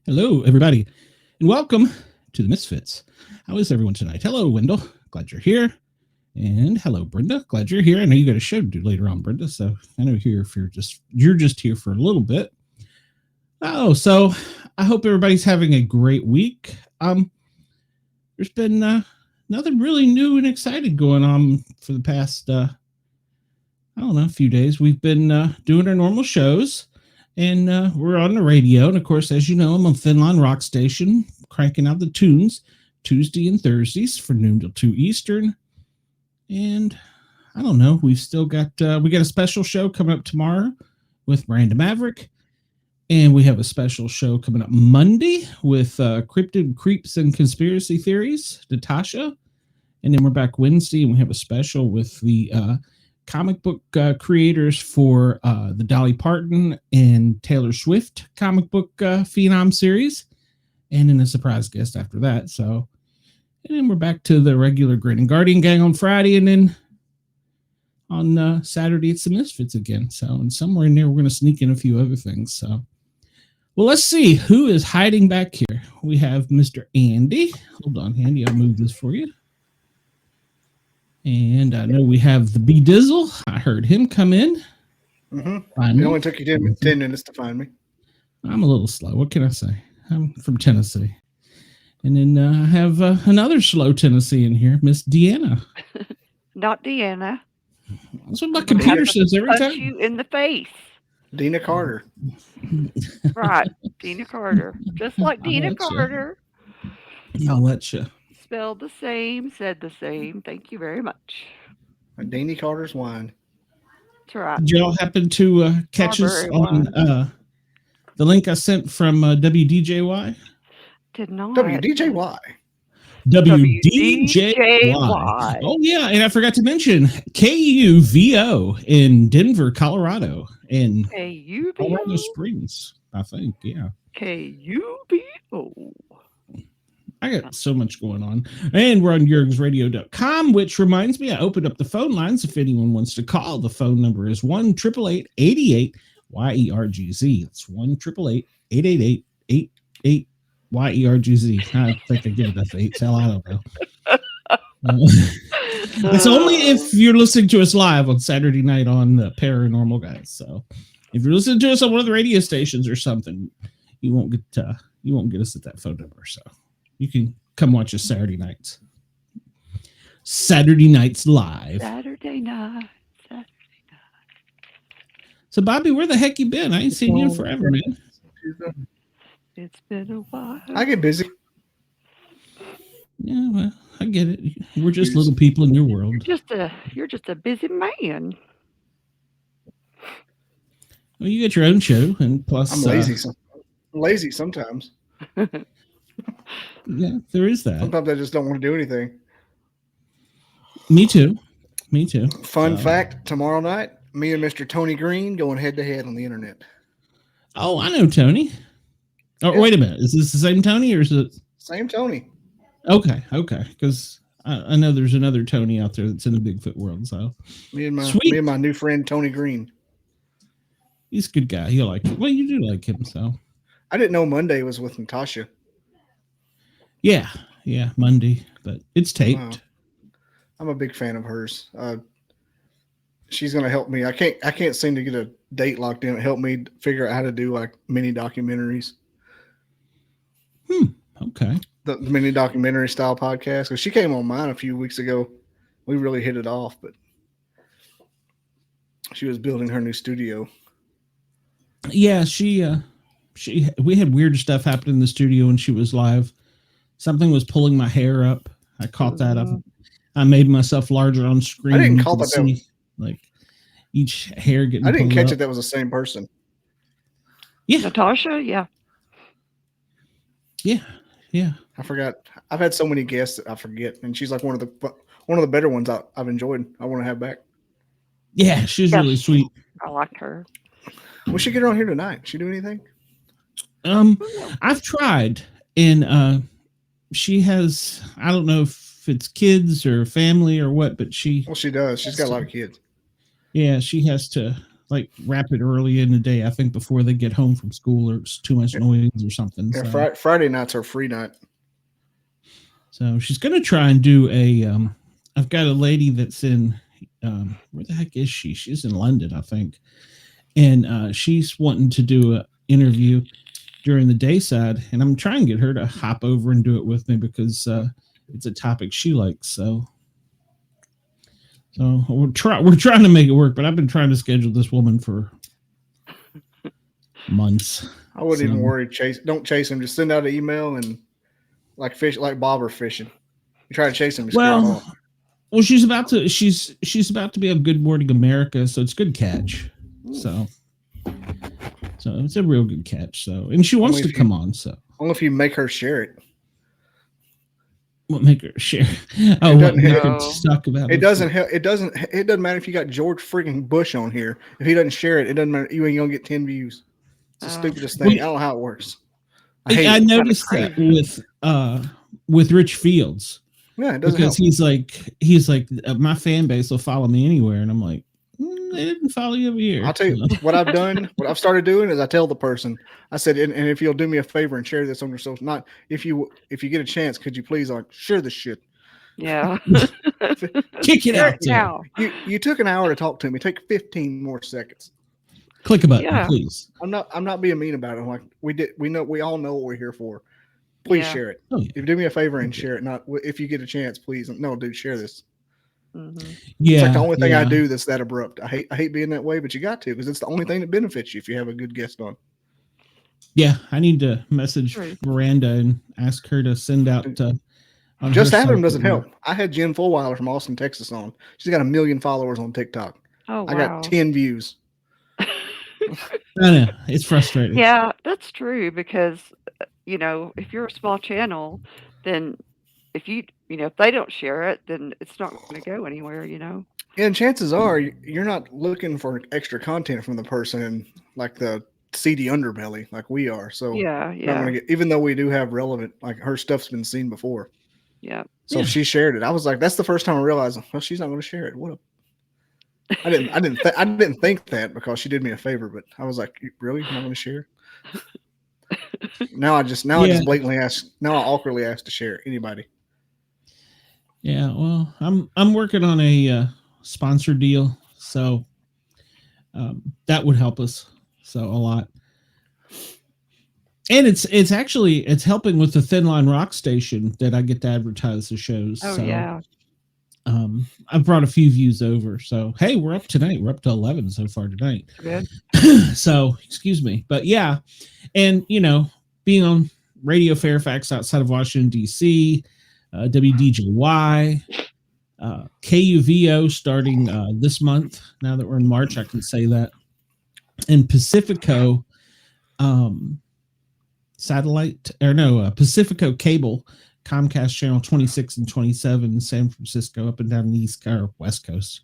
Hello, everybody, and welcome to the Misfits. How is everyone tonight? Hello, Wendell. Glad you're here. And hello, Brenda. Glad you're here. I know you got a show to do later on, Brenda, so I know if you're just here for a little bit. Oh, so I hope everybody's having a great week. There's been nothing really new and exciting going on for the past a few days. We've been doing our normal shows. And we're on the radio. And, of course, as you know, I'm on Finland Rock Station, cranking out the tunes Tuesday and Thursdays from noon till 2 Eastern. And I don't know. We've still got we got a special show coming up tomorrow with Miranda Maverick. And we have a special show coming up Monday with Cryptid Creeps and Conspiracy Theories, Natasha. And then we're back Wednesday, and we have a special with the comic book creators for the Dolly Parton and Taylor Swift comic book Phenom series, and then a surprise guest after that. So, and then we're back to the regular Grin and Guardian gang on Friday, and then on Saturday it's the Misfits again. So, and somewhere in there we're going to sneak in a few other things. So, well, let's see who is hiding back here. We have Mr. Andy. Hold on, Andy, I'll move this for you. And I know we have the B Dizzle. I heard him come in. Mm-hmm. It only took you 10 minutes to find me. I'm a little slow. What can I say? I'm from Tennessee. And then I have another slow Tennessean here, Miss Deanna. Not Deanna. That's what my computer says every time. Punch you in the face. Dina Carter. Right. Dina Carter. Just like Dina Carter. I'll let you. Spelled the same, said the same. Thank you very much. Dini Carter's wine. That's right. Did y'all happen to catch us on the link I sent from WDJY? Did not. WDJY. WDJY. Oh, yeah. And I forgot to mention KUVO in Denver, Colorado. And Colorado Springs, I think. Yeah. KUVO. I got so much going on. And we're on jurgsradio.com, which reminds me, I opened up the phone lines if anyone wants to call. The phone number is 1-888-88-YERGZ. It's 1-888-888-YERGZ. I think I give it enough 8. Hell, I don't know. It's only if you're listening to us live on Saturday night on the Paranormal Guys. So if you're listening to us on one of the radio stations or something, you won't get us at that phone number. So you can come watch us Saturday nights. Saturday nights live. Saturday night. So, Bobby, where the heck you been? I ain't seen you in forever, man. It's been a while. I get busy. Yeah, well, I get it. We're just little people in your world. You're just a busy man. Well, you got your own show, and plus I'm lazy. I'm lazy sometimes. Yeah, there is that. Sometimes I just don't want to do anything. Me too. Fun fact, tomorrow night, me and Mr. Tony Green going head to head on the internet. Oh, I know Tony. Oh, yeah. Wait a minute. Is this the same Tony or is it? Same Tony. Okay. Because I know there's another Tony out there that's in the Bigfoot world. So me and my new friend Tony Green. he's a good guy. You'll like him. Well, you do like him, so. I didn't know Monday was with Natasha. Yeah, Monday, but it's taped. Wow. I'm a big fan of hers. She's gonna help me. I can't seem to get a date locked in. Help me figure out how to do like mini documentaries. Okay. The mini documentary style podcast. Because she came on mine a few weeks ago. We really hit it off, but she was building her new studio. Yeah, we had weird stuff happen in the studio when she was live. Something was pulling my hair up. I caught that up. I made myself larger on screen. I didn't call that. See, like each hair getting. I didn't catch up. it. That was the same person. Yeah, Natasha. Yeah. I forgot. I've had so many guests that I forget, and she's like one of the better ones I've enjoyed. I want to have back. Yeah, she's really sweet. I like her. We should get her on here tonight. She do anything? I've tried, and she has. I don't know if it's kids or family or what, but she. Well, she does. She's got a lot of kids. Yeah, she has to like wrap it early in the day. I think before they get home from school, or it's too much noise or something. Yeah, so. Friday night's her free night. So she's going to try and do a. I've got a lady that's in. Where the heck is she? She's in London, I think, and she's wanting to do an interview during the day side, and I'm trying to get her to hop over and do it with me because it's a topic she likes. So we're trying to make it work, but I've been trying to schedule this woman for months. I wouldn't even worry. Don't chase him. Just send out an email and like bobber fishing. You try to chase him. Well, she's about to be on Good Morning America, so it's good catch. So it's a real good catch. So, and she wants to come on. So only if you make her share it. What make her share? Oh, what make her talk about it? Doesn't help. It doesn't matter if you got George freaking Bush on here. If he doesn't share it, it doesn't matter. You ain't gonna get 10 views. It's the stupidest thing. I don't know how it works. I noticed that with Rich Fields. Yeah, it doesn't because help. he's like my fan base will follow me anywhere, and I'm like, they didn't follow you over here. I'll tell you what I've done. What I've started doing is I tell the person, I said, and if you'll do me a favor and share this on your social, not if you get a chance, could you please share this shit? Yeah, kick it out now. You took an hour to talk to me. Take 15 more seconds. Click a button, please. I'm not being mean about it. I'm like we all know what we're here for. Please share it. Oh, yeah. If you do me a favor and share it, not if you get a chance, please. No, dude, share this. Mm-hmm. Yeah, it's like the only thing I do that's that abrupt. I hate being that way, but you got to because it's the only thing that benefits you if you have a good guest on. Yeah, I need to message Miranda and ask her to send out. Just having them doesn't help. I had Jen Fulweiler from Austin, Texas on. She's got 1 million followers on TikTok. Oh, wow. I got 10 views. I know it's frustrating. Yeah, that's true because if you're a small channel, then if they don't share it, then it's not going to go anywhere. And chances are you're not looking for extra content from the person like the seedy underbelly like we are. So even though we do have relevant, like her stuff's been seen before. Yeah. So if she shared it, I was like, that's the first time I realized, well, she's not going to share it. What? I didn't think that because she did me a favor, but I was like, really? You're not going to share? Now I just blatantly ask. Now I awkwardly ask to share. Anybody? Yeah. Well, I'm working on a sponsor deal, so that would help us a lot. And it's helping with the Thin Line Rock station that I get to advertise the shows. Oh, so, yeah. I've brought a few views over. So, hey, we're up tonight. We're up to 11 so far tonight. Good. So, excuse me. But yeah. And, being on Radio Fairfax outside of Washington, D.C., WDJY, KUVO starting this month. Now that we're in March, I can say that. And Pacifico Pacifico Cable, Comcast channel 26 and 27 in San Francisco, up and down the East Coast, West Coast.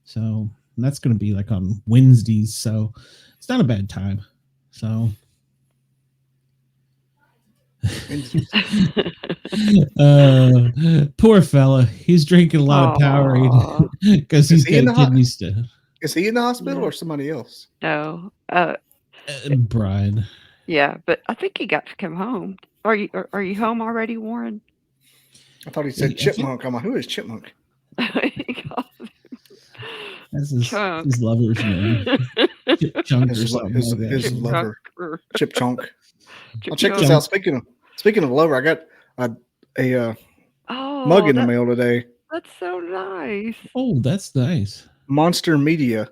So that's going to be like on Wednesdays. So it's not a bad time. So poor fella. He's drinking a lot of Powerade because he's got kidney stones. Is he in the hospital or somebody else? No. Brian. Yeah, but I think he got to come home. Are you home already, Warren? I thought he said Chipmunk. I'm like, who is Chipmunk? That's his lover's name. Chip his lover. Chip Chunk. I'll check this out. Speaking of lover, I got a mug in the mail today. That's so nice. Oh, that's nice. Monster Media.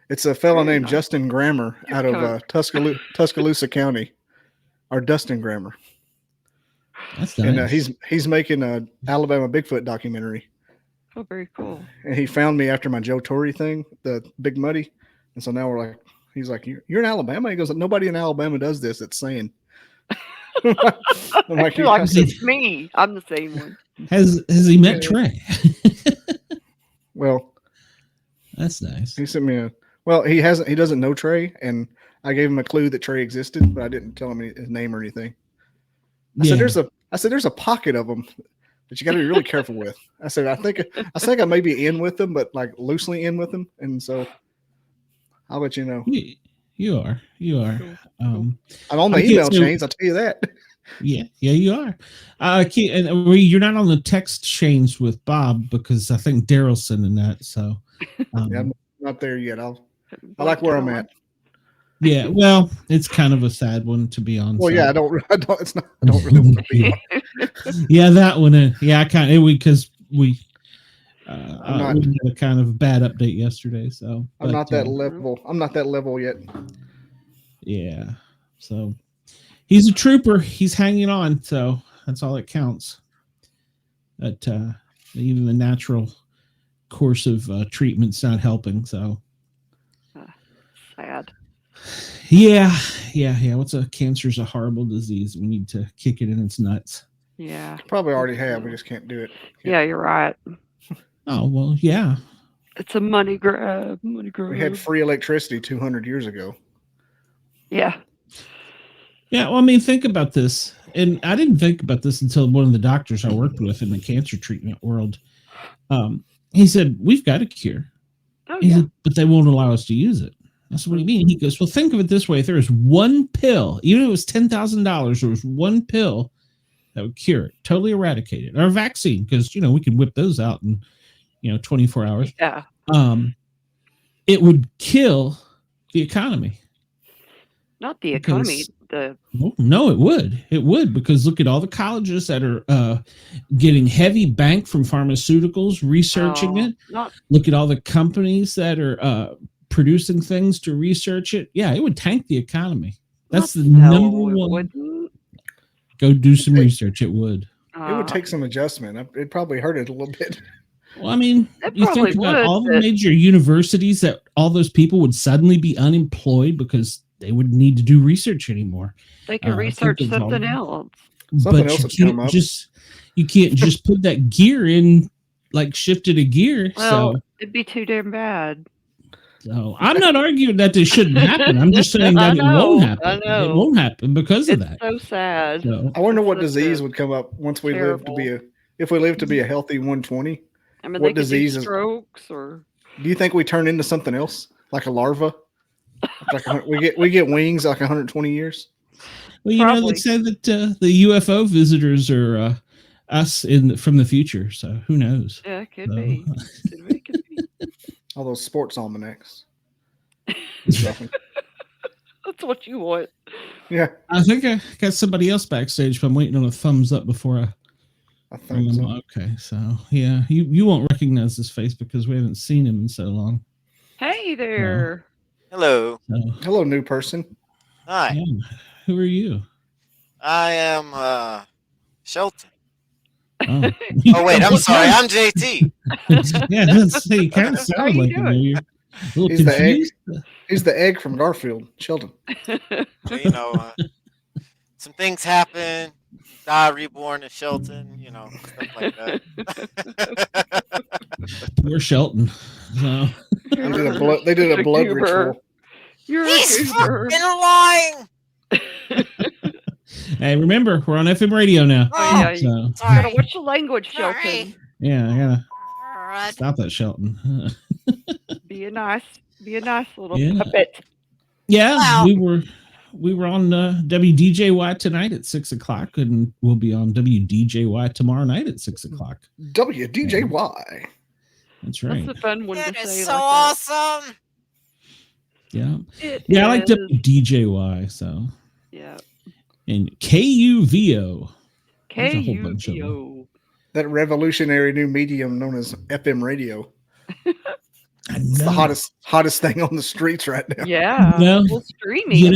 It's a fellow named Justin Grammer out of Tuscaloosa County, or Dustin Grammer. That's nice. And he's making a Alabama Bigfoot documentary. Oh, very cool. And he found me after my Joe Torre thing, the Big Muddy. And so now we're like, he's like, you're in Alabama? He goes, nobody in Alabama does this. It's sane. I'm like, it's me. I'm the same one. Has he met Trey? Well, that's nice. He sent me he doesn't know Trey, and I gave him a clue that Trey existed, but I didn't tell him his name or anything. I said there's a pocket of them that you got to be really careful with. I said I think I may be in with them, but like loosely in with them, and so I'll let you know. You are. I'm on the email chains. I'll tell you that. Yeah, you are. And you're not on the text chains with Bob because I think Daryl's sending that. So I'm not there yet. I like where I'm at. Yeah, well, it's kind of a sad one to be on. Well, so. Yeah, I don't really want to be on. Yeah, that one. I kind of because we had a kind of bad update yesterday. So I'm not that level. I'm not that level yet. Yeah. So he's a trooper. He's hanging on. So that's all that counts. But even the natural course of treatment's not helping. So sad. Yeah. Cancer's a horrible disease. We need to kick it in its nuts. Yeah. Probably already have. We just can't do it. Yeah, you're right. Oh, well, yeah. It's a money grab. We had free electricity 200 years ago. Yeah. Yeah, well, I mean, think about this. And I didn't think about this until one of the doctors I worked with in the cancer treatment world. He said, we've got a cure. Oh, yeah. Said, but they won't allow us to use it. That's what he mean. He goes, well, think of it this way. If there was one pill, even if it was $10,000, there was one pill that would cure it, totally eradicate it. Or a vaccine, because, we can whip those out in, 24 hours. Yeah. It would kill the economy. Not the economy. No, it would. It would, because look at all the colleges that are getting heavy bank from pharmaceuticals, researching it. Look at all the companies that are producing things to research it. Yeah, it would tank the economy. That's the number one. Go do some research. It would. It would take some adjustment. It'd probably hurt it a little bit. Well, I mean, you think about all the major universities that all those people would suddenly be unemployed because they wouldn't need to do research anymore. They could research something else. You can't just put that gear in, like shifted a gear. Well, it'd be too damn bad. So I'm not arguing that this shouldn't happen. I'm just saying that it won't happen. I know. It won't happen because of that. It's so sad. So, I wonder what disease would come up once we live to be a healthy 120. I mean, what diseases? Strokes or? Do you think we turn into something else, like a larva? Like we get wings like 120 years. Well, they say that the UFO visitors are us from the future. So who knows? Yeah, it could be. Could be. All those sports almanacs. That's what you want. Yeah. I think I got somebody else backstage, but I'm waiting on a thumbs up before I think so. Okay, so yeah, you won't recognize this face because we haven't seen him in so long. Hey there. Hello. Hello, new person. Hi. Yeah. Who are you? I am Shelton. Oh. Wait, I'm sorry. I'm JT. Yeah, you kind of sound like him. You're a little confused. He's the egg from Garfield, Sheldon. Some things happen. Die reborn as Shelton, stuff like that. Poor Shelton. So. They did a blood ritual. He's fucking lying. Hey, remember, we're on FM radio now. Oh, yeah. So. Sorry. What's your language, Shelton? Yeah, I gotta stop that, Shelton. Be nice. Be a nice little puppet. Yeah, wow. We were on WDJY tonight at 6:00, and we'll be on WDJY tomorrow night at 6:00. WDJY. That's right. That's a fun one to say. So awesome. Yeah. I like WDJY. So. Yeah. And KUVO. KUVO. That revolutionary new medium known as FM radio. It's the hottest thing on the streets right now. Yeah. Well, streaming.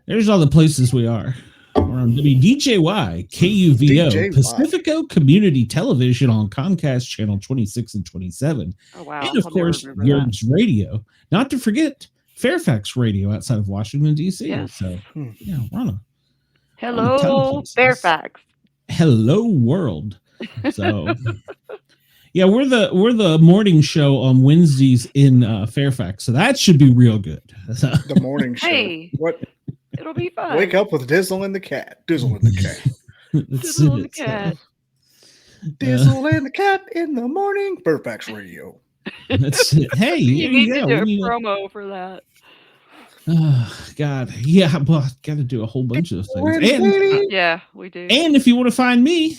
There's all the places we are. We're on WDJY, KUVO, DJY. Pacifico Community Television on Comcast Channel 26 and 27. Oh, wow. And, of course, Guyz Radio. Not to forget Fairfax Radio outside of Washington, D.C. Yes. So, yeah, we're on Hello, Fairfax. Hello, world. So... Yeah, we're the morning show on Wednesdays in Fairfax, so that should be real good. The morning show. Hey, what? It'll be fun. Wake up with Dizzle and the Cat. Dizzle and the Cat. Dizzle and the Cat. Dizzle and the Cat in the morning. Fairfax Radio. That's it. Hey, you need to do a promo for that. God, yeah, well, got to do a whole bunch of things. And, yeah, we do. And if you want to find me,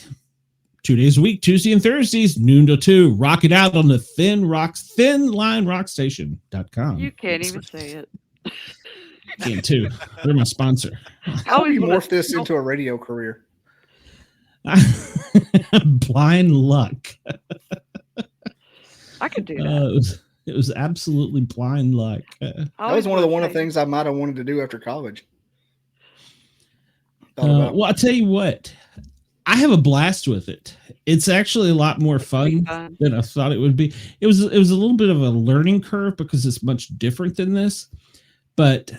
2 days a week, Tuesday and Thursdays, noon to 2. Rock it out on the thinlinerockstation.com. You can't even say it. Can too. They're my sponsor. How do you morph this into a radio career? Blind luck. I could do that. It was absolutely blind luck. That was one of the things I might have wanted to do after college. Well, I'll tell you what. I have a blast with it. It's actually a lot more fun than I thought it would be. It was a little bit of a learning curve because it's much different than this, and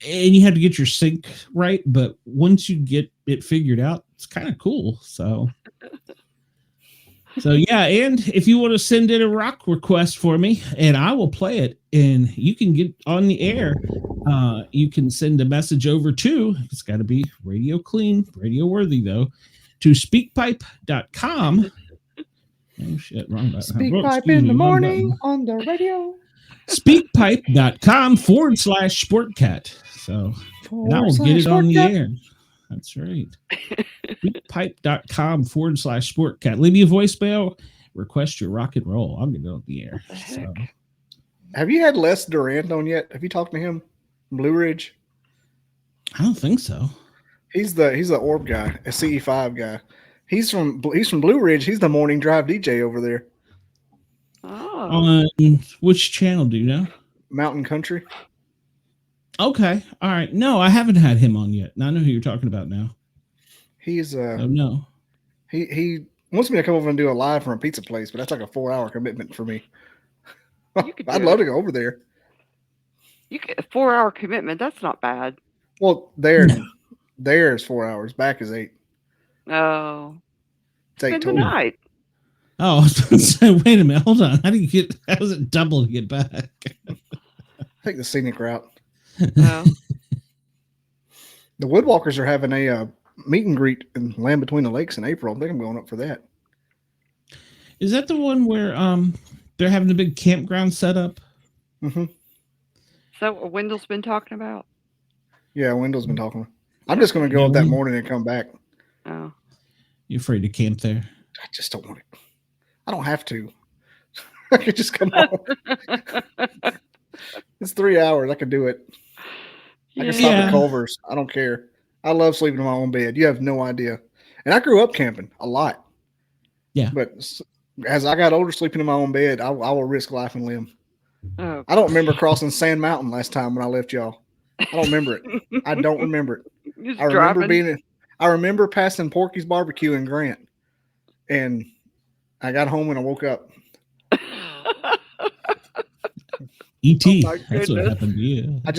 you had to get your sync right. But once you get it figured out, it's kind of cool. So yeah. And if you want to send in a rock request for me, and I will play it, and you can get on the air. You can send a message over to, it's got to be radio clean, radio worthy though, to speakpipe.com. Oh shit, wrong button. Speakpipe in the morning on the radio. Speakpipe.com/Sportcat. So and I will get it on the air. That's right. Speakpipe.com/Sportcat. Leave me a voicemail, request your rock and roll. I'm going to go on the air. So. Have you had Les Durant on yet? Have you talked to him? Blue Ridge? I don't think so. He's the Orb guy, a CE5 guy. He's from Blue Ridge. He's the morning drive DJ over there. Oh. On which channel do you know? Mountain Country. Okay. All right. No, I haven't had him on yet. I know who you're talking about now. He's no. He wants me to come over and do a live from a pizza place, but that's like a 4-hour commitment for me. I'd love to go over there. You get a 4-hour commitment. That's not bad. Well, there is 4 hours. Back is 8. Oh, it's 8 total. Night. Oh, I was going to say, wait a minute, hold on. How is it double to get back? Take the scenic route. Oh. The Woodwalkers are having a meet and greet in Land Between the Lakes in April. I think I'm going up for that. Is that the one where they're having a big campground set up? Mm-hmm. Is that what Wendell's been talking about? Yeah, Wendell's been talking. I'm just going to go up that morning and come back. Oh. You afraid to camp there? I just don't want to. I don't have to. I could just come home. It's 3 hours. I could do it. I can stop at Culver's. I don't care. I love sleeping in my own bed. You have no idea. And I grew up camping a lot. Yeah. But as I got older, sleeping in my own bed, I will risk life and limb. Oh. I don't remember crossing Sand Mountain last time when I left y'all. I don't remember it. I don't remember it. I remember passing Porky's Barbecue in Grant, and I got home and I woke up. E.T. That's what happened to you. I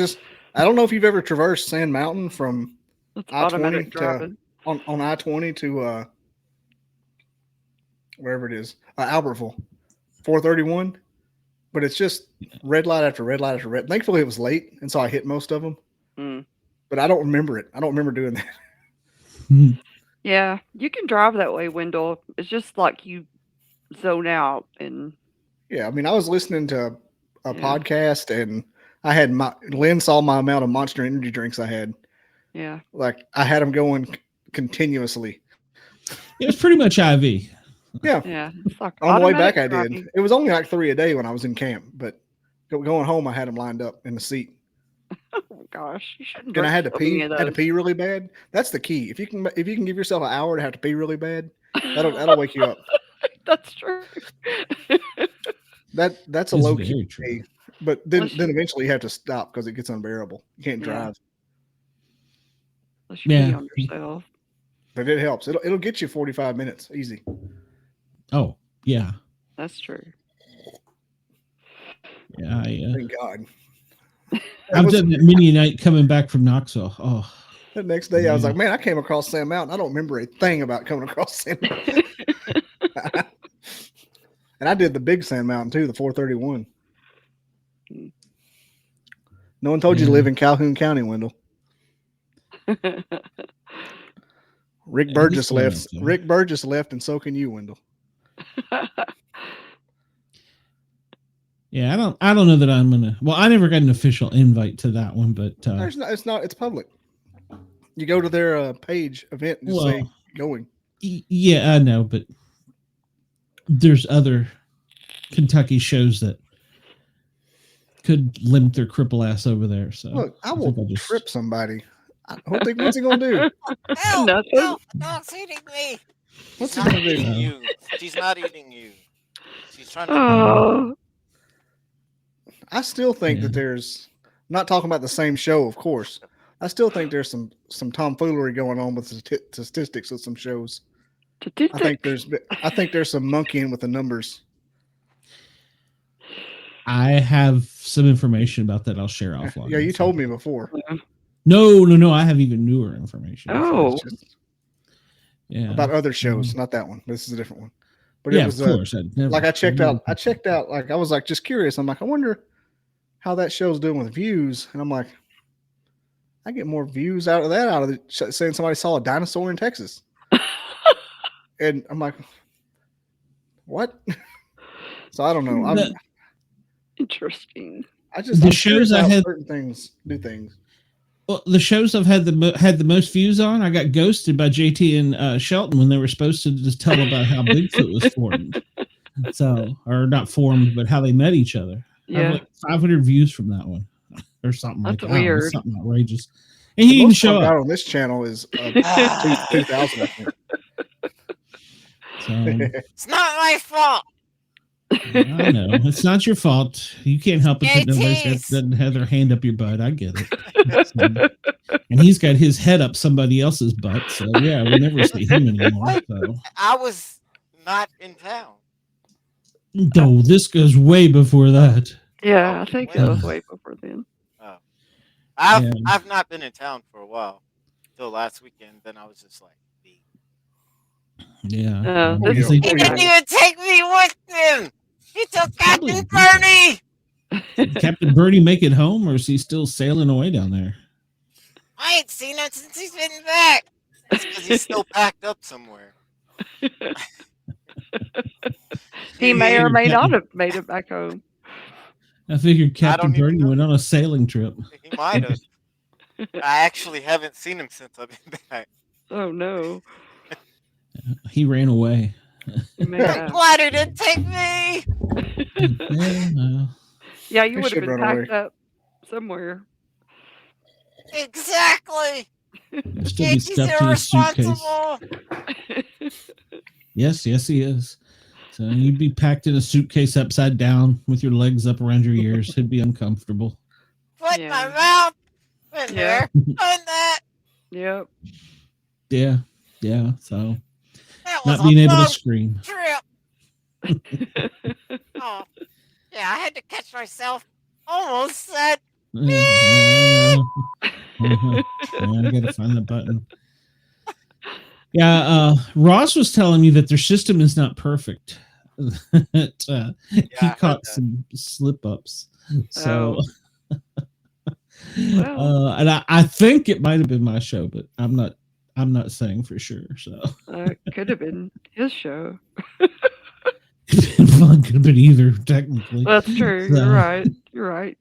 don't know if you've ever traversed Sand Mountain from I-20 to on I-20 to wherever it is, Albertville, 431. But it's just red light after red light after red. Thankfully, it was late, and so I hit most of them. Mm. But I don't remember it. I don't remember doing that. Yeah, you can drive that way, Wendell. It's just like you zone out and. Yeah, I mean, I was listening to podcast, and I had Lynn saw my amount of Monster Energy drinks I had. Yeah. Like I had them going continuously. It was pretty much IV. Yeah. Yeah. On the way back, I did. It was only like 3 a day when I was in camp, but going home, I had them lined up in the seat. Oh my gosh, you shouldn't. And I had to pee. Had to pee really bad. That's the key. If you can give yourself an hour to have to pee really bad, that'll wake you up. That's true. That's a low key pee. But then eventually you have to stop because it gets unbearable. You can't drive. Yeah. On yourself. But it helps. It'll get you 45 minutes easy. Oh yeah, that's true. Yeah, thank God. I've done that many a night coming back from Knoxville. Oh, the next day I was like, man, I came across Sand Mountain. I don't remember a thing about coming across Sand Mountain. And I did the big Sand Mountain too, the 431. No one told you to live in Calhoun County, Wendell. Rick Burgess left. Rick Burgess left, and so can you, Wendell. Yeah, I don't know that I'm gonna. Well, I never got an official invite to that one, but it's public. You go to their page event and say going. Yeah, I know, but there's other Kentucky shows that could limp their cripple ass over there. So look, I will trip somebody. What's he gonna do? No, dog's eating me. What's he gonna do? You. She's not eating you. She's trying to. I still think that there's, not talking about the same show, of course. I still think there's some tomfoolery going on with statistics of some shows. I think there's some monkeying with the numbers. I have some information about that. I'll share offline. Yeah, you told me before. No. I have even newer information. Oh, yeah. About other shows, not that one. This is a different one. But yeah, it was, of course. I checked out. Like I was like just curious. I'm like, I wonder how that show's doing with views, and I'm like, I get more views out of saying somebody saw a dinosaur in Texas, and I'm like, what? So I don't know. Interesting. The shows I had certain things do things. Well, the shows I've had the most views on, I got ghosted by JT and Shelton when they were supposed to just tell about how Bigfoot was formed. So, or not formed, but how they met each other. Yeah. I have like 500 views from that one, or something like that. Weird. Something outrageous. And he didn't show up on this channel is 2,000. I think. So, it's not my fault. I know it's not your fault. You can't help it that nobody doesn't have their hand up your butt. I get it. So, and he's got his head up somebody else's butt. So yeah, we never see him anymore. So. I was not in town. No, this goes way before that. Yeah, I think that was way before then. Oh, I've not been in town for a while. Till last weekend, then I was just like, yeah. He didn't even take me with him. He took Captain Bernie. Captain Bernie make it home, or is he still sailing away down there? I ain't seen him since he's been back. That's because he's still packed up somewhere. He may or may not have made it back home. I figured Captain Bernie went on a sailing trip. He might have. I actually haven't seen him since I've been back. Oh no. He ran away. I'm glad he didn't take me. Yeah, you would have been packed up somewhere. Exactly. Still be stuffed in a suitcase. Yes, he is. So you'd be packed in a suitcase upside down with your legs up around your ears. It'd be uncomfortable. Put my mouth in there. On that. Yep. Yeah. So not being able to scream. Trip. Oh, yeah, I had to catch myself. Almost said. I gotta find the button. Yeah, Ross was telling me that their system is not perfect. He caught some slip ups. So, and I think it might have been my show, but I'm not saying for sure. So it could have been his show. Could have been either, technically. That's true. So, You're right.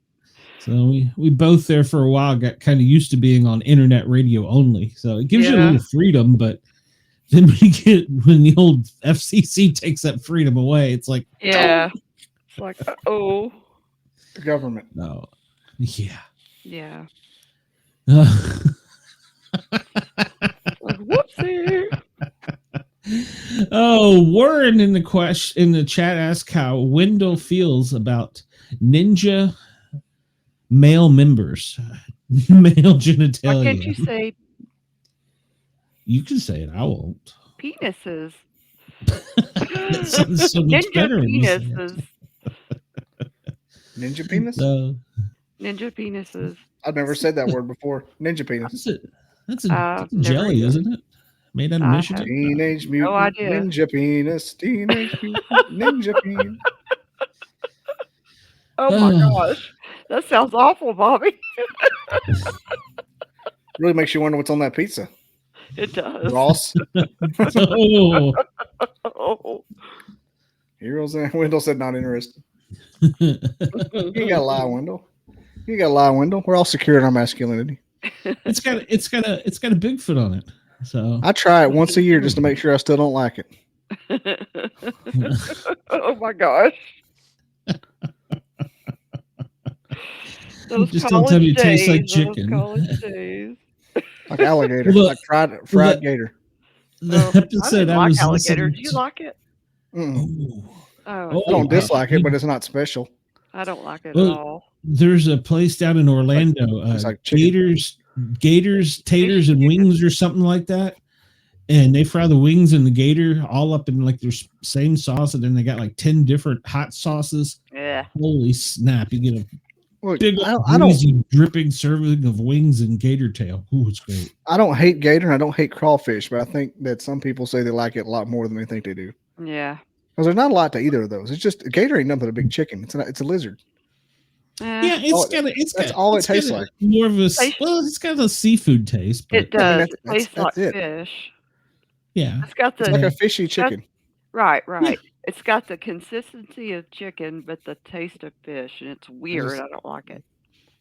So we both there for a while got kind of used to being on internet radio only. So it gives you a little freedom, but then when the old FCC takes that freedom away, it's like, it's like, the government. No, yeah. Whoopsie. Oh, Warren in the chat asked how Wendell feels about ninja male members, male genitalia. Why can't you say? You can say it. I won't. Penises. That sounds so much better. Penises. Ninja penis. Ninja penises. I've never said that word before. Ninja penis. That's a jelly, isn't it? Made out of Michigan. Teenage Mutant Ninja Penis. Teenage Mutant Ninja Penis. Oh my gosh. That sounds awful, Bobby. Really makes you wonder what's on that pizza. It does. Ross. Oh. Heroes and Wendell said not interested. You ain't gotta lie, Wendell. You gotta lie, Wendell. We're all secure in our masculinity. It's got a Bigfoot on it. So I try it once a year just to make sure I still don't like it. Oh my gosh. Those just don't tell me it tastes like chicken. Like alligator. Like fried gator. The episode I was alligator. Do you like it? I don't dislike it, but it's not special. I don't like it at all. There's a place down in Orlando, like Gators, taters, and wings, or something like that. And they fry the wings and the gator all up in like their same sauce, and then they got like 10 different hot sauces. Yeah. Holy snap! You get a big, I dripping serving of wings and gator tail. Ooh, it's great. I don't hate gator and I don't hate crawfish, but I think that some people say they like it a lot more than they think they do. Yeah. Because there's not a lot to either of those. It's just gator ain't nothing but a big chicken. It's a lizard. Yeah, that's all it tastes like. More of a it's got a seafood taste. But it does. It tastes like fish. Yeah, it's like a fishy chicken. Right. Yeah. It's got the consistency of chicken, but the taste of fish, and it's weird. I don't like it.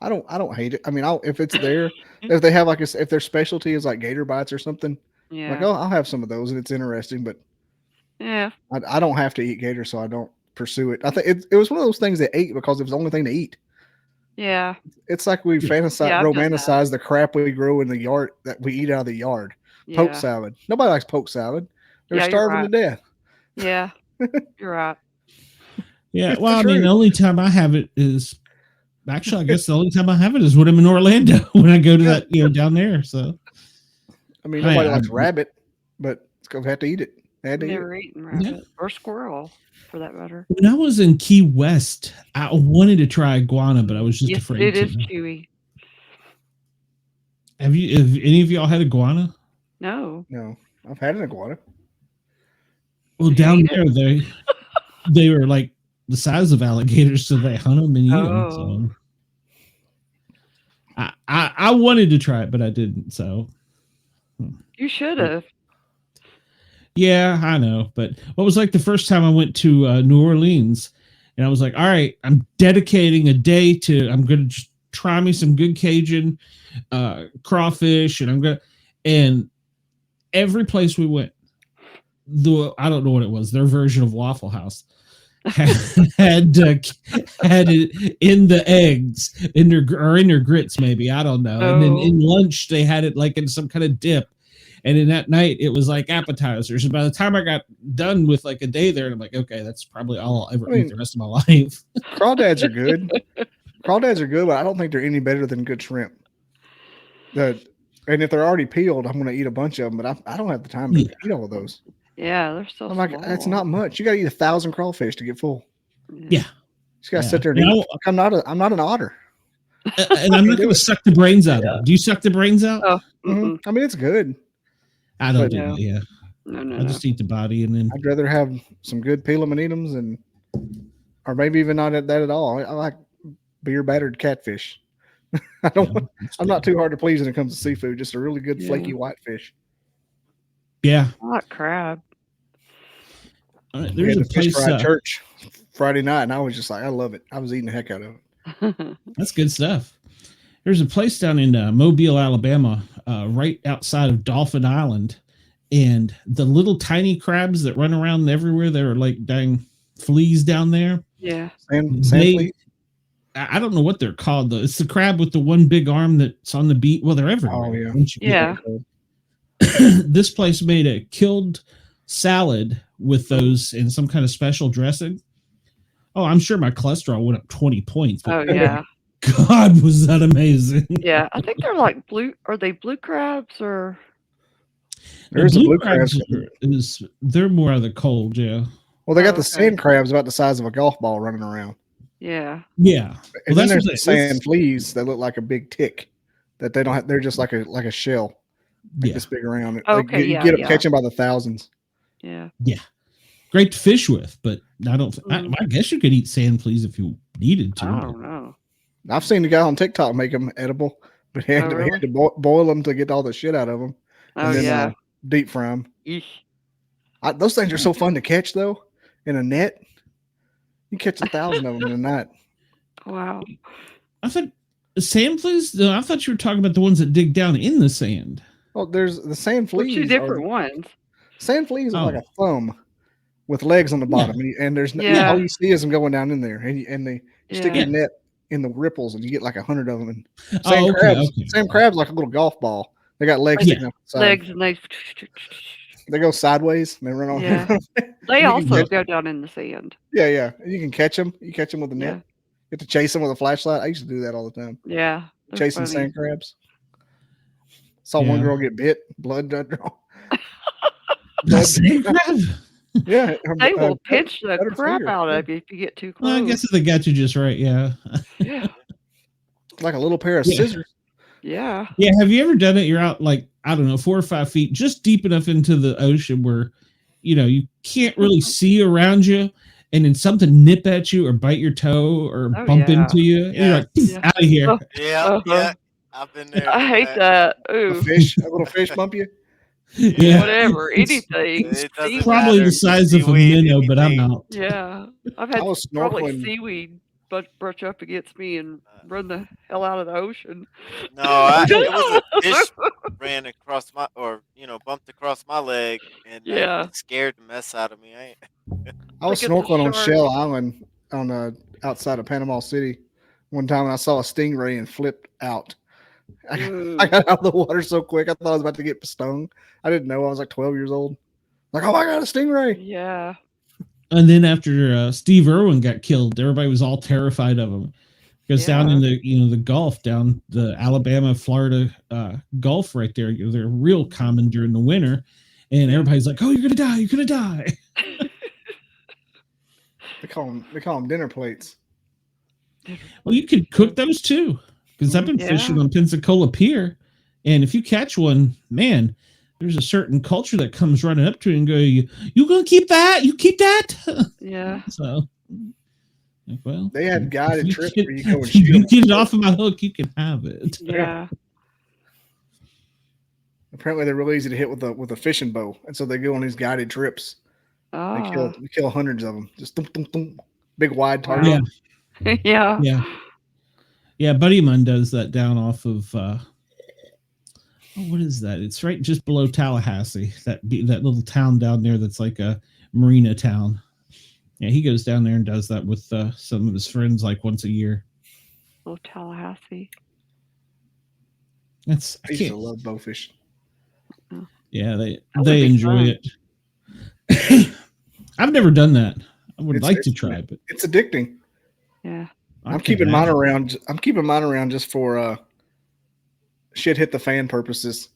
I don't hate it. I mean, if it's there, if they have if their specialty is like gator bites or something, like I'll have some of those, and it's interesting. But yeah, I don't have to eat gator, so I don't pursue it. I think it was one of those things they ate because it was the only thing to eat. Yeah, it's like we romanticize the crap we grow in the yard that we eat out of the yard. Poke salad. Nobody likes poke salad. They're starving to death. Yeah, you're right. Yeah, well, I mean, the only time I have it is actually, I guess the only time I have it is when I'm in Orlando when I go to that, down there. So, I mean, nobody likes rabbit, but it's gonna have to eat it. Never eaten rabbit or squirrel, for that matter. When I was in Key West, I wanted to try iguana, but I was just afraid. It is chewy. Have any of y'all had iguana? No, I've had an iguana. Well, down there they were like the size of alligators, so they hunt them and eat them. So I wanted to try it, but I didn't. So you should have. Yeah, I know. But what was like the first time I went to New Orleans, and I was like, all right, I'm dedicating a day I'm going to try me some good Cajun crawfish, and every place we went, I don't know what it was, their version of Waffle House had it in the eggs, in their grits, maybe, I don't know. And then in lunch they had it like in some kind of dip. And then that night, it was like appetizers. And by the time I got done with like a day there, I'm like, okay, that's probably all I'll ever eat the rest of my life. Crawdads are good. Crawdads are good, but I don't think they're any better than good shrimp. And if they're already peeled, I'm going to eat a bunch of them, but I don't have the time to eat all of those. Yeah, they're so I'm like, small. that's not much. You got to eat 1,000 crawfish to get full. Yeah. You just got to sit there and eat. I'm not an otter. And I'm not going to suck the brains out of it. Do you suck the brains out? Oh, I mean, it's good. I don't do that, yeah. No. I just eat the body, and then I'd rather have some good peel them and eat them, or maybe even not that at all. I like beer battered catfish. I'm not too hard to please when it comes to seafood. Just a really good flaky white fish. Yeah, I like crab. There's a place church Friday night, and I was just like, I love it. I was eating the heck out of it. That's good stuff. There's a place down in Mobile, Alabama, right outside of Dolphin Island, and the little tiny crabs that run around everywhere, they're like dang fleas down there. Yeah. Sand fleas? I don't know what they're called though. It's the crab with the one big arm that's on the beach. Well, they're everywhere. Oh yeah. This place made a killed salad with those in some kind of special dressing. Oh, I'm sure my cholesterol went up 20 points. Oh yeah. God, was that amazing. Yeah. I think they're like blue. Are they blue crabs or? There's the blue crabs. They're more of the cold, yeah. Well, they got the sand crabs about the size of a golf ball running around. Yeah. Yeah. And then there's the sand fleas that look like a big tick that they don't have. They're just like a shell. Like this big around. Okay. You get them, catch them by the thousands. Yeah. Yeah. Great to fish with, but I don't. I guess you could eat sand fleas if you needed to. I don't know. I've seen the guy on TikTok make them edible, but he had to boil them to get all the shit out of them. And then, deep fry them. Those things are so fun to catch, though, in a net. You catch 1,000 of them in a night. Wow. I thought sand fleas. No, I thought you were talking about the ones that dig down in the sand. Well, there's the sand fleas. Two different ones. Sand fleas are like a thumb with legs on the bottom, and there's all you see is them going down in there, and they stick your net in the ripples, and you get like 100 of them. And sand crabs like a little golf ball. They got legs. Legs, and they go sideways and they run on. Yeah. They also go down in the sand. Yeah. You can catch them. You catch them with a net. You have to chase them with a flashlight. I used to do that all the time. Yeah. Chasing sand crabs. Saw one girl get bit. Blood draw. Sand crab? Yeah. They will pinch the crap out of you if you get too close. Well, I guess if they got you just right, yeah. Yeah. Like a little pair of scissors. Yeah. Yeah. Have you ever done it? You're out like, I don't know, 4 or 5 feet, just deep enough into the ocean where, you can't really see around you, and then something nip at you or bite your toe or bump into you. Yeah. You're like, out of here. Yeah. I've been there. I hate that. Ooh. A little fish bump you? Yeah. Whatever. Anything. Probably the size of a minnow, but I'm out. Yeah. I've had probably seaweed brush up against me and run the hell out of the ocean. No, it was a fish ran across bumped across my leg, and it scared the mess out of me. I was snorkeling on Shell Island outside of Panama City one time, and I saw a stingray and flipped out. I got out of the water so quick, I thought I was about to get stung. I didn't know. I was like 12 years old. Like, oh my God, a stingray. Yeah. And then after Steve Irwin got killed, everybody was all terrified of him. Because down in the Gulf, down the Alabama, Florida Gulf right there, they're real common during the winter. And everybody's like, oh, you're going to die. You're going to die. They call them dinner plates. Well, you could cook those too. Because I've been fishing on Pensacola Pier. And if you catch one, man, there's a certain culture that comes running up to you and go, you going to keep that? You keep that? Yeah. So, well. They had guided trips where you go and shoot. You get it off of my hook, you can have it. Yeah. Apparently, they're really easy to hit with a fishing bow. And so they go on these guided trips. Oh. They kill hundreds of them. Just thump, thump, thump. Big wide target. Yeah. Yeah, buddy of mine does that down off of what is that? It's right just below Tallahassee. That little town down there that's like a marina town. Yeah, he goes down there and does that with some of his friends like once a year. Oh, Tallahassee. I used to love bowfish. Yeah, they enjoy it. I've never done that. I would like to try, but it's addicting. Yeah. I'm keeping mine around just for shit hit the fan purposes.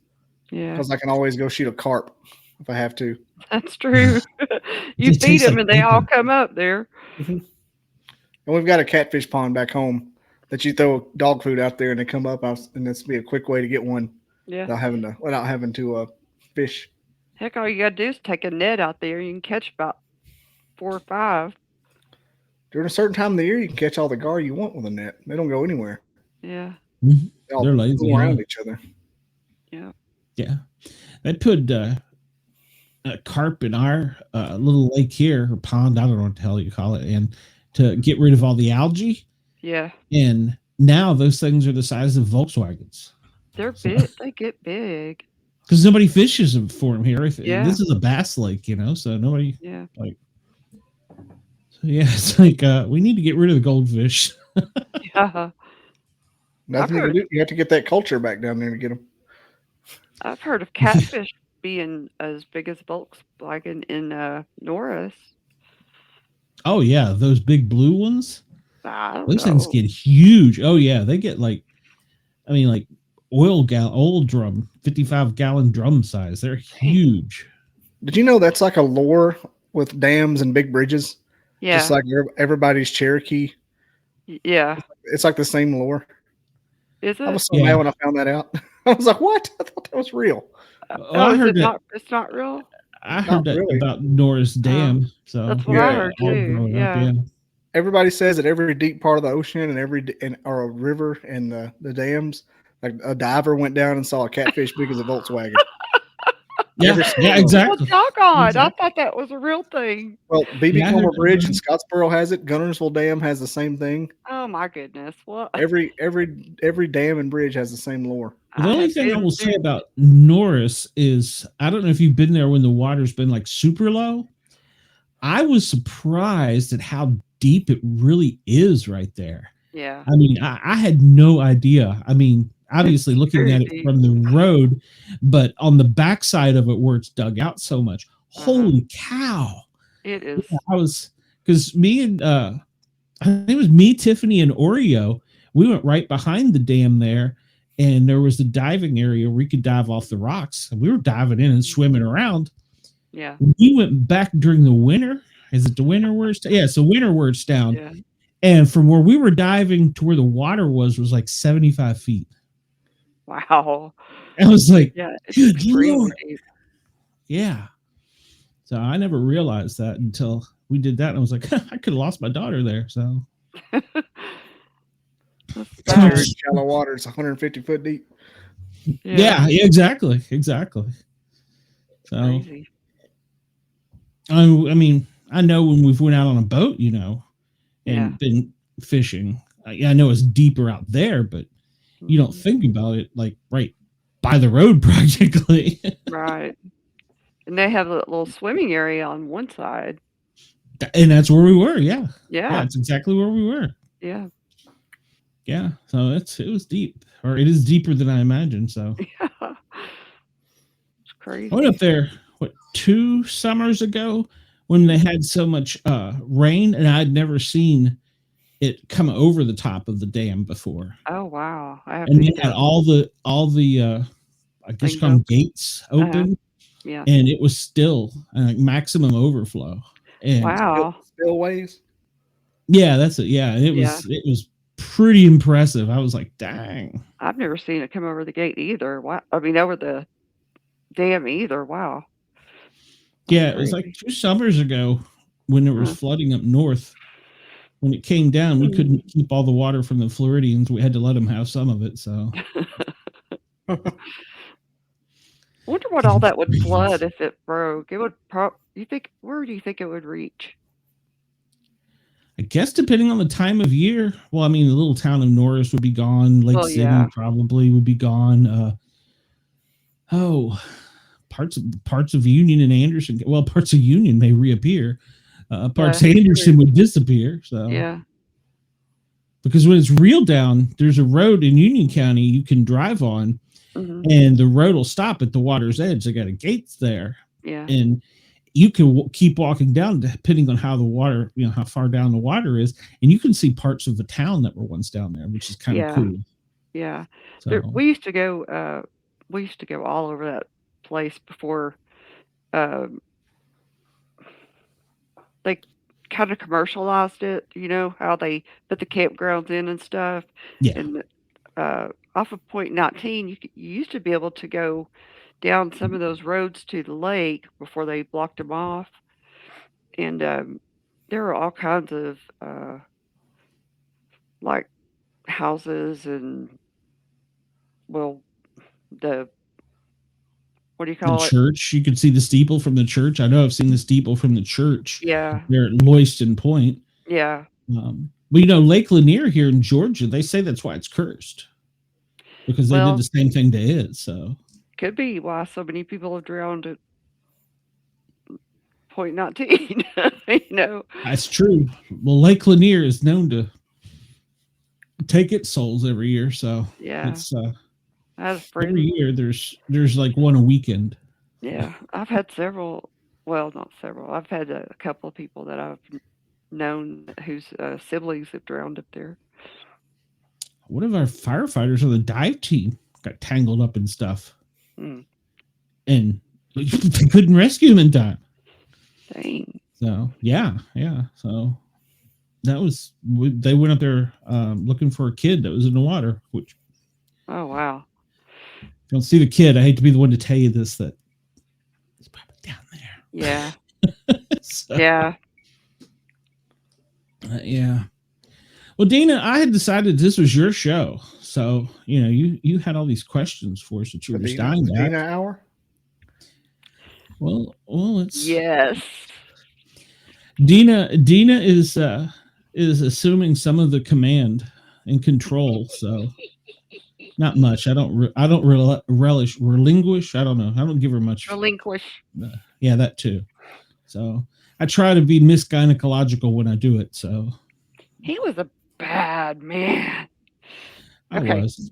Yeah. Because I can always go shoot a carp if I have to. That's true. You feed them and they all come up there. Mm-hmm. And we've got a catfish pond back home that you throw dog food out there and they come up, and this would be a quick way to get one. Yeah. Without having to fish. Heck, all you gotta do is take a net out there. You can catch about 4 or 5. During a certain time of the year, you can catch all the gar you want with a net. They don't go anywhere. Yeah. They're lazy around each other. Yeah. Yeah. They put carp in our little lake here, or pond, I don't know what the hell you call it, and to get rid of all the algae. Yeah. And now those things are the size of Volkswagens. They're big. They get big. Because nobody fishes them for them here. Yeah. This is a bass lake, so nobody. Yeah. It's like we need to get rid of the goldfish. Yeah. Nothing you can do. You have to get that culture back down there to get them. I've heard of catfish being as big as Volkswagen in Norris. Oh yeah, those big blue ones. Those things get huge. Oh yeah, they get like oil drum, 55-gallon drum size. They're huge. Did you know that's like a lore with dams and big bridges? Yeah. Just like everybody's Cherokee. Yeah. It's like the same lore. Is it? I was so mad when I found that out. I was like, what? I thought that was real. I heard that. It's not real? I heard that about Norris Dam. So that's what I heard too. Yeah. Everybody says that every deep part of the ocean or a river and the dams, like a diver went down and saw a catfish big as a Volkswagen. Yeah, exactly. Well, doggone. Exactly. I thought that was a real thing. Well, BB Comer Bridge in Scottsboro has it. Gunnersville Dam has the same thing. Oh my goodness! What? Every dam and bridge has the same lore. The only thing I will say about Norris is I don't know if you've been there when the water's been like super low. I was surprised at how deep it really is right there. Yeah. I mean, I had no idea. I mean, obviously looking at it from the road, but on the backside of it where it's dug out so much, holy cow. It is. Yeah, because me and I think it was me, Tiffany, and Oreo, we went right behind the dam there, and there was the diving area where we could dive off the rocks, and we were diving in and swimming around. Yeah. We went back during the winter. Is it the winter where it's down? Yeah, so winter where it's down. Yeah. And from where we were diving to where the water was like 75 feet. Wow. I was like, yeah, it's extremely deep. Yeah. So I never realized that until we did that. And I was like, I could have lost my daughter there. So shallow water, it's 150 foot deep. Yeah, exactly. So crazy. I mean, I know when we've went out on a boat, and been fishing. I know it's deeper out there, but you don't think about it like right by the road practically. Right. And they have a little swimming area on one side. And that's where we were. Yeah. Yeah. That's exactly where we were. Yeah. Yeah. So it was deep, or it is deeper than I imagined. So yeah. It's crazy. I went up there, 2 summers ago when they had so much rain, and I'd never seen it come over the top of the dam before. Oh wow! And they had all the I guess called gates open. Yeah, and it was still maximum overflow. And wow! Spillways. Yeah, that's it. Yeah, it was pretty impressive. I was like, dang. I've never seen it come over the gate either. Wow! I mean, over the dam either. Wow. Yeah, it was like 2 summers ago when there was flooding up north. When it came down, we couldn't keep all the water from the Floridians. We had to let them have some of it. So, I wonder what all that would flood if it broke. It would. Where do you think it would reach? I guess depending on the time of year. Well, I mean, the little town of Norris would be gone. Lake City probably would be gone. Parts of Union and Anderson. Well, parts of Union may reappear. Parts of Anderson would disappear. So because when it's real down, there's a road in Union County you can drive on, and the road will stop at the water's edge. They got a gates there, and you can keep walking down depending on how the water, how far down the water is, and you can see parts of the town that were once down there, which is kind of cool. Yeah, so, we used to go. We used to go all over that place before. They kind of commercialized it, how they put the campgrounds in and stuff. Yeah. And off of Point 19, you used to be able to go down some of those roads to the lake before they blocked them off. And there were all kinds of like houses and, well, what do you call the it? Church. You can see the steeple from the church. I know I've seen the steeple from the church. Yeah. They're at Loyston Point. Yeah. Well, Lake Lanier here in Georgia, they say that's why it's cursed. Because they did the same thing to it, so. Could be why so many people have drowned at Point 19, That's true. Well, Lake Lanier is known to take its souls every year, so. Yeah. It's, every year there's like one a weekend. Yeah, I've had several. Well, not several. I've had a couple of people that I've known whose siblings have drowned up there. One of our firefighters on the dive team got tangled up in stuff, and they couldn't rescue him in time. Dang. So yeah. So that was they went up there looking for a kid that was in the water. Which, oh wow. If you don't see the kid, I hate to be the one to tell you this, that it's probably down there. Yeah. So, yeah. Yeah. Well, Dina, I had decided this was your show, so you had all these questions for us that you were just dying to Dina hour. Well, it's yes. Dina is assuming some of the command and control, so not much. I don't relinquish. I don't know. I don't give her much. Relinquish. Yeah, that too. So I try to be misgynecological when I do it. So he was a bad man. I was.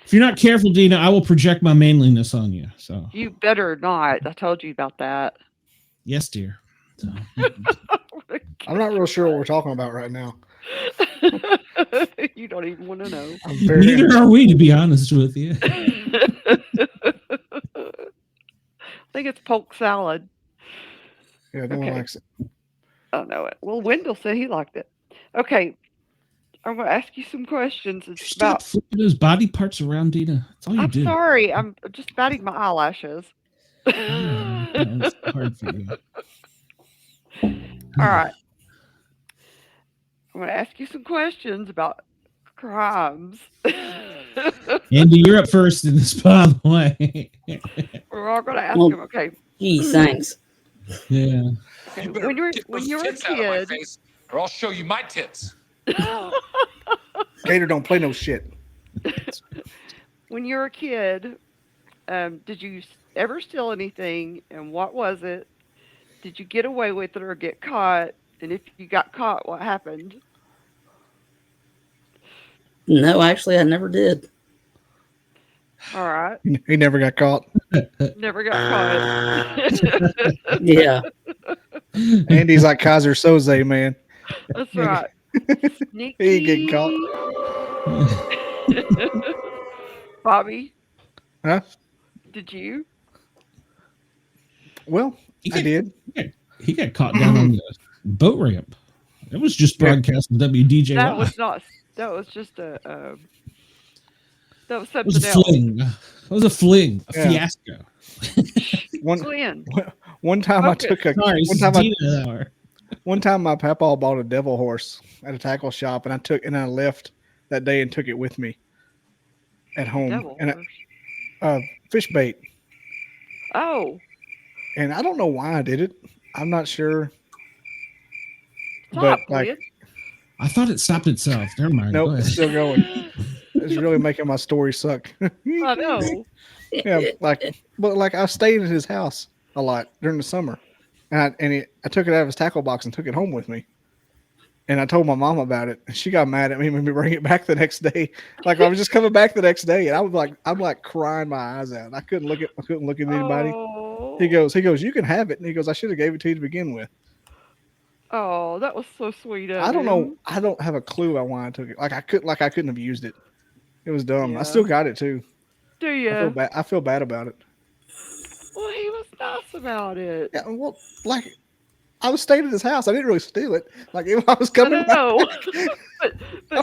If you're not careful, Dina, I will project my manliness on you. So you better not. I told you about that. Yes, dear. So. I'm not real sure what we're talking about right now. You don't even want to know. Neither are we, to be honest with you. I think it's polk salad. Yeah, no one likes it. I know it. Well, Wendell said he liked it. Okay. I'm going to ask you some questions. Stop flipping those body parts around, Dina. That's all you do. I'm sorry. I'm just batting my eyelashes. It's hard for you. All right. I'm going to ask you some questions about crimes. Andy, you're up first in this, by the way. We're all going to ask them. Okay. Gee, thanks. Yeah. Okay. When you're a kid, or I'll show you my tits. Gator don't play no shit. When you're a kid, did you ever steal anything, and what was it? Did you get away with it or get caught? And if you got caught, what happened? No, actually, I never did. All right. He never got caught. Never got caught. Yeah. Andy's like Kaiser Soze, man. That's right. Sneaky. He ain't get caught. Bobby? Huh? Did you? Well, I did. He got caught down on the boat ramp. It was just broadcast on WDJY. That was not. That was just a. That was something else. Fling. It was a fling. A fiasco. One time I took a. Sorry, one time my papa bought a devil horse at a tackle shop, and I left that day and took it with me at home. Fish bait. Oh. And I don't know why I did it. I'm not sure. Stop, but like, I thought it stopped itself. Never mind. Nope, it's still going. It's really making my story suck. I know. Yeah, but I stayed at his house a lot during the summer, and I took it out of his tackle box and took it home with me. And I told my mom about it, and she got mad at me and made me bring it back the next day. Like I was just coming back the next day, and I'm like crying my eyes out. I couldn't look at anybody. Oh. He goes, you can have it. And he goes, I should have gave it to you to begin with. Oh, that was so sweet. I don't know. I don't have a clue on why I took it. I couldn't have used it. It was dumb. Yeah. I still got it too. Do you? I feel bad about it. Well, he was nice about it. Yeah. Well, I was staying at his house. I didn't really steal it. Like if I was coming. No. but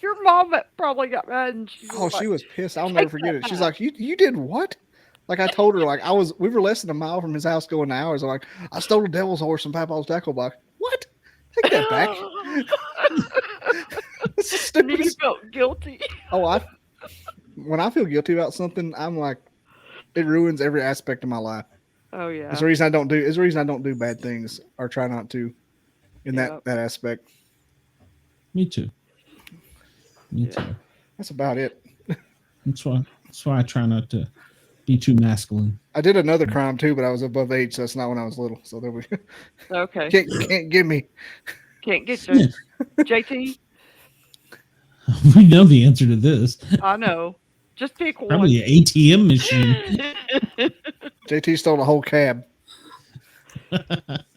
your mom probably got mad, and she was pissed. I'll never forget it. She's like, "You did what?" Like I told her, we were less than a mile from his house going to ours. I'm like, I stole a devil's horse from Papa's tackle box. What? Take that back. That's stupid. You felt guilty. Oh, when I feel guilty about something, I'm like, It ruins every aspect of my life. Oh yeah. It's the reason I don't do bad things or try not to in that aspect. Me too. Me too. That's about it. That's why I try not to be too masculine. I did another crime too, but I was above age, so that's not when I was little. So there we go. Okay. Can't get me. Can't get you. JT? We know the answer to this. I know. Just pick one. Probably an ATM machine. JT stole a whole cab.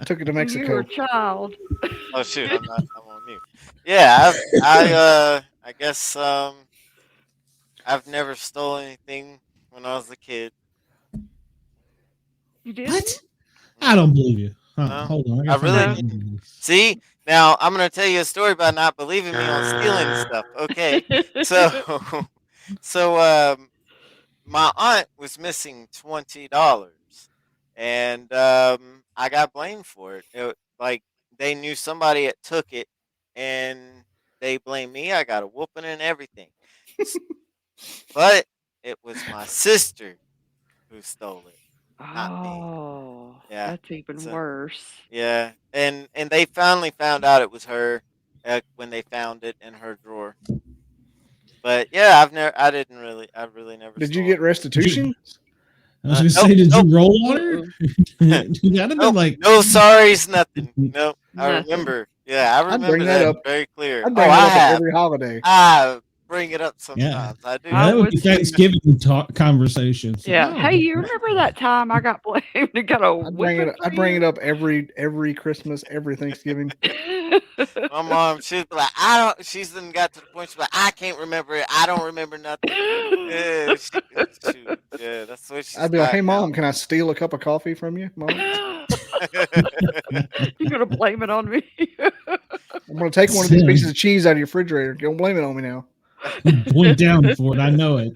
Took it to Mexico. You were a child. Oh shoot, I'm on mute. Yeah, I guess I've never stolen anything when I was a kid. You did? What? I don't believe you. No. Hold on. I really see. Now I'm gonna tell you a story about not believing me on stealing stuff. Okay, so my aunt was missing $20, and I got blamed for it. Like they knew somebody that took it, and they blamed me. I got a whooping and everything, but it was my sister who stole it. Not me. Yeah, that's even worse. Yeah, and they finally found out it was her when they found it in her drawer. But yeah, I really never. Did you get restitution? I was gonna say, did you roll on her? You gotta be like, no sorries, nothing. No, I remember. Yeah, I remember that up very clear. I bring it up every holiday. I bring it up sometimes. Yeah. I do. That would be Thanksgiving conversations. Yeah. Hey, you remember that time I got blamed and got a whipping? I bring it up every Christmas, every Thanksgiving. My mom, she's like, she's then got to the point she's like, I can't remember it. I don't remember nothing. Yeah, yeah, that's what she's. I'd be like, hey mom, can I steal a cup of coffee from you, mom? You're gonna blame it on me. I'm gonna take one of these pieces of cheese out of your refrigerator. Don't blame it on me now. Point down for it. I know it.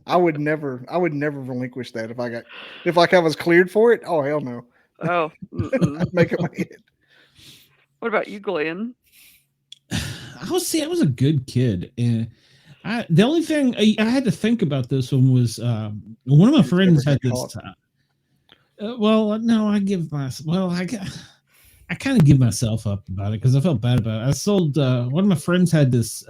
I would never relinquish that if I was cleared for it. Oh hell no. Oh, I'd make it my head. What about you, Glenn? I was a good kid, and the only thing I had to think about this one was one of my friends had this. I kind of give myself up about it because I felt bad about it. I sold one of my friends had this.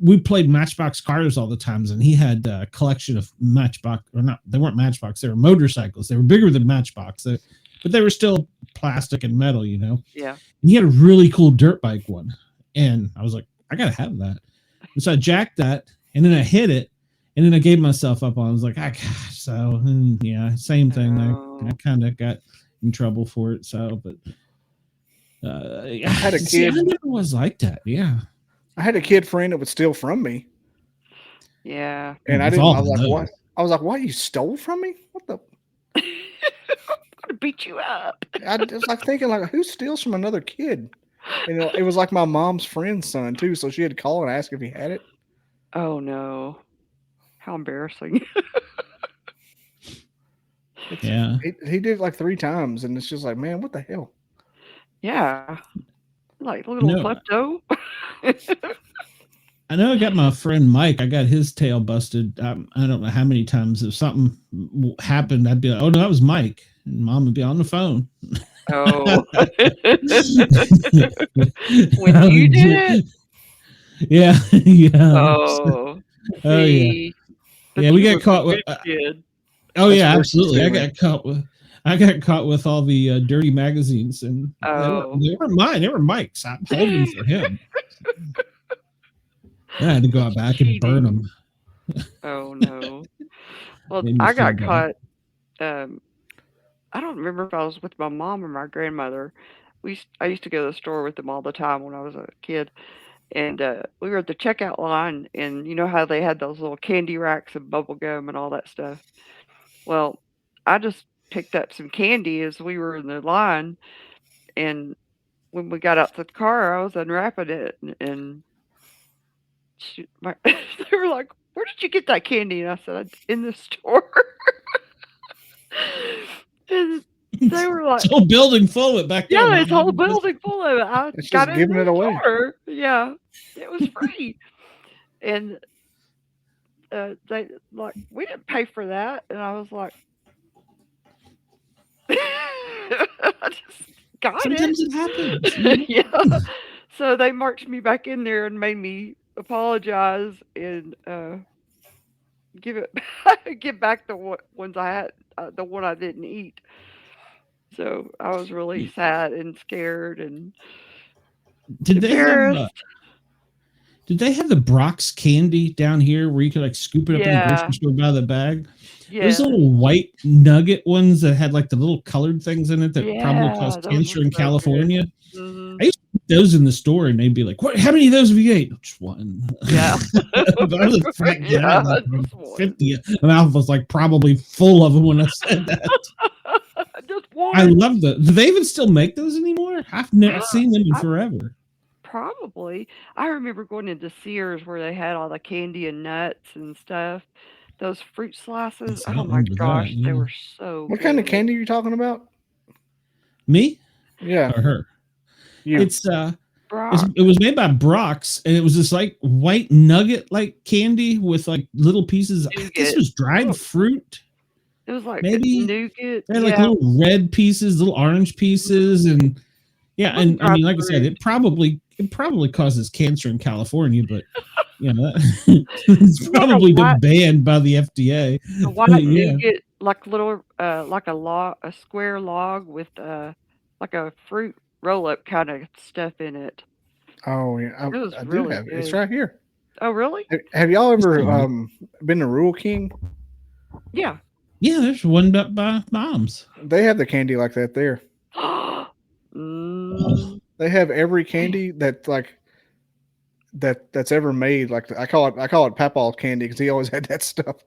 We played Matchbox cars all the times, and he had a collection of Matchbox, or not, they weren't Matchbox, they were motorcycles. They were bigger than Matchbox, but they were still plastic and metal, you know? Yeah. And he had a really cool dirt bike one. And I was like, I got to have that. And so I jacked that, and then I hit it, and then I gave myself up on it. I was like, yeah, same thing. I kind of got in trouble for it. So, but I had a kid. I never was like that. Yeah. I had a kid friend that would steal from me. Yeah. And I was like, what? I was like, what? You stole from me? What the? I'm gonna beat you up. I was like thinking, like, who steals from another kid? And it was like my mom's friend's son too, so she had to call and ask if he had it. Oh no! How embarrassing! Yeah, he did it like 3 times, and it's just like, man, what the hell? Yeah, like little klepto. I know I got my friend Mike. I got his tail busted. I don't know how many times. If something happened, I'd be like, "Oh no, that was Mike," and Mom would be on the phone. Oh, when you did it? Yeah, yeah. Oh yeah. Yeah, we got caught with. Oh yeah, absolutely. I got caught with all the dirty magazines, and they weren't mine. They were Mike's. I'm holding for him. I had to go out back and burn them. Oh no! Well, I got caught. I don't remember if I was with my mom or my grandmother. I used to go to the store with them all the time when I was a kid, and we were at the checkout line, and you know how they had those little candy racks and bubble gum and all that stuff. Well, I just picked up some candy as we were in the line, and when we got out to the car, I was unwrapping it, and they were like, "Where did you get that candy?" And I said, "In the store." And they were like, "This whole building full of it back there." Yeah, this whole building full of it. I got it giving it away. Yeah, it was free. And they like, we didn't pay for that. And I was like, I just got Sometimes it. it happens. Yeah. So they marched me back in there and made me apologize and give back the ones I had, the one I didn't eat. So I was really sad and scared and embarrassed. Did they have the Brock's candy down here where you could like scoop it up in the grocery store by the bag? Yeah. Those little white nugget ones that had like the little colored things in it that probably caused cancer in California. Mm-hmm. I used to put those in the store and they'd be like, "What? How many of those have you ate?" Just one. Yeah. But I was a fat guy. Like 50. My mouth was like probably full of them when I said that. Just one. I love those. Do they even still make those anymore? I've never seen them in forever. Probably. I remember going into Sears where they had all the candy and nuts and stuff. Those fruit slices. Oh my gosh, they were so What good. kind of candy are you talking about? Me? Yeah. Or her? You. It was made by Brock's, and it was this like white nugget like candy with like little pieces. I guess it was dried fruit. It was like maybe nougat. They had like little red pieces, little orange pieces, and and I mean, like I said, it probably causes cancer in California, but it's probably been banned by the FDA. The white nougat, like little, like a square log with like a fruit roll-up kind of stuff in it. Oh yeah, I do have it. It's right here. Oh really? Have y'all ever been to Rural King? Yeah. Yeah, there's one up by Mom's. They have the candy like that there. They have every candy that's ever made. Like I call it Papaw candy because he always had that stuff.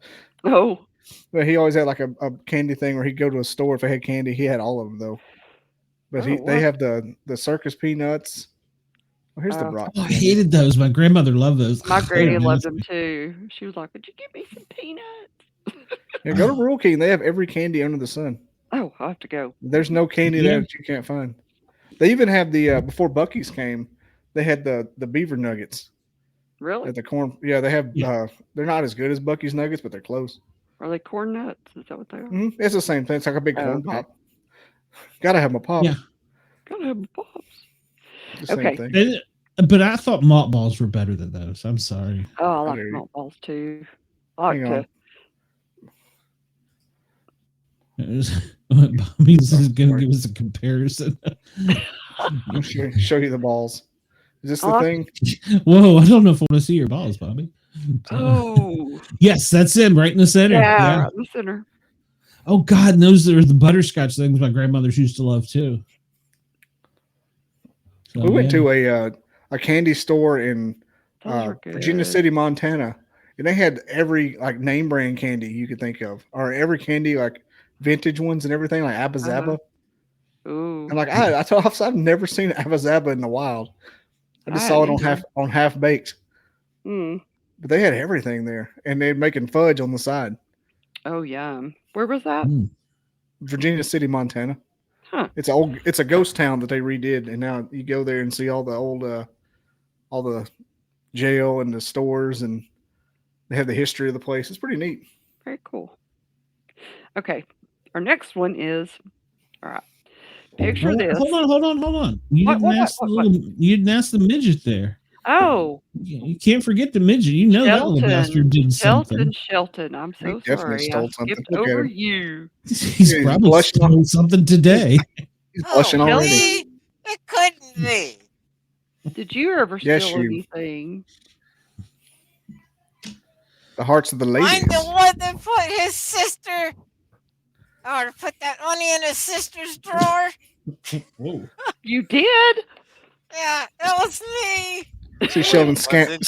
Oh. But he always had like a candy thing where he'd go to a store if they had candy. He had all of them though. But they have the circus peanuts. Oh, here's the Brock. Oh, I hated those. My grandmother loved those. My granny loved them too. She was like, "Would you give me some peanuts?" Yeah, go to Rural King. They have every candy under the sun. Oh, I'll have to go. There's no candy there that you can't find. They even have the before Buc-ee's came, they had the beaver nuggets. Really? At the corn. Yeah, they have. They're not as good as Buc-ee's nuggets, but they're close. Are they corn nuts? Is that what they are? Mm-hmm. It's the same thing. It's like a big corn pop. Gotta have my pop. Yeah. Gotta have my pops. Same thing. But I thought malt balls were better than those. I'm sorry. Oh, I like malt balls too. I like to. Bobby's is going to give us a comparison. I'll show you the balls. Is this the thing? Whoa, I don't know if I want to see your balls, Bobby. Oh. Yes, that's him right in the center. Yeah, right in the center. Oh, God, those are the butterscotch things my grandmothers used to love, too. So, we went to a candy store in Virginia City, Montana, and they had every like name brand candy you could think of, or every candy like vintage ones and everything, like Abba Zaba. Ooh. And like I've never seen Abba Zaba in the wild. I just saw it on half baked. Mm. But they had everything there, and they're making fudge on the side. Oh yeah, where was that? Virginia City, Montana. Huh. It's a ghost town that they redid, and now you go there and see all the old, all the jail and the stores, and they have the history of the place. It's pretty neat. Very cool. Okay, our next one is all right. Picture this. Hold on. You didn't ask the midget there. Oh, you can't forget the midget. You know that little bastard did something. Shelton, I'm so sorry. I skipped over you. He's probably stole something today. He's blushing already. It couldn't be. Did you ever steal anything? The hearts of the ladies. I'm the one that put his sister, or put that money in his sister's drawer. Whoa. You did? Yeah, that was me. See Sheldon scampering.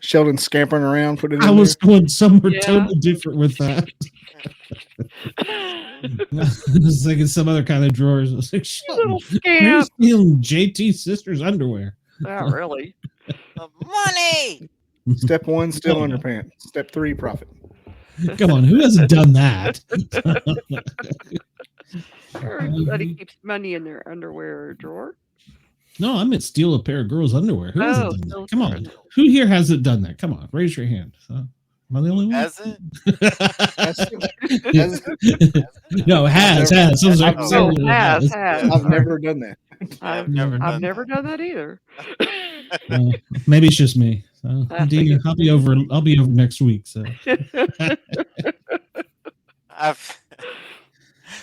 Sheldon scampering around. Put it. I was going somewhere totally different with that. I was thinking some other kind of drawers. I was like, little scamp. Stealing JT's sister's underwear. Not really. The money. Step 1, steal underpants. Step 3, profit. Come on, who hasn't done that? Everybody keeps money in their underwear drawer. No, I meant steal a pair of girls' underwear. Who hasn't done that? Come on. Underwear. Who here hasn't done that? Come on, raise your hand. So, am I the only one? Hasn't? No, has. I've never done that. I've never done that either. Maybe it's just me. So, Dean, I'll be over next week. So,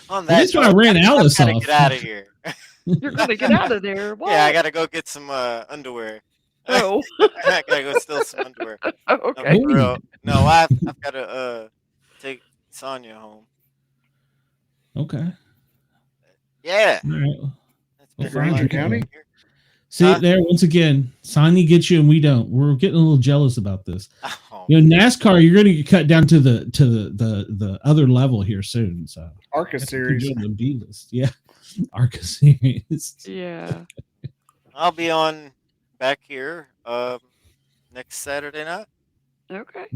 that's why I ran Alice off. Get out of here. You're gonna get out of there. What? Yeah, I gotta go get some underwear. Oh, I gotta go steal some underwear. Okay. No, I've gotta take Sonya home. Okay. Yeah. All right. Well, Ranger County. See there once again, Sonya gets you and we don't. We're getting a little jealous about this. Oh. NASCAR, you're going to get cut down to the other level here soon. So ARCA series, the B list, yeah, ARCA series, yeah. I'll be on back here next Saturday night. Okay.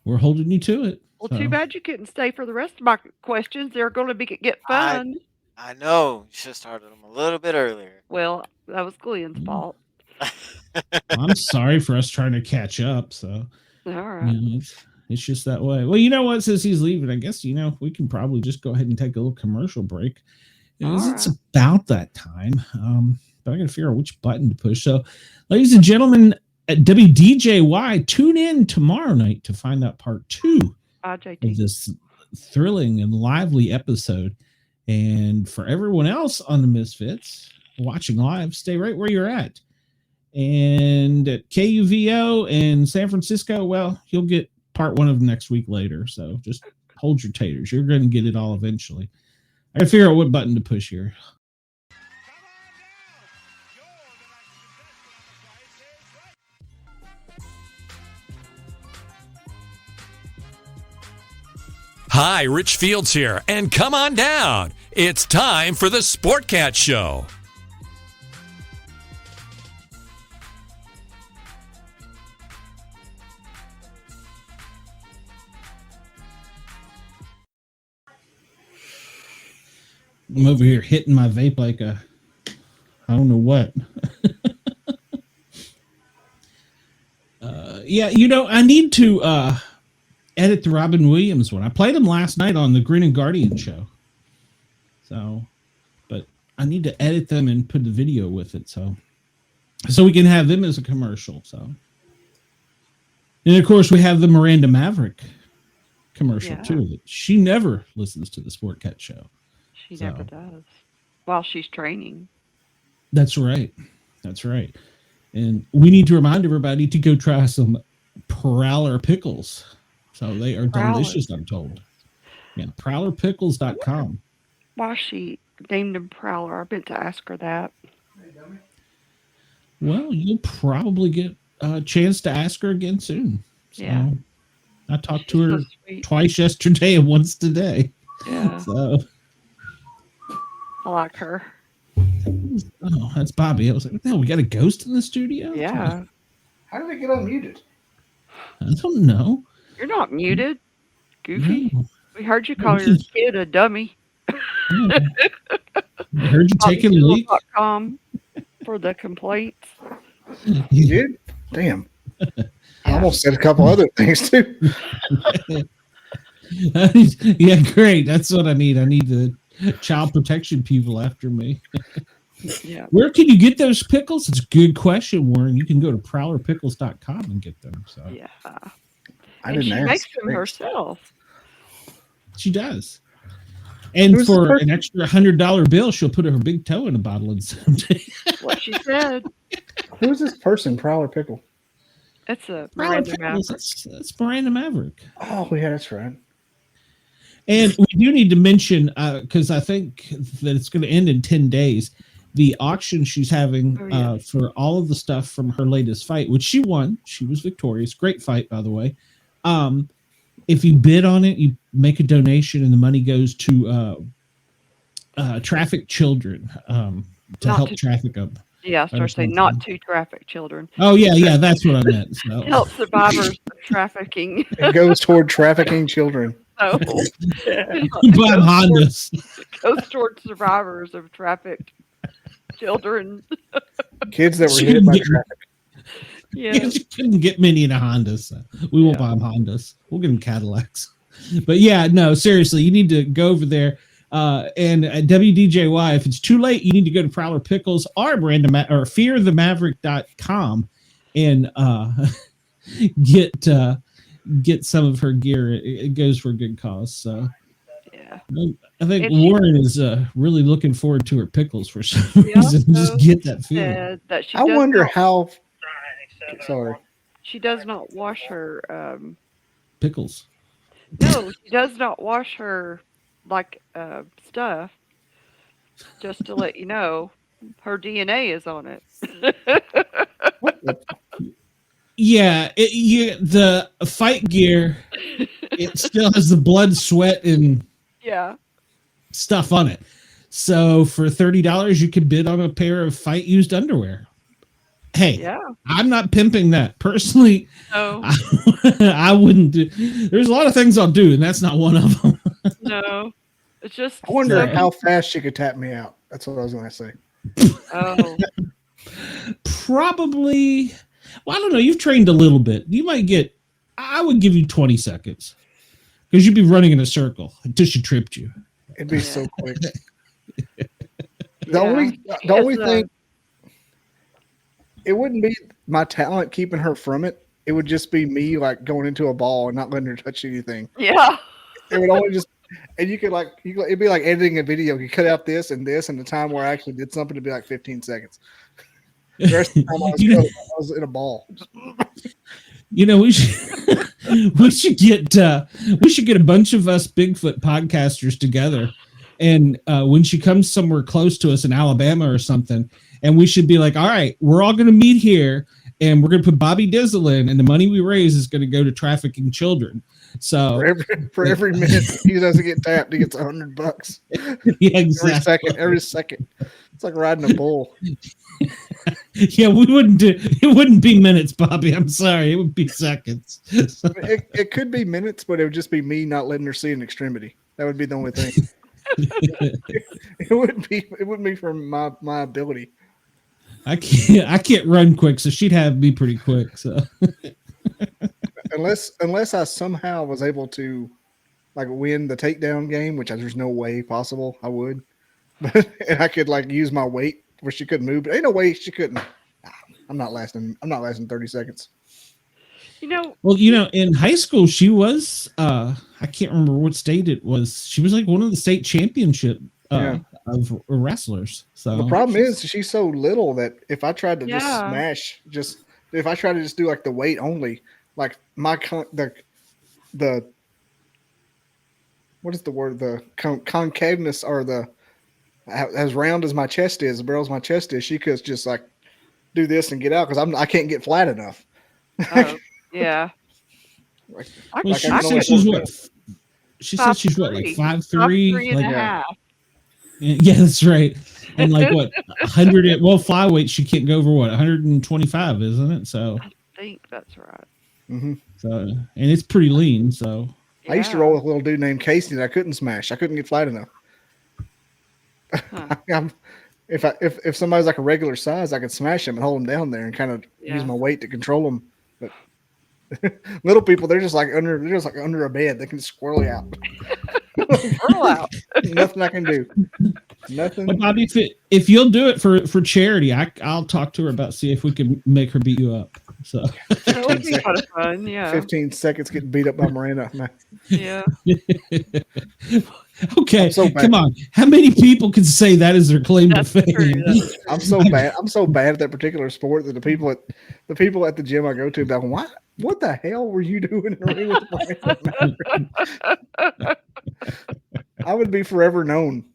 We're holding you to it. Well, too bad you couldn't stay for the rest of my questions. They're going to get fun. I know. You should have started them a little bit earlier. Well, that was Glenn's fault. I'm sorry for us trying to catch up. So, all right. It's just that way. Well, you know what? Since he's leaving, I guess, we can probably just go ahead and take a little commercial break. It's about that time. But I got to figure out which button to push. So, ladies and gentlemen, at WDJY, tune in tomorrow night to find out part 2 of this thrilling and lively episode. And for everyone else on the Misfits watching live, stay right where you're at. And at KUVO in San Francisco, well, you'll get part 1 of next week later. So just hold your taters. You're going to get it all eventually. I got to figure out what button to push here. Hi, Rich Fields here, and come on down. It's time for the Sportcat Show. I'm over here hitting my vape like I don't know what. I need to edit the Robin Williams one. I played him last night on the Green and Guardian show. So, but I need to edit them and put the video with it. So we can have them as a commercial. So, and of course we have the Miranda Maverick commercial too. She never listens to the Sportcat show. She never does. While she's training. That's right. And we need to remind everybody to go try some Prowler pickles. So they are delicious, I'm told. Yeah, prowlerpickles.com. Why she named him Prowler? I meant to ask her that. Well, you'll probably get a chance to ask her again soon. So yeah. I talked to her twice yesterday and once today. Yeah. So I like her. Oh, that's Bobby. I was like, no, we got a ghost in the studio? Yeah. How did they get unmuted? I don't know. You're not muted, Goofy. No. We heard you call your kid a dummy. Yeah. I heard you taking a leak. For the complaints. You did? Damn. I almost said a couple other things too. Yeah, great. That's what I need. I need the child protection people after me. Yeah. Where can you get those pickles? It's a good question, Warren. You can go to prowlerpickles.com and get them. So yeah. And she makes them herself. She does. And for an extra $100 bill, she'll put her big toe in a bottle and send them. What she said. Who's this person, Prowler Pickle? It's a Miranda Maverick. That's Miranda Maverick. Oh, yeah, that's right. And we do need to mention, because I think that it's going to end in 10 days, the auction she's having for all of the stuff from her latest fight, which she won. She was victorious. Great fight, by the way. If you bid on it, you make a donation, and the money goes to traffic children to help traffic them. Yeah, I started saying not to traffic children. Oh, yeah, that's what I meant. So. Help survivors of trafficking. It goes toward trafficking children. Oh. Hondas. Goes toward survivors of trafficked children. Kids that were hit by traffic. Yeah. You couldn't get many in a Honda, so we won't buy them Hondas. We'll get them Cadillacs. But yeah, no, seriously, you need to go over there. And at WDJY, if it's too late, you need to go to Prowler Pickles or fearthemaverick.com and get some of her gear. It goes for a good cause. So yeah, I think Warren is really looking forward to her pickles for some reason. Just get that feeling. I wonder how. Sorry, she does not wash her pickles. No, she does not wash her stuff. Just to let you know, her DNA is on it. Yeah, the fight gear, it still has the blood, sweat, and stuff on it. So for $30, you could bid on a pair of fight used underwear. Hey, I'm not pimping that personally. No, I wouldn't do. There's a lot of things I'll do, and that's not one of them. No, it's just. I wonder how fast she could tap me out. That's what I was going to say. Oh, probably. Well, I don't know. You've trained a little bit. You might get. I would give you 20 seconds because you'd be running in a circle until she tripped you. It'd be so quick. The only thing. It wouldn't be my talent keeping her from it. It would just be me like going into a ball and not letting her touch anything. Yeah. It would only just, and you could it'd be like editing a video. You cut out this, and the time where I actually did something to be like 15 seconds. The rest of the time I was in a ball. You know, we should get a bunch of us Bigfoot podcasters together, and when she comes somewhere close to us in Alabama or something. And we should be like, all right, we're all going to meet here and we're going to put Bobby Dizzle in, and the money we raise is going to go to trafficking children. So for every minute he doesn't get tapped, he gets $100. Yeah, exactly. Every second. It's like riding a bull. Yeah, it wouldn't be minutes, Bobby. I'm sorry. It would be seconds. It could be minutes, but it would just be me not letting her see an extremity. That would be the only thing. It wouldn't be from my ability. I can't run quick, so she'd have me pretty quick. So unless I somehow was able to like win the takedown game, which there's no way possible I would, and I could like use my weight where she couldn't move, but ain't no way she couldn't. I'm not lasting 30 seconds. Well, in high school she was I can't remember what state it was. She was like one of the state championship of wrestlers. So the problem is she's so little that if I tried to just smash, if I tried to just do like the weight only, like the what is the word? The concaveness or the as round as my chest is, the barrel as my chest is, she could just like do this and get out because I can't get flat enough. Yeah. She said she's what, like 5'3", and a half. Yeah, that's right. And like what, 100? Well, flyweight she can't go over what, 125, isn't it? So I think that's right. Mm-hmm. So and it's pretty lean. So I used to roll with a little dude named Casey that I couldn't smash. I couldn't get flat enough. Huh. If somebody's like a regular size, I could smash him and hold him down there and kind of use my weight to control him. But little people, they're just like under a bed. They can squirrel you out. Squirrel out. Nothing I can do. Nothing. Well, Bobby, if you'll do it for charity, I'll talk to her about see if we can make her beat you up. So that would be kind of fun. Yeah. 15 seconds getting beat up by Miranda. Yeah. Okay, so come on. How many people can say that is their claim to fame? I'm so bad. I'm so bad at that particular sport that the people at the gym I go to about what the hell were you doing in the ring with Miranda? I would be forever known.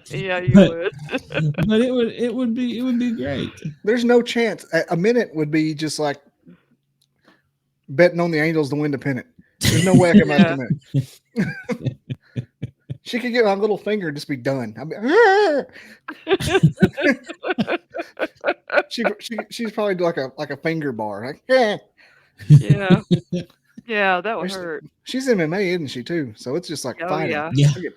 Yeah, you would. But it would be great. There's no chance. A minute would be just like betting on the Angels to win the pennant. There's no way I can last a minute. She could get my little finger and just be done. She's probably like a finger bar. Like, yeah. Yeah, that would hurt. She's MMA, isn't she, too? So it's just like fighting. Yeah. I get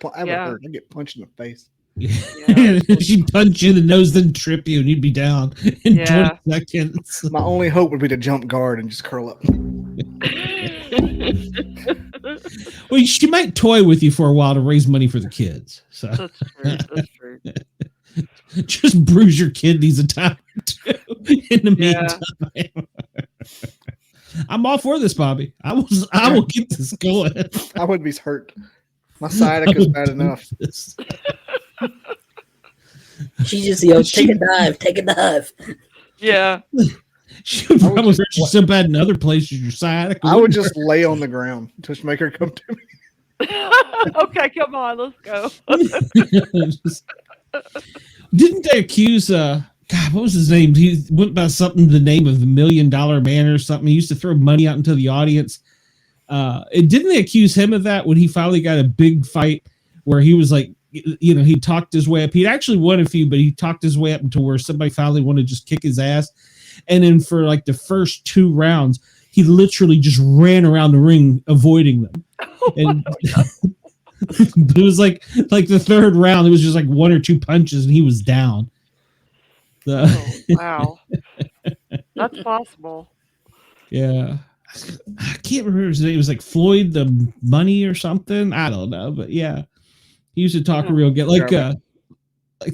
punched in the face. Yeah. She'd punch you in the nose, then trip you, and you'd be down in 20 seconds. My only hope would be to jump guard and just curl up. Well, she might toy with you for a while to raise money for the kids. So That's true. That's true. Just bruise your kidneys a time or two in the meantime. I'm all for this, Bobby. I will get this going. I would be hurt. My sciatic is bad enough. She just yells, take a dive, take a dive. Yeah. She would probably hurt you so bad in other places. Your sciatic. I would just lay on the ground. Just make her come to me. Okay, come on, let's go. Didn't they accuse God, what was his name? He went by something the name of the $1 Million Man or something. He used to throw money out into the audience. Didn't they accuse him of that when he finally got a big fight where he was like, he talked his way up. He'd actually won a few, but he talked his way up until where somebody finally wanted to just kick his ass. And then for like the first 2 rounds, he literally just ran around the ring avoiding them. And it was like the 3rd round, it was just like 1 or 2 punches and he was down. Wow. That's possible. Yeah. I can't remember his name. It was like Floyd the Money or something. I don't know, but yeah. He used to talk real good. Like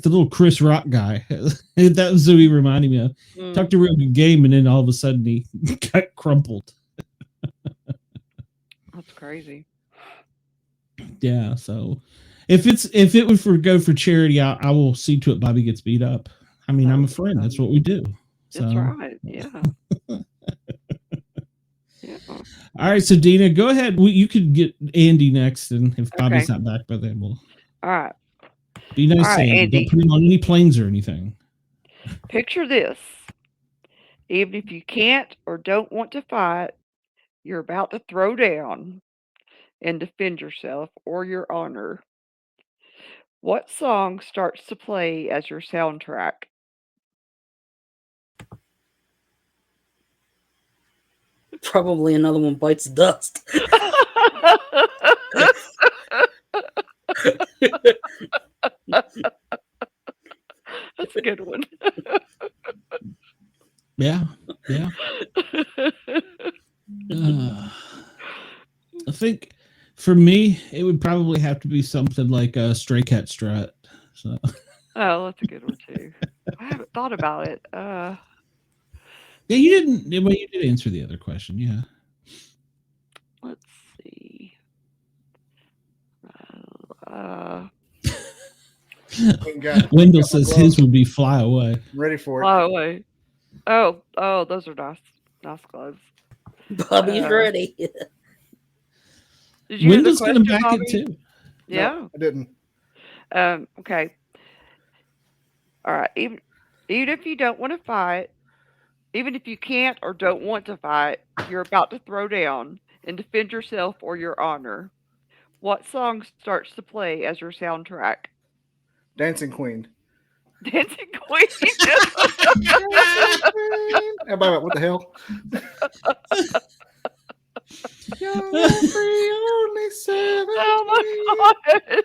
the little Chris Rock guy. That was who he reminded me of. Talked a real good game and then all of a sudden he got crumpled. That's crazy. Yeah, so if it would go for charity, I will see to it Bobby gets beat up. I mean, I'm a friend. That's what we do. So. That's right. Yeah. All right, so Dina, go ahead. You could get Andy next, and if Bobby's not back by then, we'll. All right. Be nice, to Andy. Don't put him on any planes or anything. Picture this: even if you can't or don't want to fight, you're about to throw down and defend yourself or your honor. What song starts to play as your soundtrack? Probably another one bites dust. That's a good one. Yeah. I think for me, it would probably have to be something like a Stray Cat Strut. So. Oh, that's a good one too. I haven't thought about it. Yeah, you didn't. Well, you did answer the other question. Yeah. Let's see. Wendell says his would be Fly Away. I'm ready for it. Fly Away. Oh, those are nice gloves. Bobby's ready. Did you Wendell's going to back Bobby? it too. Yeah, no, I didn't. Okay. All right. Even if you don't want to fight, even if you can't or don't want to fight, you're about to throw down and defend yourself or your honor. What song starts to play as your soundtrack? Dancing Queen. Dancing Queen. Everybody went, what the hell? You're free, only 17. Oh my gosh.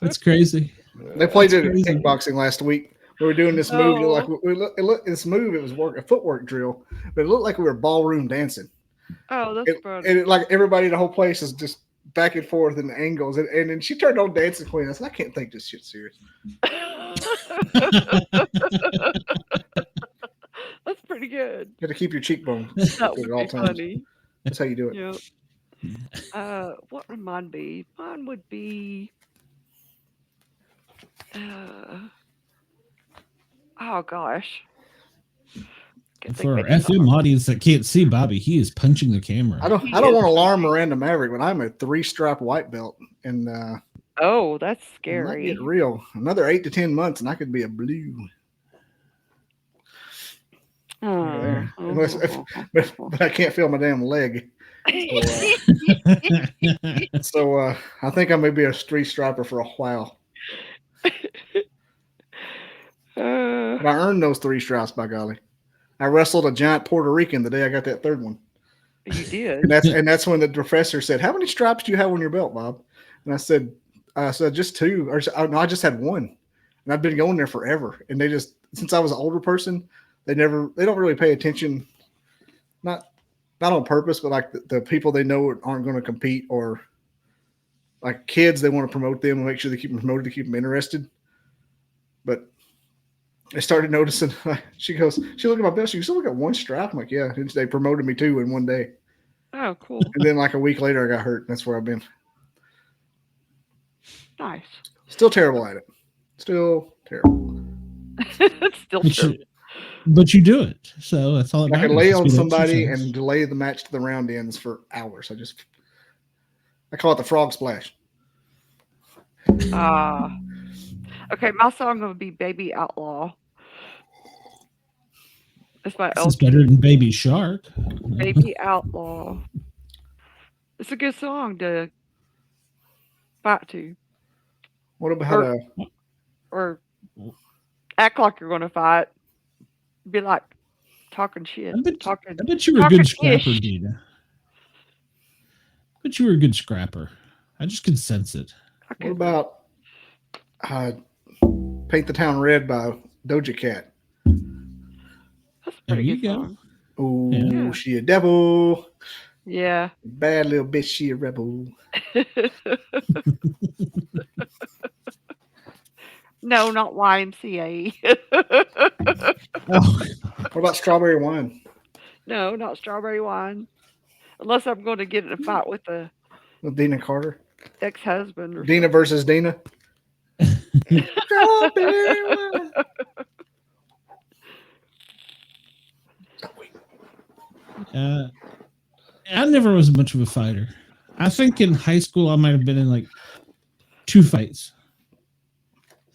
That's crazy. They played it at kickboxing last week. We were doing this move. This move, it was a footwork drill, but it looked like we were ballroom dancing. Oh, that's funny. And like everybody in the whole place is just back and forth in the angles. And then she turned on Dancing Queen. I said, I can't take this shit serious. That's pretty good. You got to keep your cheekbone That would at all be times. funny. That's how you do it. Yep. What would mine be? Mine would be. Oh gosh. For our FM audience that can't see Bobby, he is punching the camera. I don't want to alarm Miranda Maverick, but I'm a 3-stripe white belt, and oh, that's scary. Get real. Another 8 to 10 months, and I could be a blue. But I can't feel my damn leg. So I think I may be a 3-striper for a while. But I earned those 3 stripes, by golly. I wrestled a giant Puerto Rican the day I got that 3rd one. You did. And that's when the professor said, "How many stripes do you have on your belt, Bob?" And I said, just 2. Or no, I just had 1. And I've been going there forever. And they just, since I was an older person, they don't really pay attention. Not on purpose, but like the people they know aren't going to compete, or like kids, they want to promote them and make sure they keep them promoted to keep them interested. But I started noticing, she looked at my belt. She goes, "Still got 1 stripe." I'm like, "Yeah." And they promoted me 2 in one day. Oh, cool. And then like a week later, I got hurt. That's where I've been. Nice. Still terrible at it. Still terrible. It's still terrible. But you do it. So that's all. I can lay on somebody and delay the match to the round ends for hours. I call it the frog splash. Okay, my song will be Baby Outlaw. It's my It's better than Baby Shark. Baby Outlaw. It's a good song to fight to. What about or act like you're going to fight? Be like talking shit. I bet you were a good scrapper, Dina. I bet you were a good scrapper. I just can sense it. What about Paint the Town Red by Doja Cat? That's a pretty good song. Oh, yeah. She a devil. Yeah. Bad little bitch, she a rebel. No, not YMCA. What about Strawberry Wine? No, not Strawberry Wine. Unless I'm going to get in a fight with Dina Carter, ex-husband. Dina versus Dina. Strawberry Wine. I never was much of a fighter. I think in high school I might have been in like 2 fights.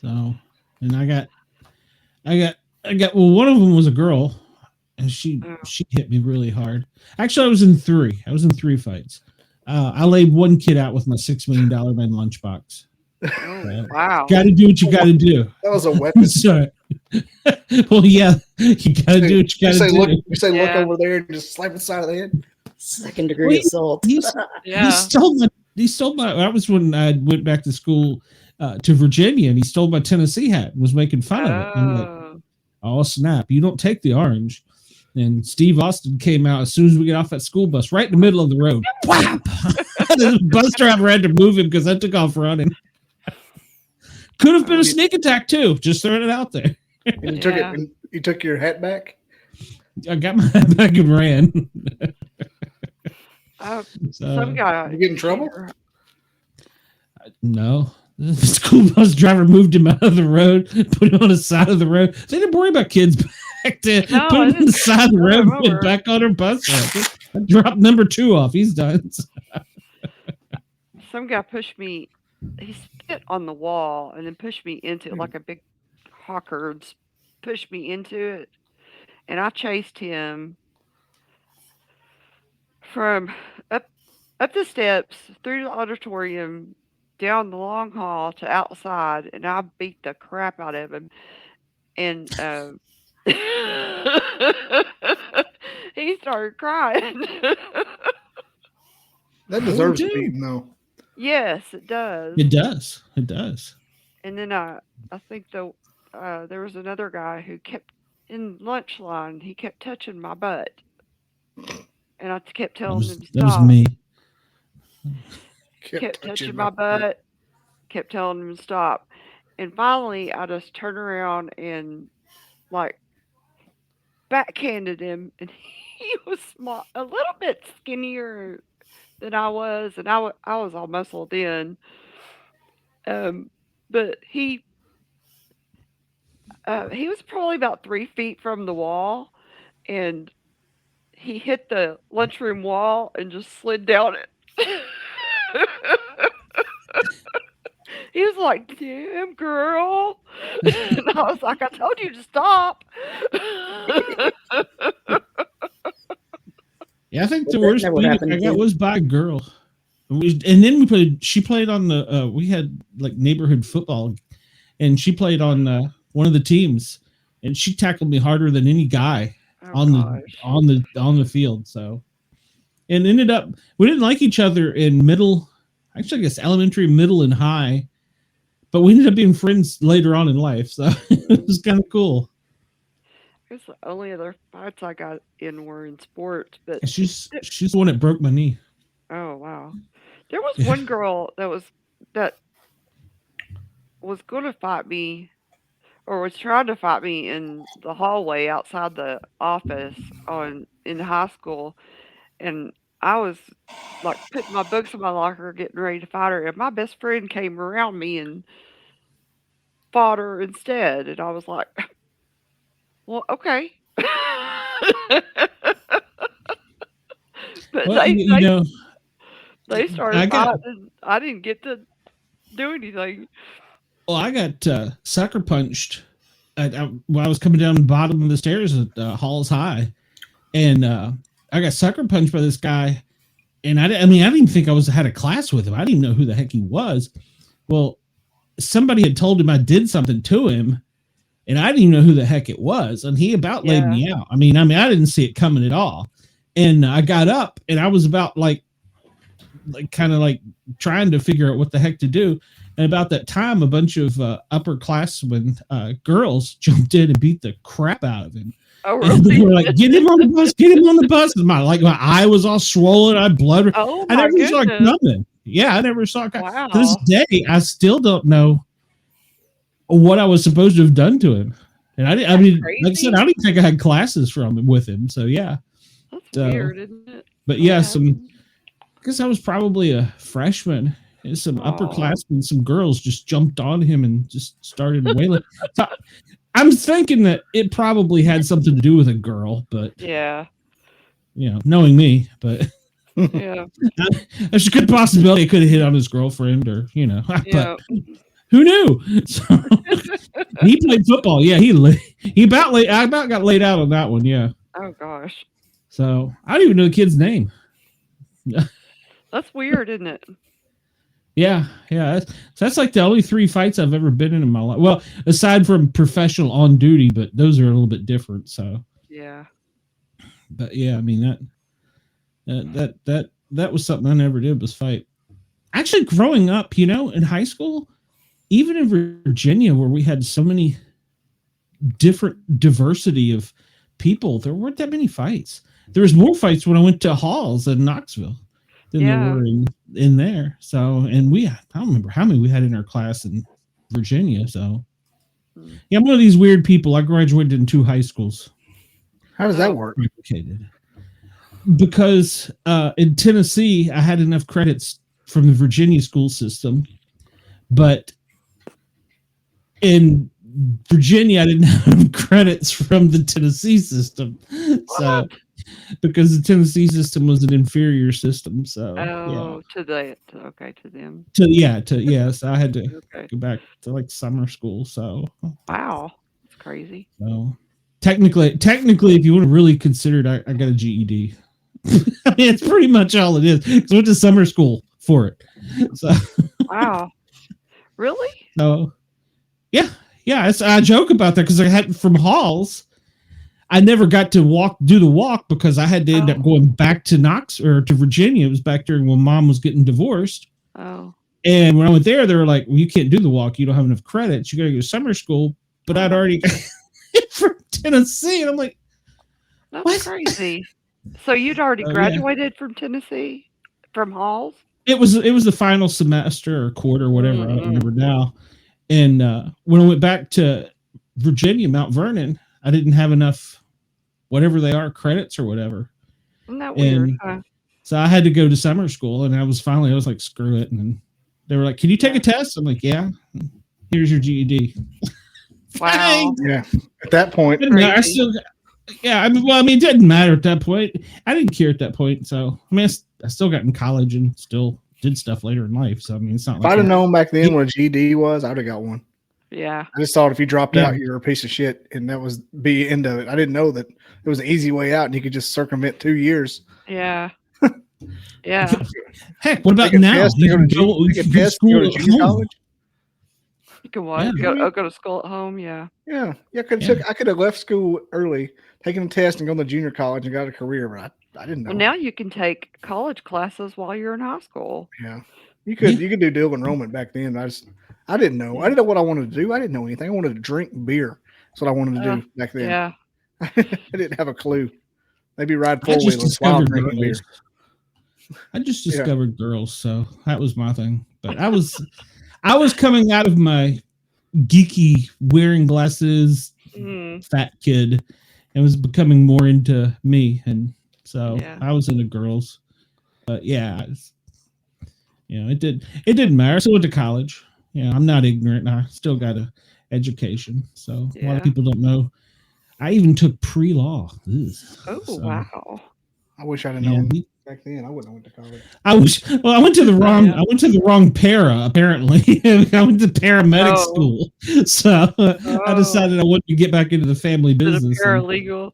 So, and I got. Well, one of them was a girl, and she hit me really hard. Actually, I was in 3. I was in 3 fights. I laid one kid out with my $6 million man lunchbox. Oh, wow! Got to do what you got to do. That was a weapon. Sorry. Well, yeah, you got to do what you got to do. You say, look over there, and just slap the side of the head. 2nd degree assault. He stole my. That was when I went back to school to Virginia, and he stole my Tennessee hat and was making fun of it. And like, oh snap! You don't take the orange. And Steve Austin came out as soon as we get off that school bus, right in the middle of the road. Whap! The bus driver had to move him because I took off running. Could have been a sneak attack too. Just throwing it out there. And you took it. And you took your hat back. I got my hat back and ran. Some guy. You get in trouble? No. The school bus driver moved him out of the road, put him on the side of the road. They didn't worry about kids back then. Put him on the side of the road, went back on her bus. I dropped number 2 off. He's done. Some guy pushed me. He spit on the wall and then pushed me into it like a big hawker. Pushed me into it, and I chased him from up the steps, through the auditorium, down the long hall to outside, and I beat the crap out of him. And he started crying. That deserves a beating, though. Yes, it does. It does. It does. And then I think there was another guy who kept in lunch line. He kept touching my butt, and I kept telling him to stop. That was me. Kept touching my butt. Kept telling him to stop, and finally I just turned around and like backhanded him, and he was small, a little bit skinnier than I was, and I was all muscled in. But he was probably about 3 feet from the wall, and he hit the lunchroom wall and just slid down it. He was like, "Damn, girl." And I was like, "I told you to stop." Yeah, I think the worst thing I got was by a girl. And then she played on the, we had like neighborhood football, and she played on one of the teams, and she tackled me harder than any guy on the field. So and ended up, we didn't like each other in middle, actually I guess elementary, middle, and high, but we ended up being friends later on in life. So it was kind of cool. I guess the only other fights I got in were in sports, but she's the one that broke my knee. Oh wow! There was one girl that was going to fight me, or was trying to fight me in the hallway outside the office in high school, and I was like putting my books in my locker, getting ready to fight her, and my best friend came around me and fought her instead, and I was like, "Well, okay." But well, they started fighting, and I didn't get to do anything. Well, I got sucker punched while I was coming down the bottom of the stairs at Halls High, and I got sucker punched by this guy. And I didn't even think I had a class with him. I didn't even know who the heck he was. Well, somebody had told him I did something to him, and I didn't even know who the heck it was. And he about laid me out. I didn't see it coming at all. And I got up, and I was about kind of trying to figure out what the heck to do. And about that time, a bunch of upperclassmen girls jumped in and beat the crap out of him. Oh, really? And they were like, "Get him on the bus! Get him on the bus!" And my eye was all swollen. I blood. Oh, I never saw it coming. Yeah, I never saw it coming. Wow. To this day, I still don't know what I was supposed to have done to him. And like I said, I don't even think I had classes with him. So yeah, that's weird, isn't it? But yeah, I guess I was probably a freshman. And some upperclassmen, some girls just jumped on him and just started wailing. So I'm thinking that it probably had something to do with a girl, but knowing me, but there's a good possibility it could have hit on his girlfriend, or but who knew? So, he played football. Yeah, I about got laid out on that one. Yeah. Oh gosh. So I don't even know the kid's name. That's weird, isn't it? Yeah. That's like the only 3 fights I've ever been in my life. Well, aside from professional on duty, but those are a little bit different. So yeah. But yeah, that was something I never did, was fight. Actually, growing up, in high school, even in Virginia, where we had so many different diversity of people, there weren't that many fights. There was more fights when I went to Halls in Knoxville than there were in there. So, and I don't remember how many we had in our class in Virginia. So, yeah, I'm one of these weird people. I graduated in 2 high schools. How does that work? Because in Tennessee, I had enough credits from the Virginia school system, but in Virginia, I didn't have credits from the Tennessee system. So, because the Tennessee system was an inferior system. So, to them. So I had to go back to summer school. So, wow, that's crazy. So, technically, if you want to really consider it, I got a GED. It's pretty much all it is. Because I went to summer school for it. So, wow, really? So, yeah. I joke about that because I had from Halls. I never got to do the walk because I had to end up going back to to Virginia. It was back during when Mom was getting divorced. Oh. And when I went there, they were like, "Well, you can't do the walk. You don't have enough credits. You got to go to summer school." But I'd already got from Tennessee, and I'm like, "That's what? Crazy." So you'd already graduated from Tennessee, from Halls? It was the final semester or quarter, whatever. I don't remember now. And when I went back to Virginia, Mount Vernon, I didn't have enough, whatever they are, credits or whatever. Isn't that weird? Huh? So I had to go to summer school, and I was like, screw it. And then they were like, "Can you take a test?" I'm like, "Yeah. Here's your GED." Wow. Yeah. At that point, I still, it didn't matter at that point. I didn't care at that point. So I still got in college and still did stuff later in life. So it's not. If I'd have known back then what a GED was, I'd have got one. Yeah. I just thought if you dropped out, you're a piece of shit, and that was the end of it. I didn't know that it was an easy way out, and you could just circumvent 2 years. Yeah. Yeah. Heck, what about now? You can go to school at home. You can what? Yeah. Go to school at home. Yeah. Yeah. I could have left school early, taken a test, and gone to junior college and got a career. But I didn't know. Well, now you can take college classes while you're in high school. Yeah, you could do dual enrollment back then. I didn't know. I didn't know what I wanted to do. I didn't know anything. I wanted to drink beer. That's what I wanted to do back then. Yeah. I didn't have a clue. Maybe ride I just 4-wheelers while discovered drinking beer. girls. I just discovered girls, so that was my thing. But I was coming out of my geeky wearing glasses fat kid and was becoming more into me, and so I was into girls. But yeah, it didn't matter. So I went to college. I'm not ignorant. I still got a education. So a lot of people don't know. I even took pre-law. Wow! I wish I'd have known back then. I wouldn't have went to college. I went to the wrong. I went to the wrong para. Apparently, I went to paramedic school. So I decided I wanted to get back into the family business. Paralegal.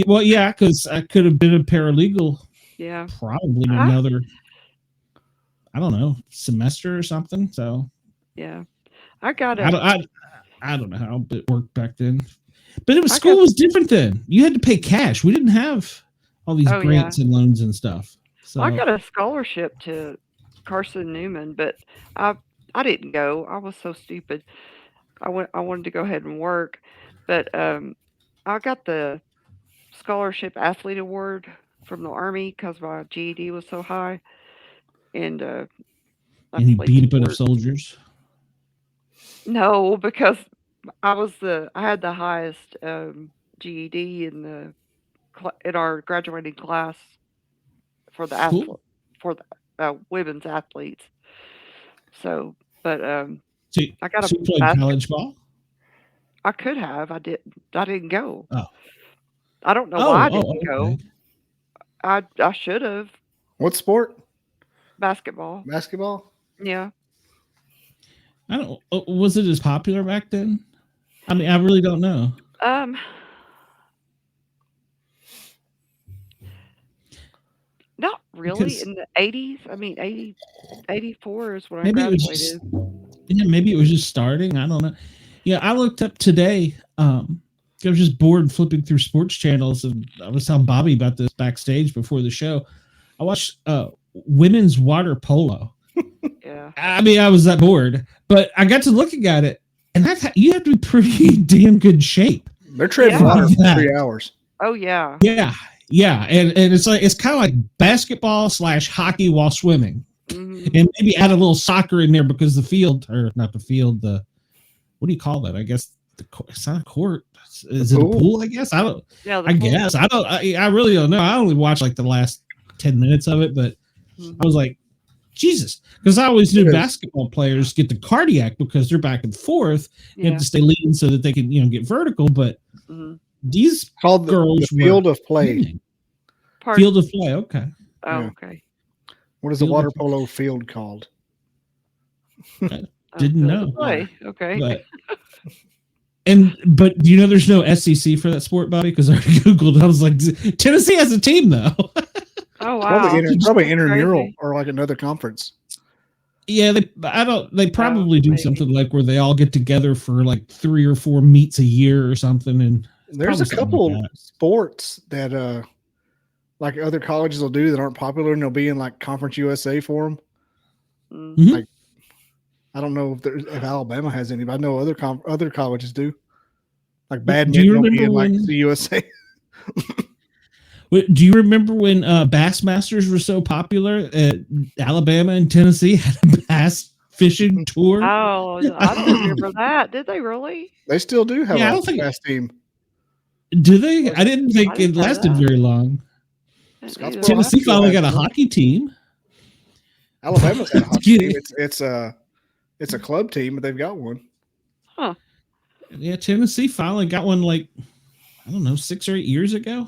Well, yeah, because I could have been a paralegal. Yeah. Probably another, I don't know, semester or something. So yeah, I got it. I don't know how it worked back then, but school was different then. You had to pay cash. We didn't have all these grants and loans and stuff. So I got a scholarship to Carson Newman, but I didn't go. I was so stupid. I wanted to go ahead and work, but I got the scholarship athlete award from the Army because my GED was so high, and you beat a bunch of soldiers. No, because I had the highest GED in our graduating class for the women's athletes. So, but I got you played college ball. I could have. I didn't go. Oh. I don't know why I didn't go. I should have. What sport? Basketball. Basketball? Yeah. I don't. Was it as popular back then? I mean, I really don't know. Not really. In the 80s. I mean, 84 is when I graduated. Maybe it was just starting. I don't know. Yeah, I looked up today. I was just bored flipping through sports channels, and I was telling Bobby about this backstage before the show. I watched women's water polo. Yeah. I mean, I was that bored, but I got to looking at it, and you have to be pretty damn good shape. They're treading water for 3 hours. Oh yeah. Yeah, and it's kind of like basketball / hockey while swimming, and maybe add a little soccer in there because what do you call that? I guess it's not a court. Is it a pool? I guess I don't. Yeah, I guess I don't. I really don't know. I only watched like the last 10 minutes of it, but I was like, Jesus, because I always knew basketball players get the cardiac because they're back and forth. You have to stay lean so that they can get vertical. But these called girls the field of play. Field of play. Okay. Oh, okay. What is the water polo field called? Didn't know. Okay. But do you know there's no SEC for that sport, Bobby? Because I already Googled. I was like, Tennessee has a team though. Oh wow. Probably intramural or like another conference. Yeah, they probably do something like where they all get together for like 3 or 4 meets a year or something. And there's a couple sports that like other colleges will do that aren't popular, and they'll be in like Conference USA for them. Like, I don't know if Alabama has any, but I know other colleges do. Like badminton will be in like the USA. Do you remember when Bassmasters were so popular? Alabama and Tennessee had a bass fishing tour. Oh, I don't remember that. Did they really? They still do have a bass team. Do they? I didn't think it lasted very long. Tennessee finally got a hockey team. Alabama's got a hockey team. It's a club team, but they've got one. Huh. Yeah, Tennessee finally got one like, I don't know, 6 or 8 years ago.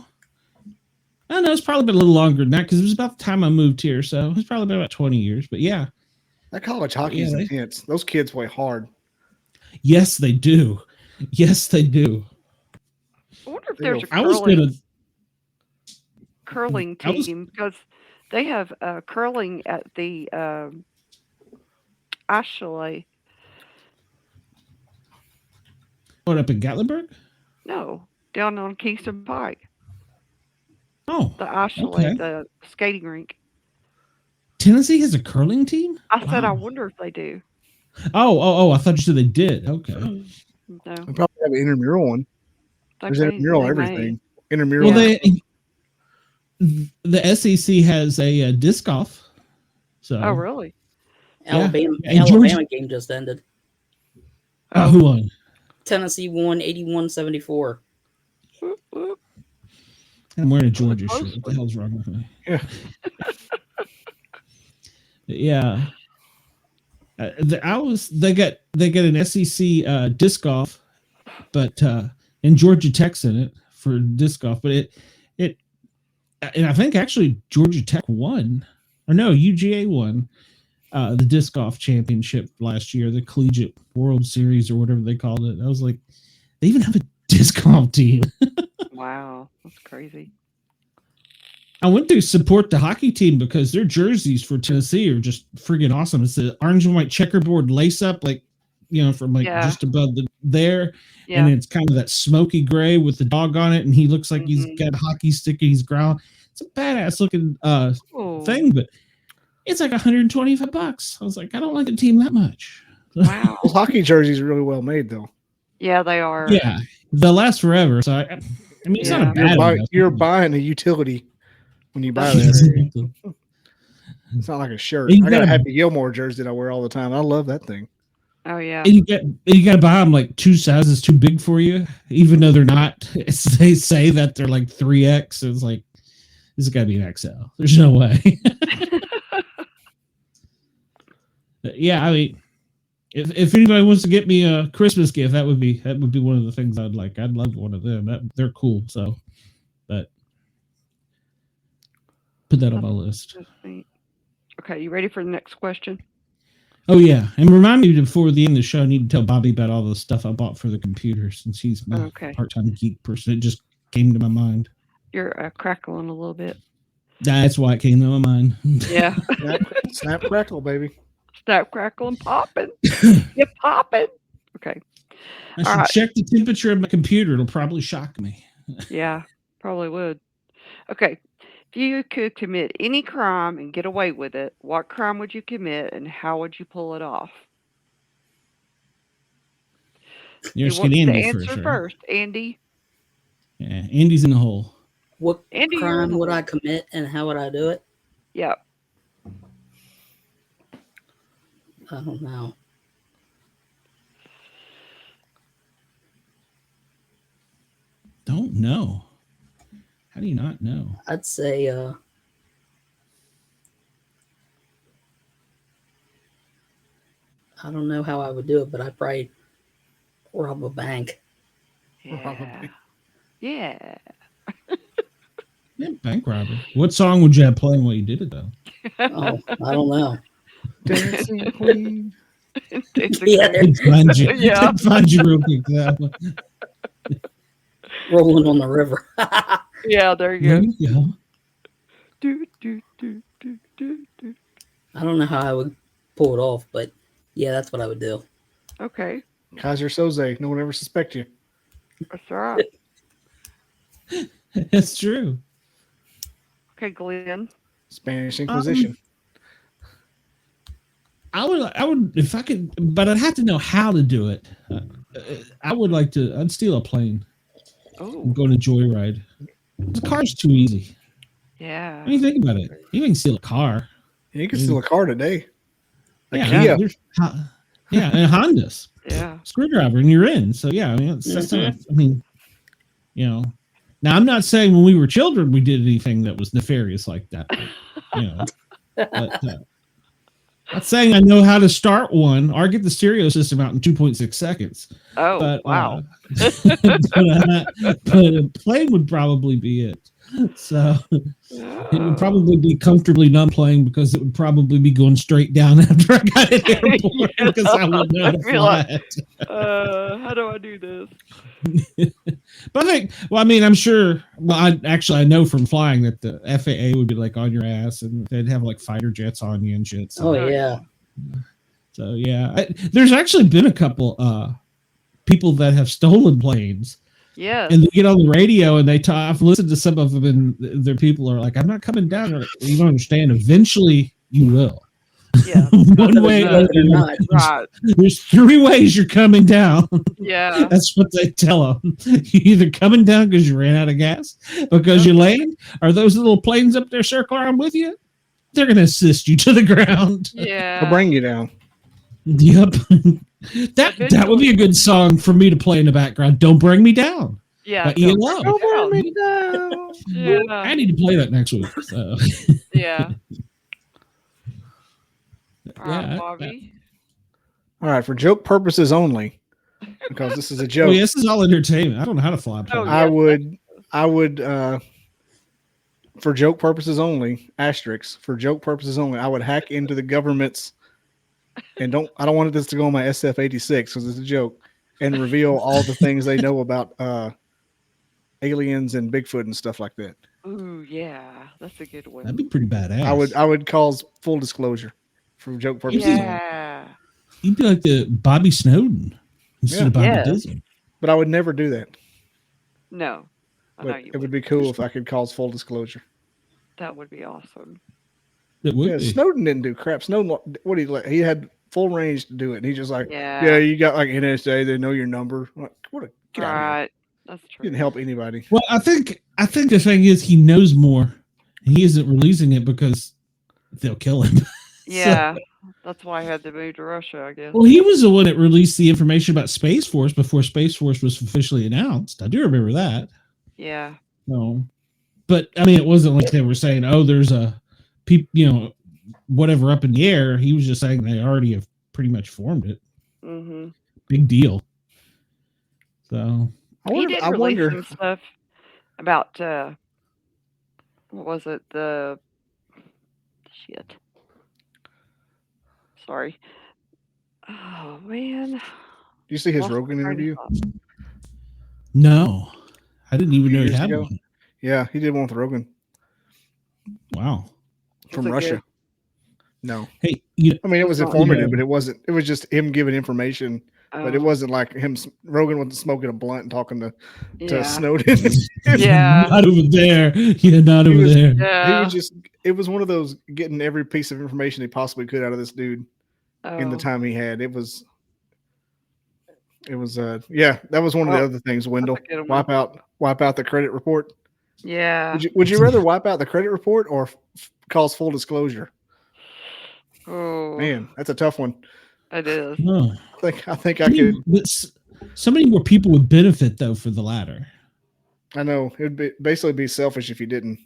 I don't know, it's probably been a little longer than that because it was about the time I moved here, so it's probably been about 20 years. But yeah. That college hockey is intense. Those kids play hard. Yes, they do. Yes, they do. I wonder if there's a curling team because they have curling at the Ashley. What, up in Gatlinburg? No, down on Kingston Pike. Oh, the ice chalet, the skating rink. Tennessee has a curling team? I said, I wonder if they do. Oh! I thought you said they did. Okay. No. They probably have an intramural one. There's intramural everything. Intramural. Well, the SEC has a disc golf. So. Oh, really? Alabama game just ended. Oh, who won? Tennessee won 81-74. I'm wearing a Georgia shirt. What the hell's wrong with me? Yeah. They get an SEC disc golf, but and Georgia Tech's in it for disc golf, but it and I think actually Georgia Tech won, or no, UGA won the disc golf championship last year, the Collegiate World Series or whatever they called it. I was like, they even have a disc golf team. Wow, that's crazy. I went to support the hockey team because their jerseys for Tennessee are just friggin' awesome. It's the orange and white checkerboard lace up, like, from just above there. Yeah. And it's kind of that smoky gray with the dog on it. And he looks like he's got a hockey stick and he's growling. It's a badass looking thing, but it's like $125. I was like, I don't like the team that much. Wow. Those hockey jerseys are really well made, though. Yeah, they are. Yeah, they'll last forever. So I mean, it's not a bad. You're buying a utility when you buy that. It's not like a shirt. I got a Happy Gilmore jersey that I wear all the time. I love that thing. Oh yeah. And you got to buy them like 2 sizes too big for you, even though they're not. They say that they're like 3X. It's like, this has got to be an XL. There's no way. Yeah, I mean, if anybody wants to get me a Christmas gift, that would be one of the things I'd like. I'd love one of them. They're cool. So, but put that on my list. Okay, you ready for the next question? Oh yeah, and remind me before the end of the show, I need to tell Bobby about all the stuff I bought for the computer since he's my part-time geek person. It just came to my mind. You're crackling a little bit. That's why it came to my mind. Yeah. Snap crackle, baby. Snap crackle and popping. You're popping. Okay. I should check the temperature of my computer. It'll probably shock me. Yeah, probably would. Okay. If you could commit any crime and get away with it, what crime would you commit and how would you pull it off? You're asking Andy answer first, Andy. Yeah, Andy's in the hole. What crime would I commit and how would I do it? Yep. I don't know. Don't know. How do you not know? I'd say I don't know how I would do it, but I'd probably rob a bank. Yeah. Yeah. Yeah, bank robbery. What song would you have playing while you did it, though? Oh, I don't know. Dancing Queen. Find you real quick. Rolling on the river. Yeah, there you go. I don't know how I would pull it off, but yeah, that's what I would do. Okay. Kaiser Soze. No one ever suspect you. That's all right. That's true. Okay, Glenn. Spanish Inquisition. I would, if I could, but I'd have to know how to do it. I'd steal a plane. Oh. Go on a joyride. The car's too easy. Yeah. I mean, think about it. You can steal a car. Yeah, you can steal a car today. And Hondas. Yeah. Screwdriver, and you're in. So yeah, I mean, that's not, I mean, Now I'm not saying when we were children we did anything that was nefarious like that. But, not saying I know how to start one or get the stereo system out in 2.6 seconds. Oh, but, wow. But a plane would probably be it. So it would probably be comfortably not playing because it would probably be going straight down after I got an airport because I wouldn't know how to fly it. How do I do this? But I'm sure. Well, I know from flying that the FAA would be like on your ass, and they'd have like fighter jets on you and shit. So, yeah. So yeah, there's actually been a couple people that have stolen planes, Yeah. And they get on the radio and they talk. I've listened to some of them, and their people are like, "I'm not coming down." Like, you don't understand. Eventually, you will. Yeah. One way or not. Right. There's 3 ways you're coming down. Yeah. That's what they tell them. You're either coming down because you ran out of gas, because you land, or those little planes up there circle around with you. They're going to assist you to the ground. Yeah. I'll bring you down. Yep. That would be a good song for me to play in the background. Don't Bring Me Down. Yeah. Ian Love. Don't bring me down. Yeah. I need to play that next week. So. Yeah. All Yeah, right, Bobby. All right, for joke purposes only, because this is a joke. Oh, yeah, this is all entertainment. I don't know how to fly a plane. I would, for joke purposes only, asterisk, for joke purposes only, I would hack into the government's, and I don't want this to go on my SF-86 because it's a joke, and reveal all the things they know about aliens and Bigfoot and stuff like that. Ooh, yeah, that's a good one. That'd be pretty badass. I would cause full disclosure for joke purposes only. Yeah. You'd be like the Bobby Snowden instead of Bobby Disney. But I would never do that. No. But it would be cool if I could cause full disclosure. That would be awesome. It would be. Snowden didn't do crap. Snowden, he had full range to do it. And he's just like, yeah, you got like NSA, they know your number. Like, get out of here. That's true. Didn't help anybody. Well, I think the thing is he knows more. He isn't releasing it because they'll kill him. Yeah. That's why I had to move to Russia, I guess. Well, he was the one that released the information about Space Force before Space Force was officially announced. I do remember that. Yeah. No. But, I mean, it wasn't like they were saying, oh, there's whatever up in the air. He was just saying they already have pretty much formed it. Mm-hmm. Big deal. So. He did release some stuff about, what was it? Shit. Sorry. Oh, man. Did you see his Rogan interview? No. I didn't even know he had one. Yeah, he did one with Rogan. Wow. From Russia. No. Hey, I mean, it was informative, but it wasn't. It was just him giving information, but it wasn't like him. Rogan wasn't smoking a blunt and talking to Snowden. Yeah. Not over there. Yeah, not over there. Yeah. He was just. It was one of those getting every piece of information he possibly could out of this dude in the time he had. It was. That was one of the other things. Wendell, wipe out the credit report. Yeah. Would you rather wipe out the credit report or cause full disclosure? Oh man, that's a tough one. It is. Oh. I think I could. So many more people would benefit though for the latter. I know it would basically be selfish if you didn't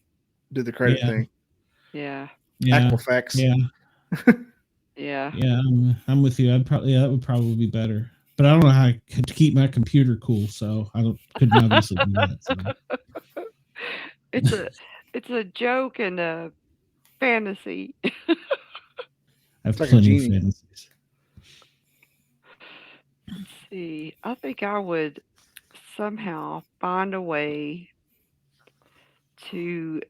do the credit thing. Yeah. Equifax. Yeah. Yeah. Yeah. I'm with you. That would probably be better. But I don't know how to keep my computer cool, so I couldn't obviously do that. So. It's a joke and a fantasy. I have plenty of fantasies. Let's see. I think I would somehow find a way to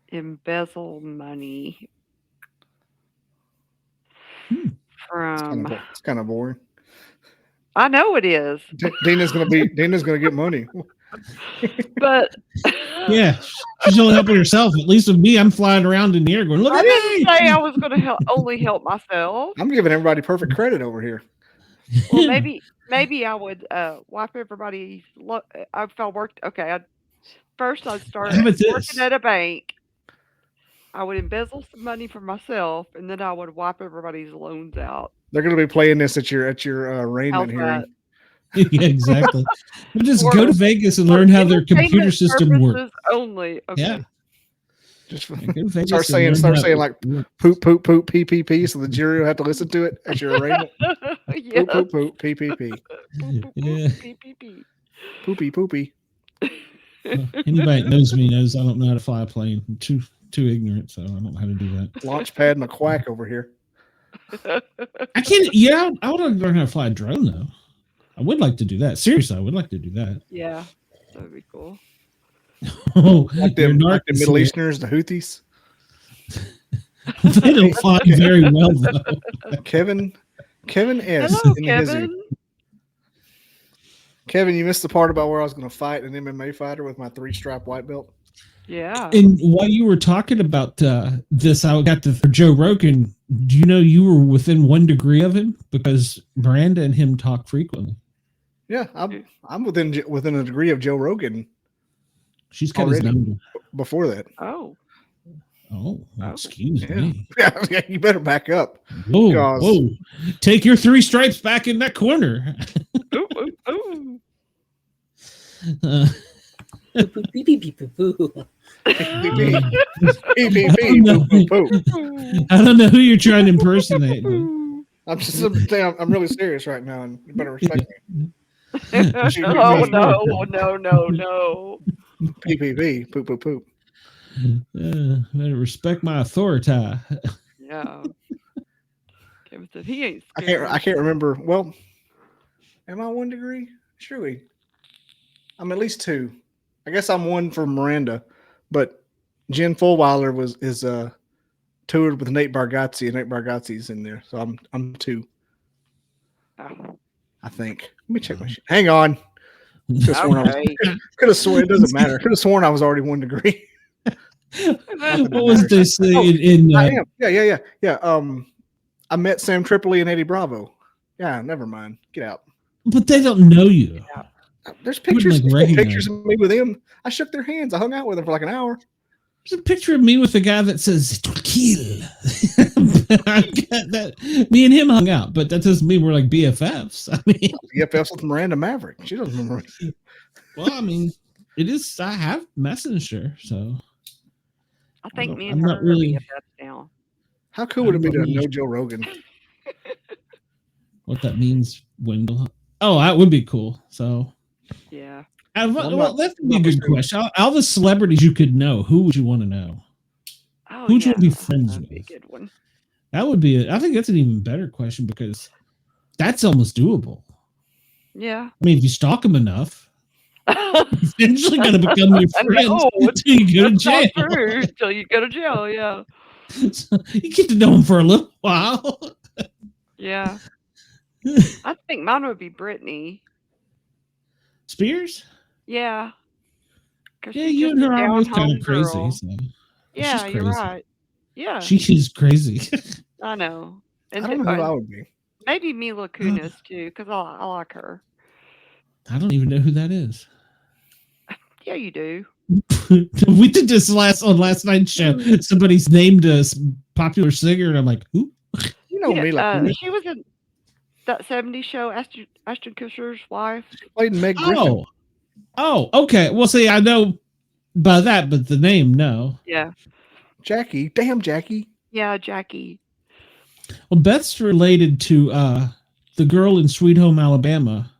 embezzle money from. It's kind of boring. I know it is. Dina's gonna get money. But yeah, she's only helping herself. At least with me, I'm flying around in the air going, "Look at me!" I didn't say I was going to only help myself. I'm giving everybody perfect credit over here. Well, maybe I would wipe everybody's. If I worked, first I'd start working at a bank. I would embezzle some money for myself, and then I would wipe everybody's loans out. They're going to be playing this at your arraignment hearing. Yeah, exactly. We'll just go to Vegas and learn how their computer system works. Only. Okay. Yeah. Just start saying like poop, poop, poop, PPP, so the jury will have to listen to it at your arraignment. Yes. Poop, poop, poop, PPP. Yeah. PPP. Poopy, poopy. Anybody that knows me knows I don't know how to fly a plane. I'm too ignorant, so I don't know how to do that. Launchpad McQuack over here. I can't. Yeah, I want to learn how to fly a drone though. I would like to do that. Seriously, I would like to do that. Yeah, that would be cool. Oh, like the Middle Easterners, the Houthis. They don't fly very well though. Kevin S. Hello, Kevin. Kevin, you missed the part about where I was going to fight an MMA fighter with my 3-stripe white belt. Yeah. And while you were talking about this, I got to Joe Rogan. Do you know you were within 1 degree of him? Because Miranda and him talk frequently. Yeah, I'm within a degree of Joe Rogan. She's got his number before that. Oh, excuse me. Yeah, you better back up. Whoa. Take your 3 stripes back in that corner. ooh. I don't know who you're trying to impersonate. I'm just saying I'm really serious right now, and you better respect me. No. PPP, poop, poop, poop. Better respect my authority. Yeah. Kevin said he ain't scared. I can't remember. Well, am I 1 degree? Surely. I'm at least 2. I guess I'm 1 for Miranda, but Jen Fulweiler is toured with Nate Bargatze, and Nate Bargatze's in there, so I'm 2. Oh. I think. Let me check my shit. Hang on. Could have sworn it doesn't matter. Could have sworn I was already 1 degree. What was they saying in? I am. Yeah. I met Sam Tripoli and Eddie Bravo. Yeah, never mind. Get out. But they don't know you. Yeah. There's pictures. Pictures of me with him. I shook their hands. I hung out with them for like an hour. There's a picture of me with the guy that says kill. I get that. Me and him hung out, but that doesn't mean we're like BFFs. I mean, BFFs with Miranda Maverick. She doesn't remember. Well, I mean, it is. I have Messenger, so. I think me and her are BFFs now. How cool would it be to know Joe Rogan? What that means, Wendell? Oh, that would be cool. So. Yeah. Well, that would be a good question. All the celebrities you could know, who would you want to know? Oh, who would you want to be friends with? That'd be a good one. That would be. I think that's an even better question because that's almost doable. Yeah. I mean, if you stalk them enough, you're eventually going to become your friends until you go to jail. Until you go to jail, yeah. So you get to know them for a little while. Yeah. I think mine would be Brittany Spears. Yeah. Yeah, you and her are always kind of crazy. So. Yeah, you're right. Yeah. She's crazy. I know. And I don't know who I would be. Maybe Mila Kunis too, because I like her. I don't even know who that is. Yeah, you do. We did this last night's show. Somebody's named a popular singer, and I'm like, who? You know me like she was in that 70s show, Ashton Kutcher's wife. She played Meg Griffin. Oh, okay. Well, see, I know by that, but the name, no. Yeah. Jackie. Damn, Jackie. Yeah, Jackie. Well, Beth's related to the girl in Sweet Home Alabama,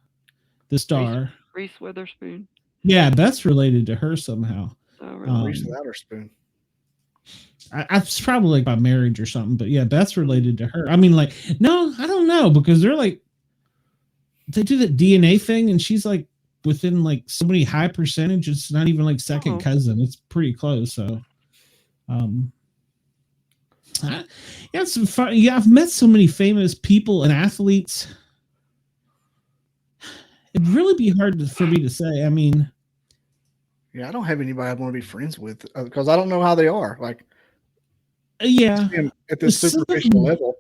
the star. Reese Witherspoon. Yeah, Beth's related to her somehow. Oh, really? Reese Witherspoon. It's probably like by marriage or something, but yeah, Beth's related to her. I mean, like, no, I don't know, because they're like, they do that DNA thing, and she's like within like so many high percentage. It's not even like second cousin. It's pretty close. So, yeah, some fun. Yeah, I've met so many famous people and athletes. It'd really be hard for me to say. I mean, yeah, I don't have anybody I want to be friends with because I don't know how they are. Like, yeah, at this superficial level,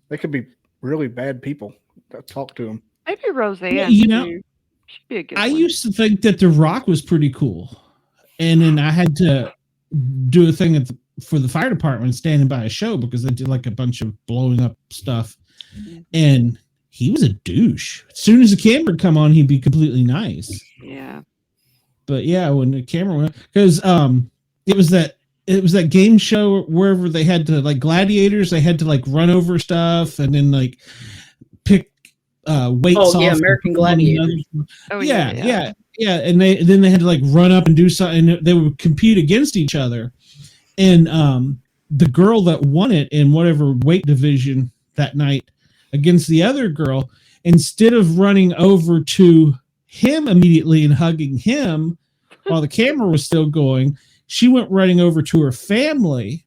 they could be really bad people. Talk to them. Maybe Roseanne. You know, she'd be a good I one. used to think that The Rock was pretty cool, and then I had to do a thing for the fire department, standing by a show because they did like a bunch of blowing up stuff, and he was a douche. As soon as the camera would come on, he'd be completely nice. Yeah. But yeah, when the camera went, because it was that game show wherever they had to like gladiators, they had to like run over stuff and then like pick weights off. Oh yeah, American Gladiators. Oh yeah. And they had to like run up and do something. And they would compete against each other. And the girl that won it in whatever weight division that night against the other girl, instead of running over to him immediately and hugging him while the camera was still going, she went running over to her family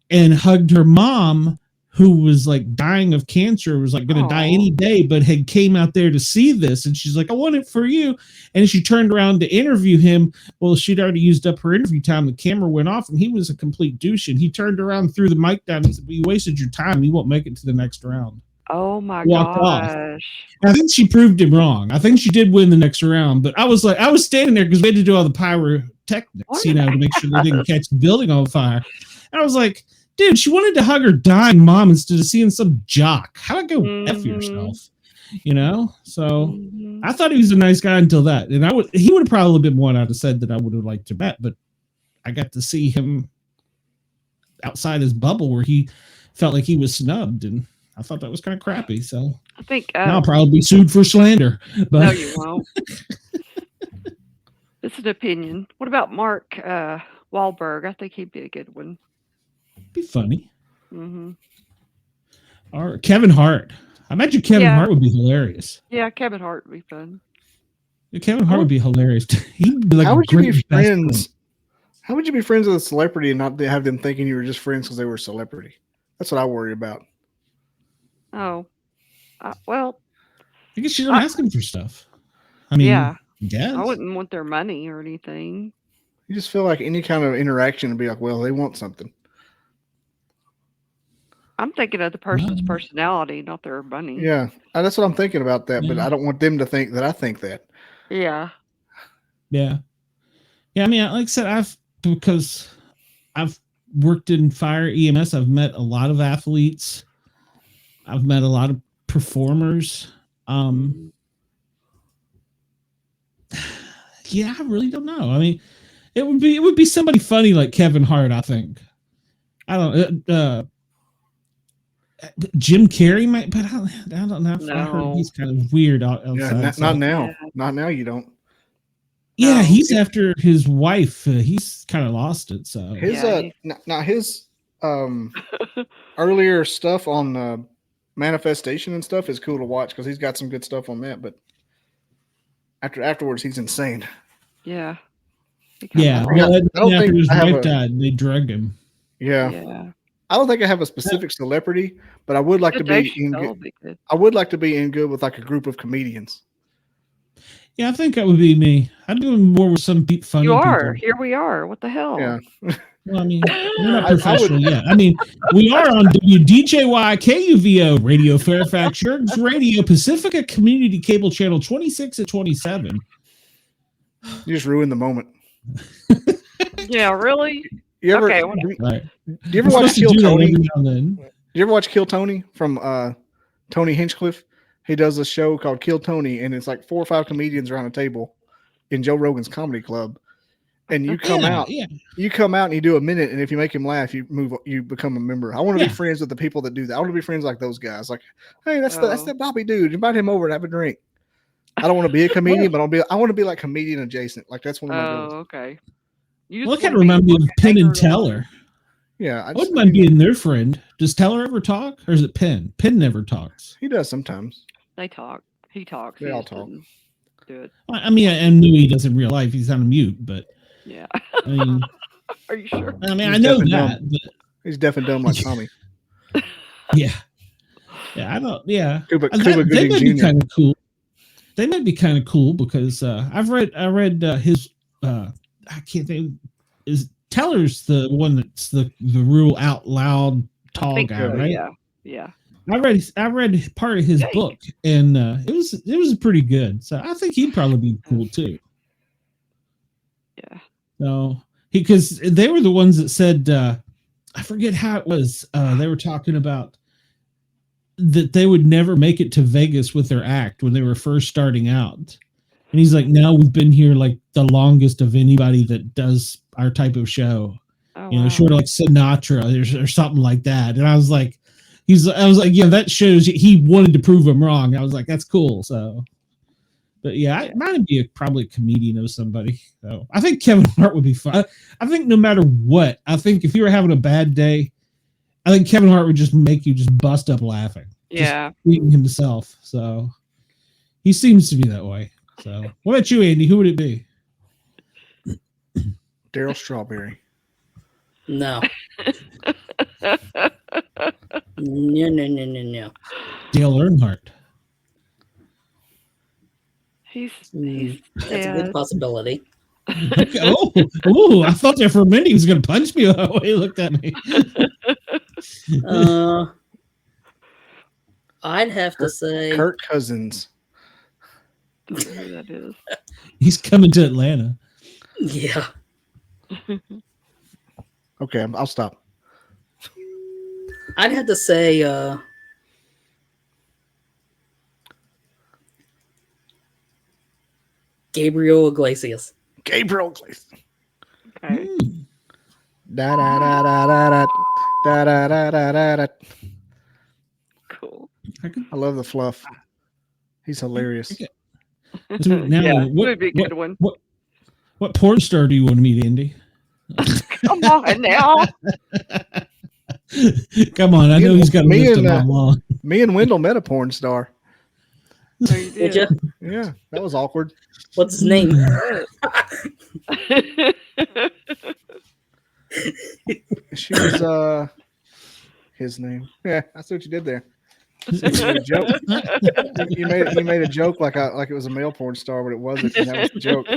and hugged her mom, who was like dying of cancer, was like going to die any day, but had came out there to see this. And she's like, I want it for you. And she turned around to interview him. Well, she'd already used up her interview time. The camera went off and he was a complete douche. And he turned around, threw the mic down. He said, well, you wasted your time. You won't make it to the next round. Oh my Walked gosh. off. I think she proved him wrong. I think she did win the next round, but I was standing there because we had to do all the pyrotechnics, to make sure they didn't catch the building on fire. And I was like, dude, she wanted to hug her dying mom instead of seeing some jock. How'd I go F yourself? So I thought he was a nice guy until that. And he would have probably been one I'd have said that I would have liked to bet, but I got to see him outside his bubble where he felt like he was snubbed, and I thought that was kind of crappy. So I think I'll probably be sued for slander. But no, you won't. It's an opinion. What about Mark Wahlberg? I think he'd be a good one. Be funny. Mm-hmm. Or Kevin Hart. I imagine Kevin Hart would be hilarious. Yeah, Kevin Hart would be fun. Kevin Hart would be hilarious. He'd be like, how would you be friends? How would you be friends with a celebrity and not have them thinking you were just friends because they were a celebrity? That's what I worry about. Oh, well, I guess you don't ask them for stuff. I mean, yeah, yes. I wouldn't want their money or anything. You just feel like any kind of interaction would be like, well, they want something. I'm thinking of the person's personality, not their money. Yeah, that's what I'm thinking about that, but I don't want them to think that I think that. Yeah. Yeah. Yeah, I mean, like I said, because I've worked in fire EMS, I've met a lot of athletes. I've met a lot of performers. Yeah, I really don't know. I mean, it would be somebody funny like Kevin Hart, I think. I don't Jim Carrey might, but I don't know. No. I heard he's kind of weird outside. Yeah, not now. Yeah. Not now, you don't. Yeah, he's after his wife. He's kind of lost it. So his his earlier stuff on manifestation and stuff is cool to watch because he's got some good stuff on that. But afterwards, he's insane. Yeah. Yeah. Well, after his wife died, they drugged him. Yeah. I don't think I have a specific celebrity, but I would like to be in good. I would like to be in good with like a group of comedians. Yeah, I think that would be me. I'd do more with some funny You are. people. Here we are. What the hell? Yeah. Well, I mean, we're not professional yet. I mean, we are on WDJY KUVO Radio Fairfax, Yergs Radio, Pacifica Community Cable Channel 26 and 27. You just ruined the moment. Yeah, really? You ever, right. Do you ever watch Kill Tony? Do you ever watch Kill Tony from Tony Hinchcliffe? He does a show called Kill Tony, and it's like 4 or 5 comedians around a table in Joe Rogan's comedy club. And you come out, you come out and you do a minute, and if you make him laugh, you become a member. I want to be friends with the people that do that. I want to be friends like those guys. Like, hey, that's that Bobby dude. Invite him over and have a drink. I don't want to be a comedian, but I want to be like comedian adjacent. Like that's one of my goals. Okay. I can't remember Penn and Teller. Yeah, I wouldn't mind being their friend. Does Teller ever talk, or is it Penn? Penn never talks. He does sometimes. They talk. He talks. They all talk. Do it. I mean, I knew he does in real life. He's on mute, but yeah. I mean, are you sure? I mean, I know that. But, he's deaf and dumb like Tommy. Yeah. Yeah, I don't. Yeah, they might be kind of cool. They might be kind of cool because I read his. I can't think. Is Teller's the one that's the real out loud tall guy, so, right? Yeah. I read part of his book, and it was pretty good. So I think he'd probably be cool too. Yeah. So because they were the ones that said I forget how it was. They were talking about that they would never make it to Vegas with their act when they were first starting out. And he's like, no, we've been here like the longest of anybody that does our type of show. Oh, you know, sort of like Sinatra or something like that. And I was like, yeah, that shows he wanted to prove him wrong. I was like, that's cool. So, but yeah, I might be probably a comedian of somebody. So I think Kevin Hart would be fun. I think no matter what, I think if you were having a bad day, I think Kevin Hart would just make you just bust up laughing. Yeah. Just being himself. So he seems to be that way. So what about you, Andy? Who would it be? Daryl Strawberry. No. No. Dale Earnhardt. He's That's a dead. good possibility. Okay. Oh! I thought there for a minute he was going to punch me the way he looked at me. I'd have to say Kirk Cousins. Don't know who that is. He's coming to Atlanta. Yeah. Okay, I'll stop. I'd have to say Gabriel Iglesias. Gabriel Iglesias. Okay. Da da da da da da da da da da da. Cool. I love the fluff. He's hilarious. Okay. So now, Yeah, would be a good one. What porn star do you want to meet, Andy? Come on now. Come on, I know he's got a list of them long. Me and Wendell met a porn star. So you Did did. you? Yeah, that was awkward. What's his name? She was his name. Yeah, I see what you did there. You made a joke. You made a joke like it was a male porn star, but it wasn't. And that was the joke.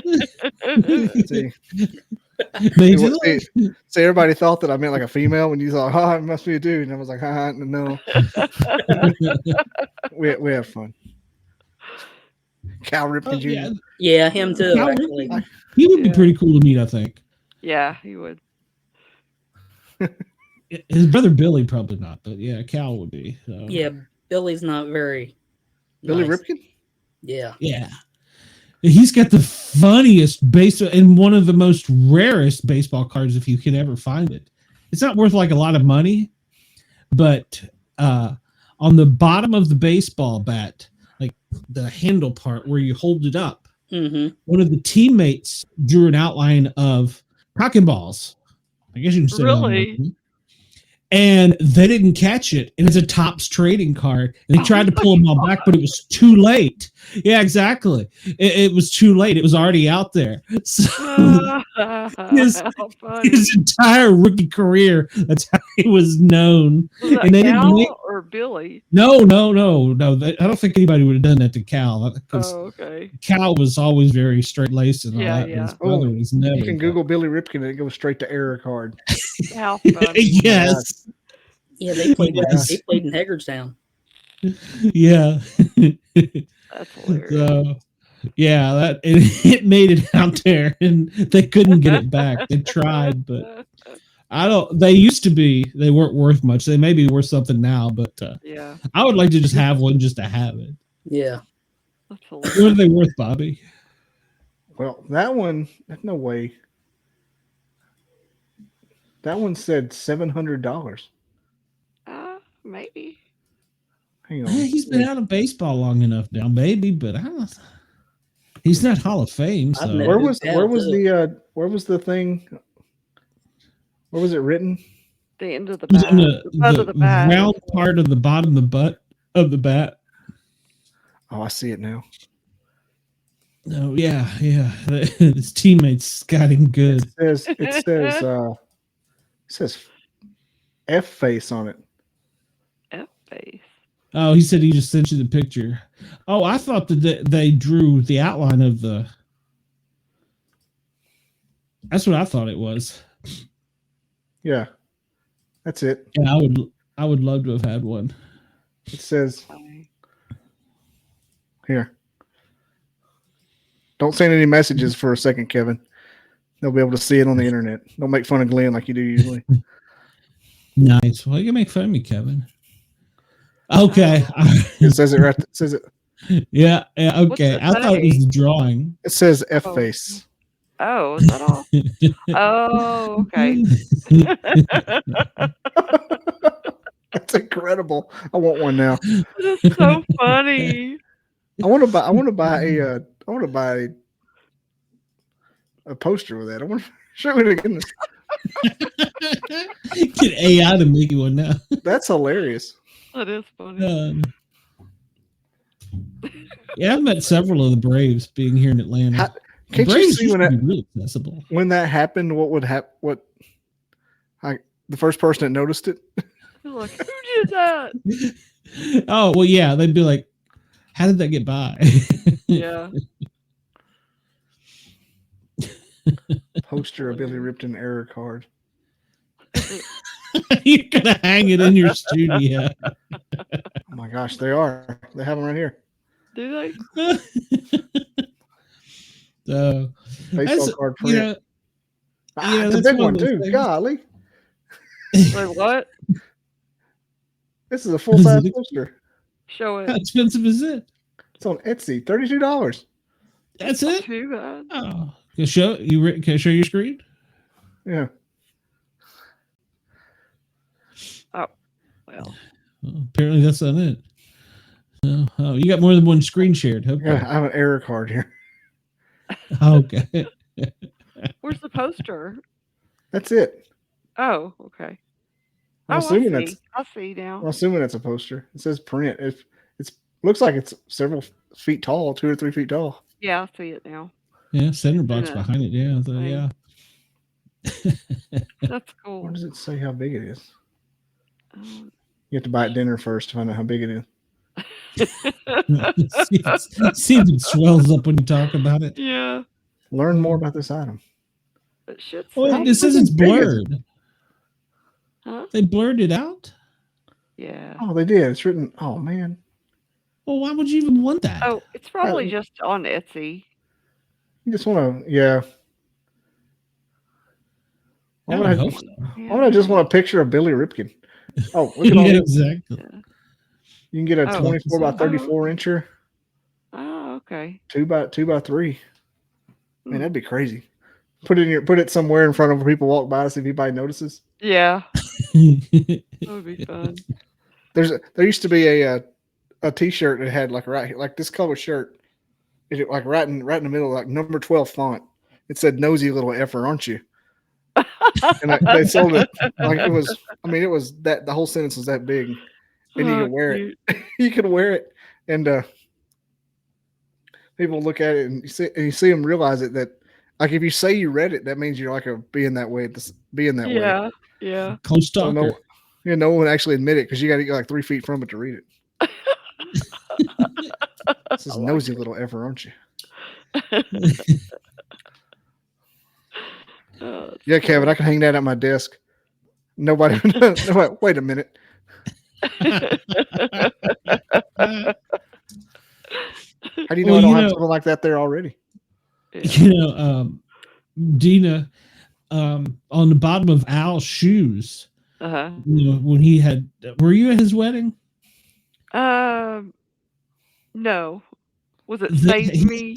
See, everybody thought that I meant like a female when you thought, it must be a dude. And I was like, no. we have fun. Cal Ripken Jr. Yeah, him too. Actually. He would be pretty cool to meet, I think. Yeah, he would. His brother Billy probably not, but yeah, Cal would be. So. Yeah, Billy's not very. Billy nice. Ripken? Yeah. Yeah. He's got the funniest baseball and one of the most rarest baseball cards if you could ever find it. It's not worth like a lot of money, but on the bottom of the baseball bat, like the handle part where you hold it up, one of the teammates drew an outline of cock and balls. I guess you can say really. And they didn't catch it. And it's a Topps trading card. And they tried to pull them all back, but it was too late. Yeah, exactly. It was too late. It was already out there. So his entire rookie career, that's how he was known. Was that and they Cal didn't or Billy? No. I don't think anybody would have done that to Cal. Oh, okay. Cal was always very straight-laced and all that. Yeah. His brother was never. You can Google Billy Ripken and it goes straight to error card. How funny. Yes. Yeah, they played in Hagerstown. Yeah. That's hilarious. So, yeah, it made it out there and they couldn't get it back. They tried, but they used to be, they weren't worth much. They may be worth something now, but yeah. I would like to just have one just to have it. Yeah. That's hilarious. What are they worth, Bobby? Well, that one, no way. That one said $700. Maybe. Hang on. He's been out of baseball long enough now, maybe, but I don't. He's not Hall of Fame. So. Where was the thing? Where was it written? The end of the bat. The round part of the bottom of the butt of the bat. Oh, I see it now. No, yeah. His teammates got him good. It says F face on it. F face. Oh, he said he just sent you the picture. Oh, I thought that they drew the outline of the. That's what I thought it was. Yeah, that's it. Yeah, I would love to have had one. It says here. Don't send any messages for a second, Kevin. They'll be able to see it on the internet. Don't make fun of Glenn like you do usually. Nice. Well, you can make fun of me, Kevin. Okay. It says it right. It says it. Yeah. Okay. I thought it was the drawing. It says F face. Oh, is that all? Oh, okay. That's incredible. I want one now. That's so funny. I want to buy a poster with that. I want to show it again. Get AI to make you one now. That's hilarious. That is funny. Yeah, I've met several of the Braves being here in Atlanta. Can't you see when that happened? What would happen? The first person that noticed it? Like, who did that? Oh, well, yeah. They'd be like, how did that get by? Yeah. Poster of Billy Ripton error card. You're gonna hang it in your studio. Oh my gosh, they are. They have them right here. Do they? So, baseball card print. It's a big one too. Golly. Wait, what? This is a full-size poster. Show it. How expensive is it? It's on Etsy. $32. That's it? Too bad. Oh. Can I show your screen? Yeah. Oh, well. Apparently that's not it. Oh, you got more than one screen shared. Yeah, I have an error card here. Okay. Where's the poster? That's it. Oh, okay. I'm assuming that's. I see now. I'm assuming that's a poster. It says print. It's looks like it's several feet tall, 2 or 3 feet tall. Yeah, I see it now. Yeah, center box behind it. Yeah, yeah. That's cool. Where does it say how big it is? You have to buy it dinner first to find out how big it is. See if it swells up when you talk about it. Yeah. Learn more about this item. It should it says it's blurred. Huh? They blurred it out? Yeah. Oh, they did. It's written. Oh, man. Well, why would you even want that? Oh, it's probably just on Etsy. You just want to, yeah. Why would I just want a picture of Billy Ripken? Oh, look at all this. Exactly. Yeah. You can get a 24 by 34 incher. Oh, okay. 2 by 3. Man, that'd be crazy. Put it somewhere in front of where people walk by to see if anybody notices. Yeah. That would be fun. There used to be a T-shirt that had like this color shirt. It like right in the middle, like number 12 font. It said "Nosy little effer, aren't you?" And they sold it like it was. I mean, it was that the whole sentence was that big, and you could wear it. You could wear it, and people look at it and you see them realize it that like if you say you read it, that means you're like being that way. Way. Yeah. Close talker. So no one actually admit it because you got to get like 3 feet from it to read it. This is nosy little effer, aren't you? Yeah, Kevin, I can hang that at my desk. Nobody. Wait a minute. How do you know I don't have something like that there already? Dina, on the bottom of Al's shoes. When he had, were you at his wedding? No. Was it Save Me?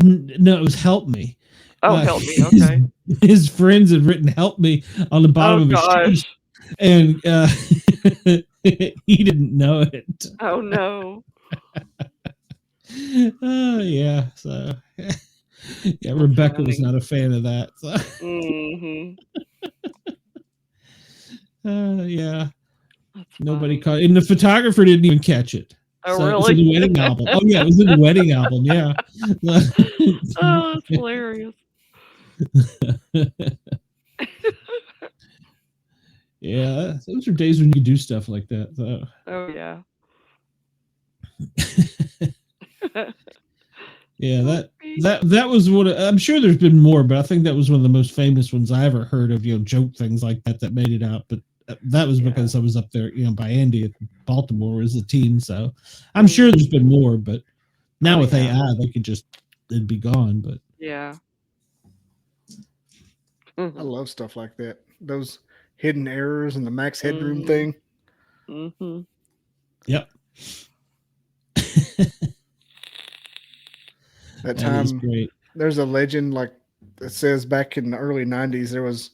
No, it was Help Me. Oh, Help Me. Okay. His friends had written "Help Me" on the bottom of his shoes, and he didn't know it. Oh no. Oh yeah. So yeah, Rebecca was not a fan of that. So. Yeah. Nobody caught it. And the photographer didn't even catch it. Oh, so really? It was in the wedding album. Oh, yeah, it was in the wedding album. Yeah. Oh, that's hilarious. Yeah, those are days when you do stuff like that. So. Oh, yeah. Yeah, that was what I'm sure there's been more, but I think that was one of the most famous ones I ever heard of. Joke things like that made it out, but that was because I was up there, by Andy at Baltimore as a team. So I'm sure there's been more, but now with AI, it'd be gone. But yeah, I love stuff like that. Those hidden errors and the max headroom thing. Mm-hmm. Yep. That time, there's a legend like that says back in the early 90s, there was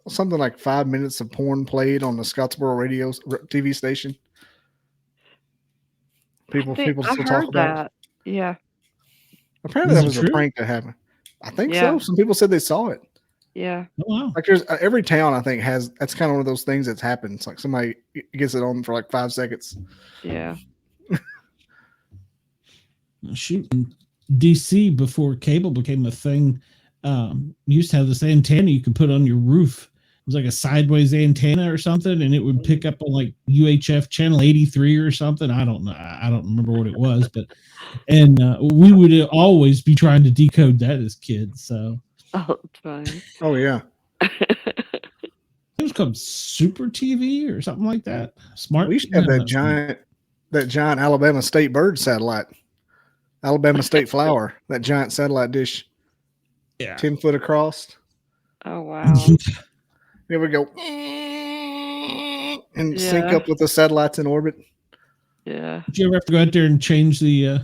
something like 5 minutes of porn played on the Scottsboro radio TV station. People still talk about it. Yeah. Apparently that was a prank that happened. I think so. Some people said they saw it. Yeah. Oh, wow. Like there's every town I think that's kind of one of those things that's happened. It's like somebody gets it on for like 5 seconds. Yeah. Shooting DC before cable became a thing. You used to have this antenna you could put on your roof was like a sideways antenna or something, and it would pick up on like UHF channel 83 or something. I don't know. I don't remember what it was, but we would always be trying to decode that as kids. So it's funny. Oh yeah. It was called Super TV or something like that. Smart. We used to have that giant Alabama State bird satellite, Alabama State flower, that giant satellite dish. Yeah, 10 foot across. Oh wow! It would go and sync up with the satellites in orbit. Yeah. Did you ever have to go out there and change the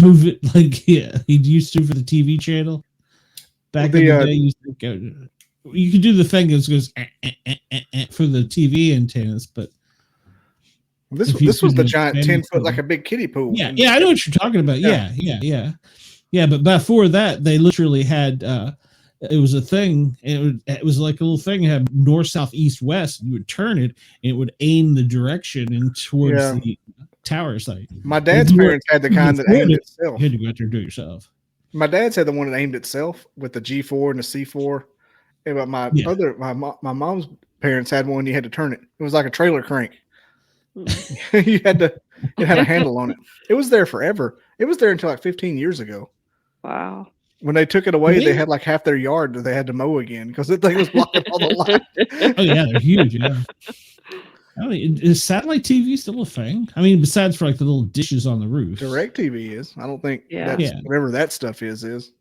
move it like he used to for the TV channel? Back in the day, you could do the thing that goes for the TV antennas, but this was the giant 10-foot, like a big kiddie pool. Yeah, I know what you're talking about. Yeah. But before that, they literally had it was a thing. It was like a little thing. It had north, south, east, west. You would turn it, and it would aim the direction and towards the tower site. My dad's parents had the kind that aimed itself. You had to go out there and do it yourself. My dad's had the one that aimed itself with the G4 and the C4. But my mom's parents had one. You had to turn it. It was like a trailer crank. It had a handle on it. It was there forever. It was there until like 15 years ago. Wow. When they took it away, they had like half their yard that they had to mow again because the thing was blocking all the light. Oh yeah, they're huge. Yeah. I mean, is satellite TV still a thing? I mean, besides for like the little dishes on the roof. DirecTV is. I don't think whatever that stuff is.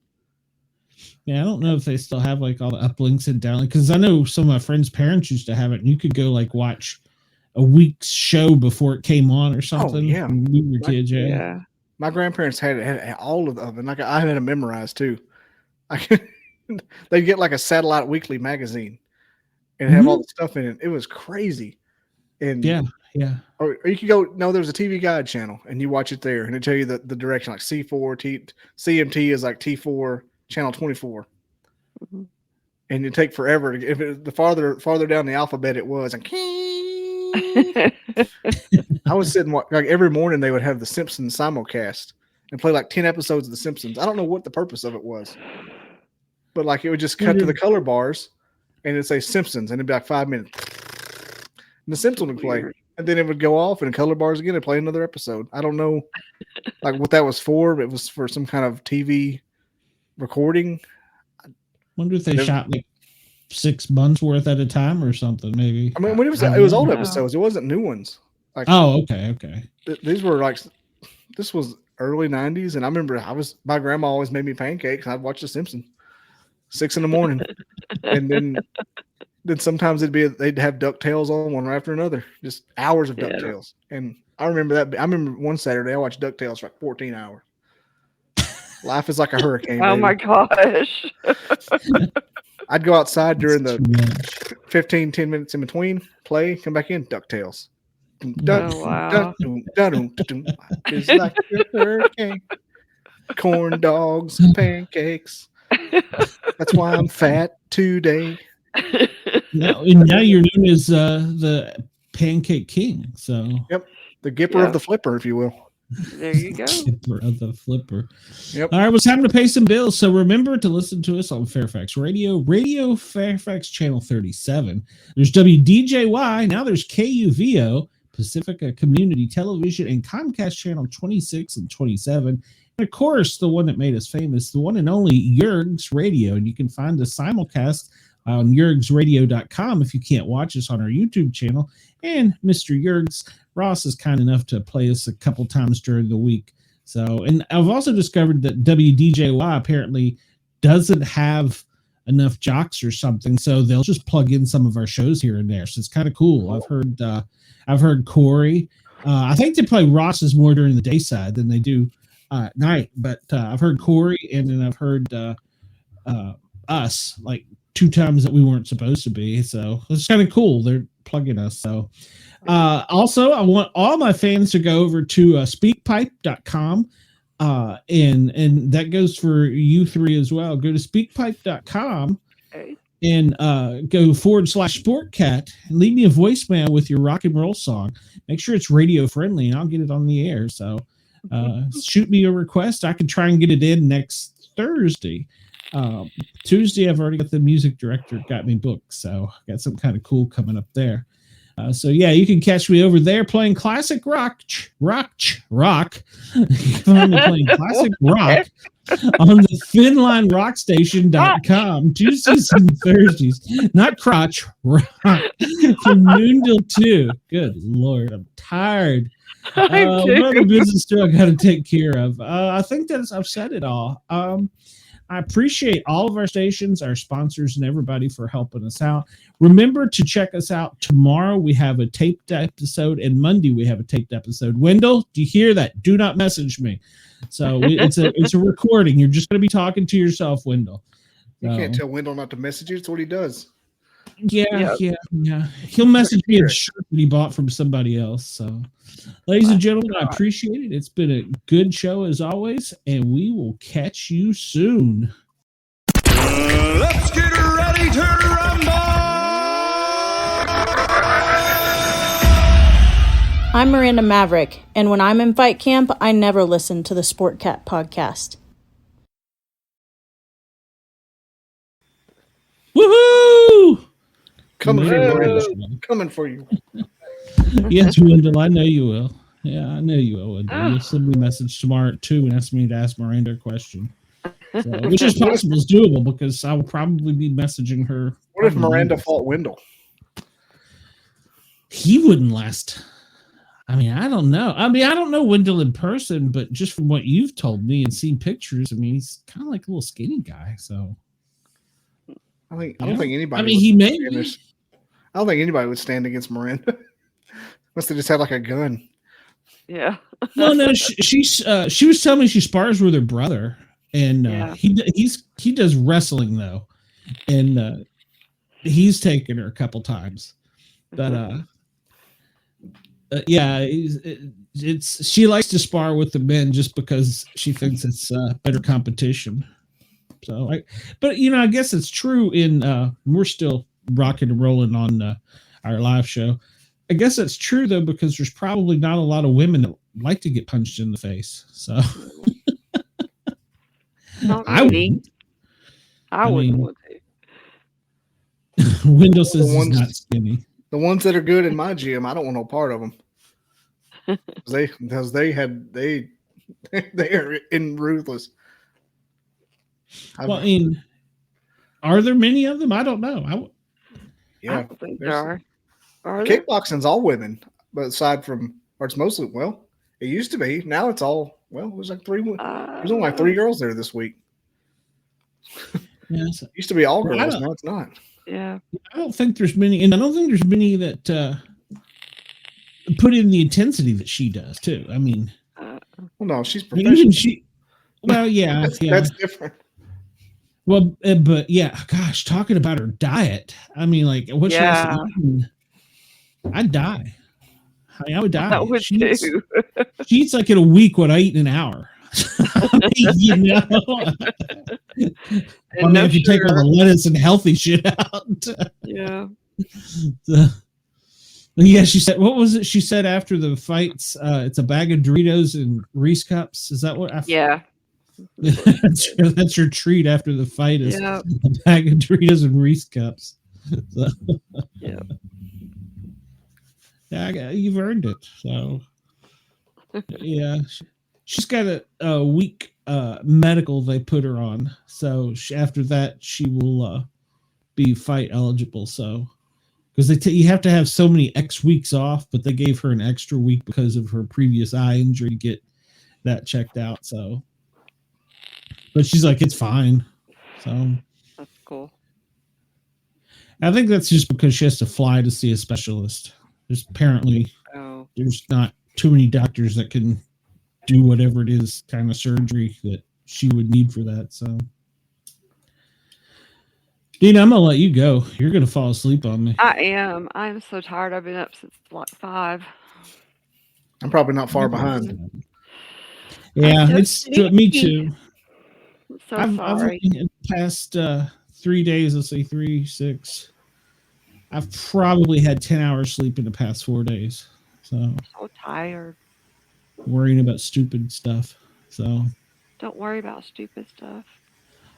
Yeah, I don't know if they still have like all the uplinks and downlinks, because I know some of my friends' parents used to have it, and you could go like watch a week's show before it came on or something. Oh, yeah. When we were kids, yeah. My grandparents had all of them, and like I had them memorized too. They'd get like a satellite weekly magazine and have all the stuff in it. It was crazy. And yeah. Or you could go, no, there's a TV guide channel, and you watch it there, and it tell you the direction, like C4, CMT is like T4, channel 24. Mm-hmm. And it take forever to, if it, the farther down the alphabet it was, and I was sitting like every morning they would have the Simpsons simulcast and play like 10 episodes of the Simpsons. I don't know what the purpose of it was, but like it would just cut to the color bars and it'd say Simpsons, and it'd be like 5 minutes, and the Simpsons would play, and then it would go off and color bars again and play another episode. I don't know like what that was for, but it was for some kind of TV recording. Wonder if they shot like 6 months worth at a time or something, maybe. I mean, when it was old episodes. It wasn't new ones. Like, okay. These were like, this was early 90s, and I remember my grandma always made me pancakes, and I'd watch The Simpsons 6 a.m, and then sometimes they'd have DuckTales on one after another, just hours of DuckTales. And I remember that. I remember one Saturday I watched DuckTales for like 14 hours. Life is like a hurricane. Oh my gosh. I'd go outside during the 10 minutes in between, play, come back in, DuckTales. Wow. It's like a hurricane. Corn dogs, pancakes. That's why I'm fat today. Now you're known as the Pancake King. So yep, the Gipper of the Flipper, if you will. There you go. Of the flipper. Yep. All right, well, it's time to pay some bills. So remember to listen to us on Fairfax Radio Fairfax Channel 37. There's WDJY. Now there's KUVO, Pacifica Community Television, and Comcast Channel 26 and 27. And of course, the one that made us famous, the one and only Yerg's Radio. And you can find the simulcast on yergsradio.com if you can't watch us on our YouTube channel. And Mr. Yergs Ross is kind enough to play us a couple times during the week. So, and I've also discovered that WDJY apparently doesn't have enough jocks or something, so they'll just plug in some of our shows here and there. So it's kind of cool. I've heard Corey. I think they play Ross's more during the day side than they do at night. But I've heard Corey, and then I've heard us like 2 times that we weren't supposed to be. So it's kind of cool. They're plugging us. So also, I want all my fans to go over to speakpipe.com. And that goes for you 3 as well. Go to speakpipe.com and go /Sportcat and leave me a voicemail with your rock and roll song. Make sure it's radio friendly, and I'll get it on the air. So shoot me a request. I can try and get it in next Thursday. Tuesday, I've already got the music director got me booked, so I got some kind of cool coming up there. So yeah, you can catch me over there playing classic rock. You can find me playing classic rock on the thinlinerockstation.com Tuesdays and Thursdays. Not crotch, rock from noon till 2. Good Lord, I'm tired. What other business do I got to take care of? I think I've said it all. I appreciate all of our stations, our sponsors, and everybody for helping us out. Remember to check us out tomorrow. We have a taped episode, and Monday we have a taped episode. Wendell, do you hear that? Do not message me. So it's a recording. You're just going to be talking to yourself, Wendell. You can't tell Wendell not to message you. That's what he does. Yeah. He'll message me a shirt that he bought from somebody else. So, ladies and gentlemen, I appreciate it. It's been a good show as always, and we will catch you soon. Let's get ready to rumble! I'm Miranda Maverick, and when I'm in fight camp, I never listen to the Sportcat podcast. Woohoo! Coming for you, Miranda. Coming for you. Yes, Wendell, I know you will. Yeah, I know you will, Wendell. You'll send me a message tomorrow at 2 and ask me to ask Miranda a question. So, which is possible, is doable, because I will probably be messaging her. What if Miranda fought Wendell? He wouldn't last. I mean, I don't know. I don't know Wendell in person, but just from what you've told me and seen pictures, I mean, he's kind of like a little skinny guy. So I don't think anybody. I mean, he may. I don't think anybody would stand against Miranda unless they just had like a gun. Yeah. Well, no, she was telling me she spars with her brother, and he does wrestling though, and he's taken her a couple times, but yeah, she likes to spar with the men just because she thinks it's better competition. So, but I guess it's true. We're still rocking and rolling on our live show. I guess that's true though, because there's probably not a lot of women that like to get punched in the face. So, I wouldn't want to. Wendell says he's not skinny. The ones that are good in my gym, I don't want no part of them. They are ruthless. Well, are there many of them? I don't know. I don't think there are. Kickboxing's all women, but aside from, or it's mostly, well, it used to be. Now it's all, well, it was like there's only like 3 girls there this week. Yeah, it used to be all girls. Now it's not. Yeah. I don't think there's many, and I don't think there's many that put in the intensity that she does too. I mean, well, no, she's professional. Well, yeah, that's different. Well, but yeah, gosh, talking about her diet. I mean, like, what she was eating, I'd die. I would die. I would too. She eats like in a week what I eat in an hour. If you take all the lettuce and healthy shit out. Yeah. Yeah, she said, what was it she said after the fights? It's a bag of Doritos and Reese cups. Is that what? Yeah. That's your treat after the fight is a bag of Doritos and Reese cups. So, yeah, you've earned it. So, yeah, she's got a week medical they put her on. So after that, she will be fight eligible. So, because you have to have so many X weeks off, but they gave her an extra week because of her previous eye injury to get that checked out. So. But she's like, it's fine. So that's cool. I think that's just because she has to fly to see a specialist. There's apparently there's not too many doctors that can do whatever it is kind of surgery that she would need for that. So, Dina, I'm gonna let you go. You're gonna fall asleep on me. I am. I'm so tired. I've been up since like 5. I'm probably not far behind. Yeah, it's me too. So I've sorry. in the past 3 days, let's say 3, 6. I've probably had 10 hours sleep in the past 4 days. So I'm so tired. Worrying about stupid stuff. So don't worry about stupid stuff.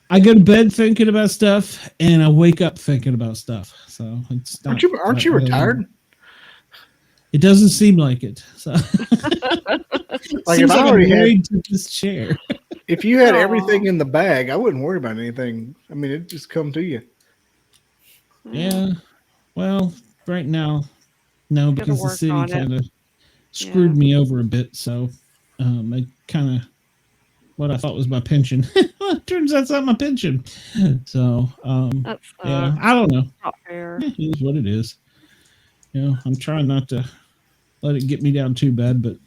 I go to bed thinking about stuff, and I wake up thinking about stuff. So it's not, aren't you retired? It doesn't seem like it. So like if I already had to this chair. If you had everything in the bag, I wouldn't worry about anything. I mean, it'd just come to you. Yeah. Well, right now, no, because the city kind of screwed me over a bit. So I kind of what I thought was my pension. Well, it turns out it's not my pension. So yeah, I don't know. Not fair. It is what it is. You know, I'm trying not to let it get me down too bad, but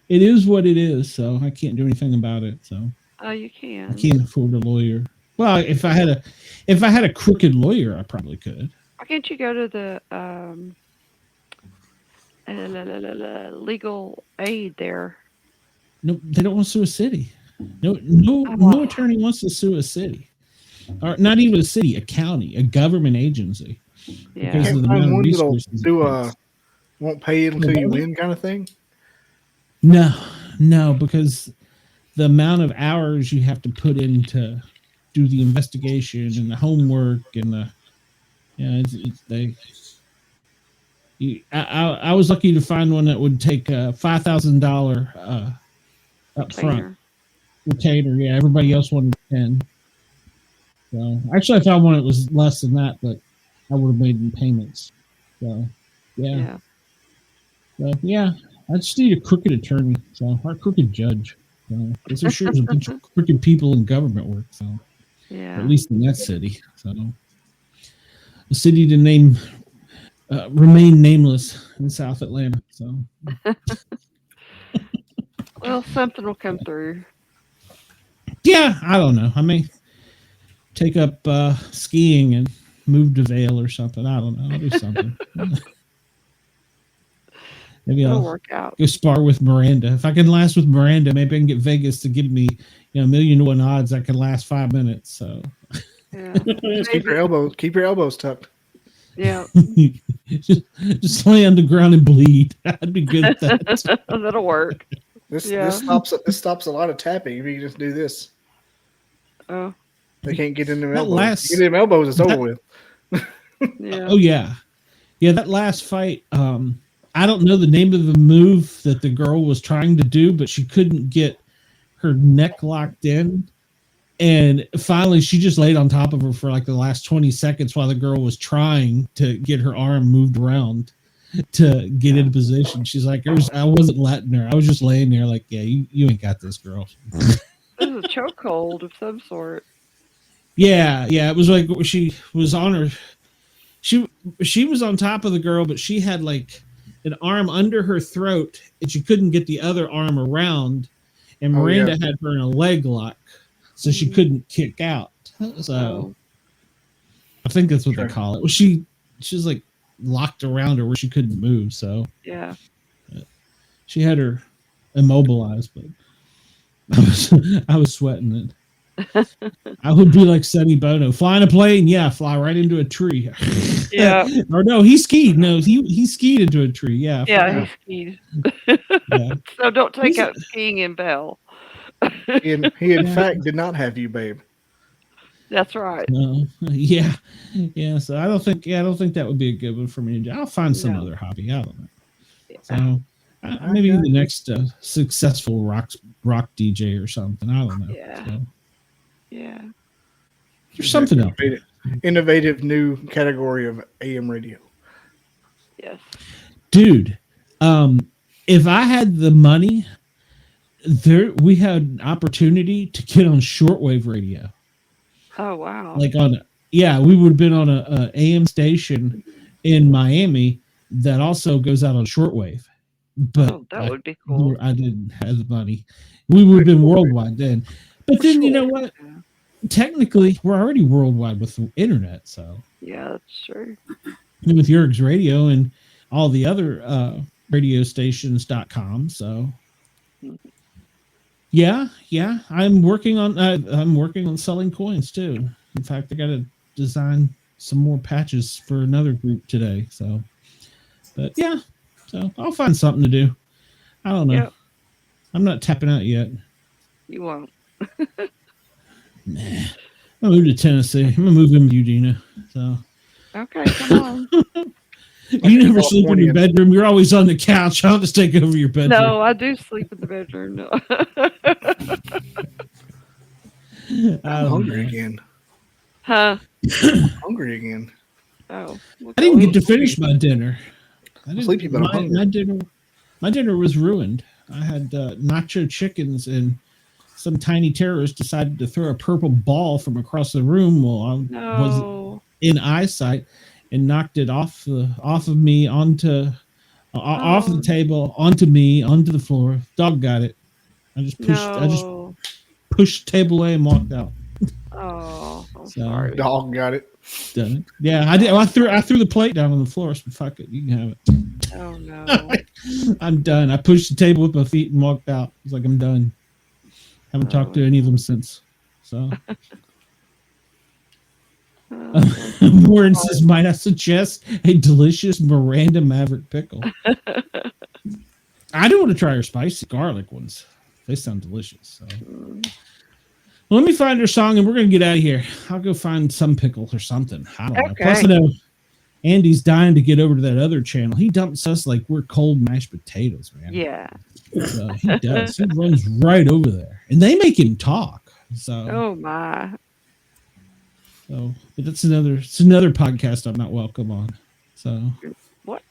it is what it is. So I can't do anything about it. So you can. I can't afford a lawyer. Well, if I had a crooked lawyer, I probably could. Why can't you go to the legal aid there? No, they don't want to sue a city. No attorney wants to sue a city, or not even a city, a county, a government agency. Yeah, because of the amount of resources. Won't pay it until you win, kind of thing. No, because the amount of hours you have to put in to do the investigation and the homework and I was lucky to find one that would take $5,000 up front retainer. Yeah, everybody else wanted 10. So actually, I found one that was less than that, but I would have made in payments. So yeah. So yeah, I just need a crooked attorney, or a crooked judge. Because there sure is a bunch of crooked people in government work. So yeah, at least in that city. So a city to name remain nameless in South Atlanta. So well, something will come through. Yeah, I don't know. I may take up skiing and move to Vail or something. I don't know. I'll do something. Maybe It'll I'll work out. Go spar with Miranda. If I can last with Miranda, maybe I can get Vegas to give me, 1,000,000 to 1 odds. I can last 5 minutes. So yeah, keep your elbows tucked. Yeah, just lay on the ground and bleed. I'd be good at that. That'll work. This stops a lot of tapping if you just do this. Oh, they can't get in them elbows. Get in them elbows, it's over with. Yeah. Oh yeah. That last fight. I don't know the name of the move that the girl was trying to do, but she couldn't get her neck locked in. And finally, she just laid on top of her for like the last 20 seconds while the girl was trying to get her arm moved around to get in position. She's like, I wasn't letting her. I was just laying there like, yeah, you ain't got this, girl. This is a chokehold of some sort. Yeah. It was like she was on her. She was on top of the girl, but she had like an arm under her throat and she couldn't get the other arm around. And Miranda had her in a leg lock, so she couldn't kick out. So I think that's what they call it. Well, she was like locked around her where she couldn't move. So yeah, she had her immobilized, but I was sweating it. I would be like Sonny Bono, flying a plane. Yeah, fly right into a tree. Yeah. Or no, he skied. No, he skied into a tree. Yeah. Yeah, he skied. Yeah. So don't take out skiing in Bell. He in fact did not have you, babe. That's right. No. Yeah. So I don't think that would be a good one for me. I'll find some other hobby. I don't know. Yeah. So maybe the next successful rock DJ or something. I don't know. Yeah. So. Yeah. There's something else. Innovative new category of AM radio. Yes. Dude, if I had the money, we had an opportunity to get on shortwave radio. Oh wow. Like we would have been on a AM station in Miami that also goes out on shortwave. But that would be cool. I didn't have the money. We would have been worldwide then. But then you know what? Technically, we're already worldwide with the internet. So yeah, that's true. And with Yerg's Radio and all the other radio stations.com. So yeah, I'm working on selling coins too. In fact, I got to design some more patches for another group today. So, but yeah, so I'll find something to do. I don't know. Yep. I'm not tapping out yet. You won't. Nah. I'll move to Tennessee. I'm gonna move in with you, Dina. So. Okay, come on. You never sleep in your bedroom. You're always on the couch. I'll just take over your bedroom. No, I do sleep in the bedroom. No. I'm hungry again. Huh? Hungry again. Oh. I didn't get to finish my dinner. Sleepy, but I'm hungry. My dinner was ruined. I had nacho chickens, and some tiny terrorist decided to throw a purple ball from across the room while I was in eyesight, and knocked it off of me onto off the table, onto me, onto the floor. Dog got it. I just pushed the table away and walked out. Oh, I'm sorry. Dog got it. Done it. Yeah, I did. I threw the plate down on the floor. So fuck it, you can have it. Oh no. I'm done. I pushed the table with my feet and walked out. I was like, I'm done. Haven't talked to any of them since. So. Warren says, might I suggest a delicious Miranda Maverick pickle? I do want to try her spicy garlic ones. They sound delicious. So. Well, let me find her song and we're going to get out of here. I'll go find some pickle or something. I don't know. Plus, I know Andy's dying to get over to that other channel. He dumps us like we're cold mashed potatoes, man. Yeah. So he does. He runs right over there. And they make him talk. So. Oh, my. So, but it's another podcast I'm not welcome on. So. What?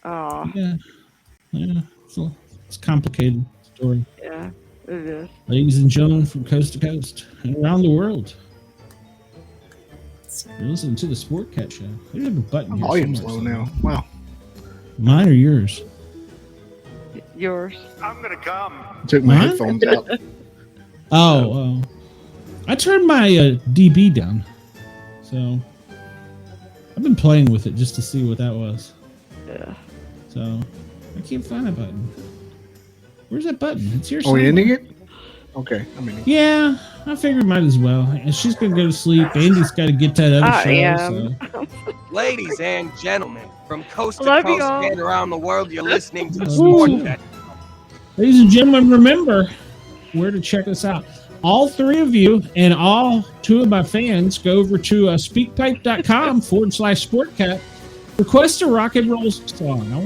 Oh. Yeah. It's a complicated story. Yeah. It is. Ladies and gentlemen from coast to coast and around the world. You're listening to the Sportcat show. There's a button here. Volume's low now. Wow. Mine or yours? Yours. I'm gonna come. I took my headphones out. Oh. I turned my DB down. So I've been playing with it just to see what that was. Yeah. So I can't find a button. Where's that button? It's here. Are we ending it? Okay. Yeah, I figured might as well. And she's going to go to sleep. Andy's got to get that other show. So. Ladies and gentlemen, from coast to Love coast y'all. and around the world, you're listening to the Sportcat. Ladies and gentlemen, remember where to check us out. All three of you and all two of my fans go over to speakpipe.com/Sportcat. Request a rock and roll song. I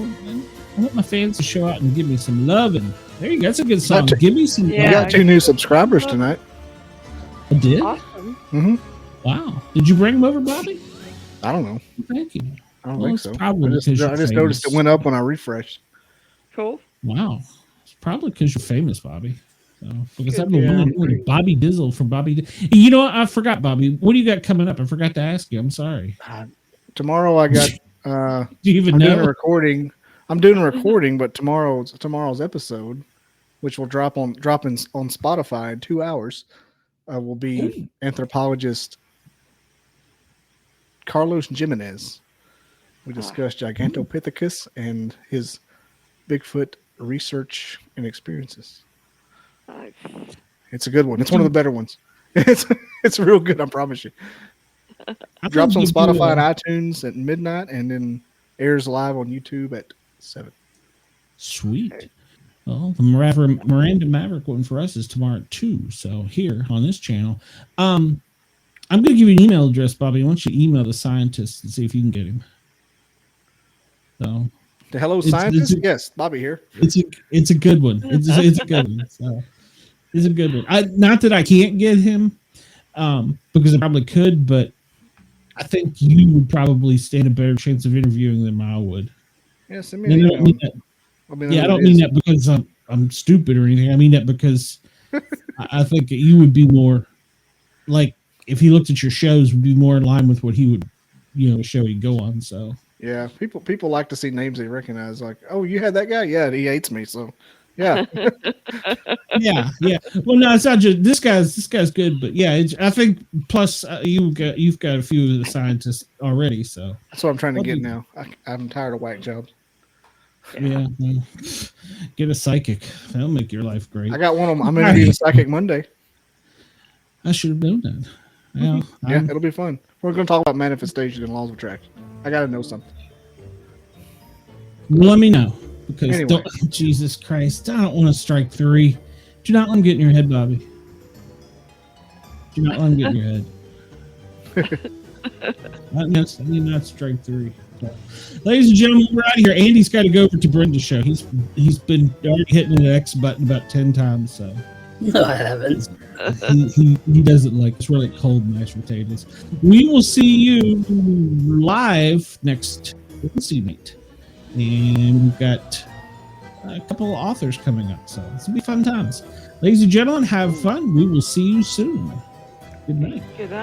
want my fans to show out and give me some love. And there you go. That's a good song. Give me some love. You got 2 new subscribers tonight. I did? Awesome. Mm-hmm. Wow. Did you bring them over, Bobby? I don't know. Thank you. I don't think so. Probably I just noticed it went up when I refreshed. Cool. Wow. It's probably because you're famous, Bobby. So, because I've been wanting Bobby Dizzle from Bobby. You know what? I forgot, Bobby. What do you got coming up? I forgot to ask you. I'm sorry. Tomorrow I got. Do you even know? Doing a recording. I'm doing a recording, but tomorrow's episode, which will drop on Spotify in 2 hours, will be anthropologist Carlos Jimenez. We discussed Gigantopithecus and his Bigfoot research and experiences. Nice. It's a good one. It's one of the better ones. It's real good, I promise you. Drops on Spotify and iTunes at midnight, and then airs live on YouTube at 7. Sweet. Well, the Miranda Maverick one for us is tomorrow at 2. So here on this channel, I'm going to give you an email address, Bobby. I want you to email the scientist and see if you can get him. So the hello scientist. Yes, Bobby here. It's a good one. It's a good one. So it's a good one. Not that I can't get him, because I probably could, but I think you would probably stand a better chance of interviewing than I would. Yeah, send me an email. I don't mean that because I'm stupid or anything. I mean that because I think that you would be more like, if he looked at your shows, would be more in line with what he would, show he'd go on. So yeah, people like to see names they recognize. Like, oh, you had that guy? Yeah, he hates me. So yeah, yeah. Well, no, it's not just this guy's good, but yeah, I think plus you've got a few of the scientists already. So that's what I'm trying to get now. I'm tired of whack jobs. Yeah. Get a psychic. That'll make your life great. I got one of them. I'm going to be a psychic Monday. I should have known that. Yeah, it'll be fun. We're going to talk about manifestation and laws of attraction. I got to know something. Well, let me know. Because Jesus Christ, I don't want to strike 3. Do not let him get in your head, Bobby. Do not let him get in your head. Not strike 3. So, ladies and gentlemen, we're out of here. Andy's got to go over to Brenda's show. He's been already hitting the X button about 10 times. So no, I haven't. He doesn't like it's really cold mashed potatoes. We will see you live next Wednesday night, and we've got a couple of authors coming up. So this will be fun times. Ladies and gentlemen, have fun. We will see you soon. Good night. Good night.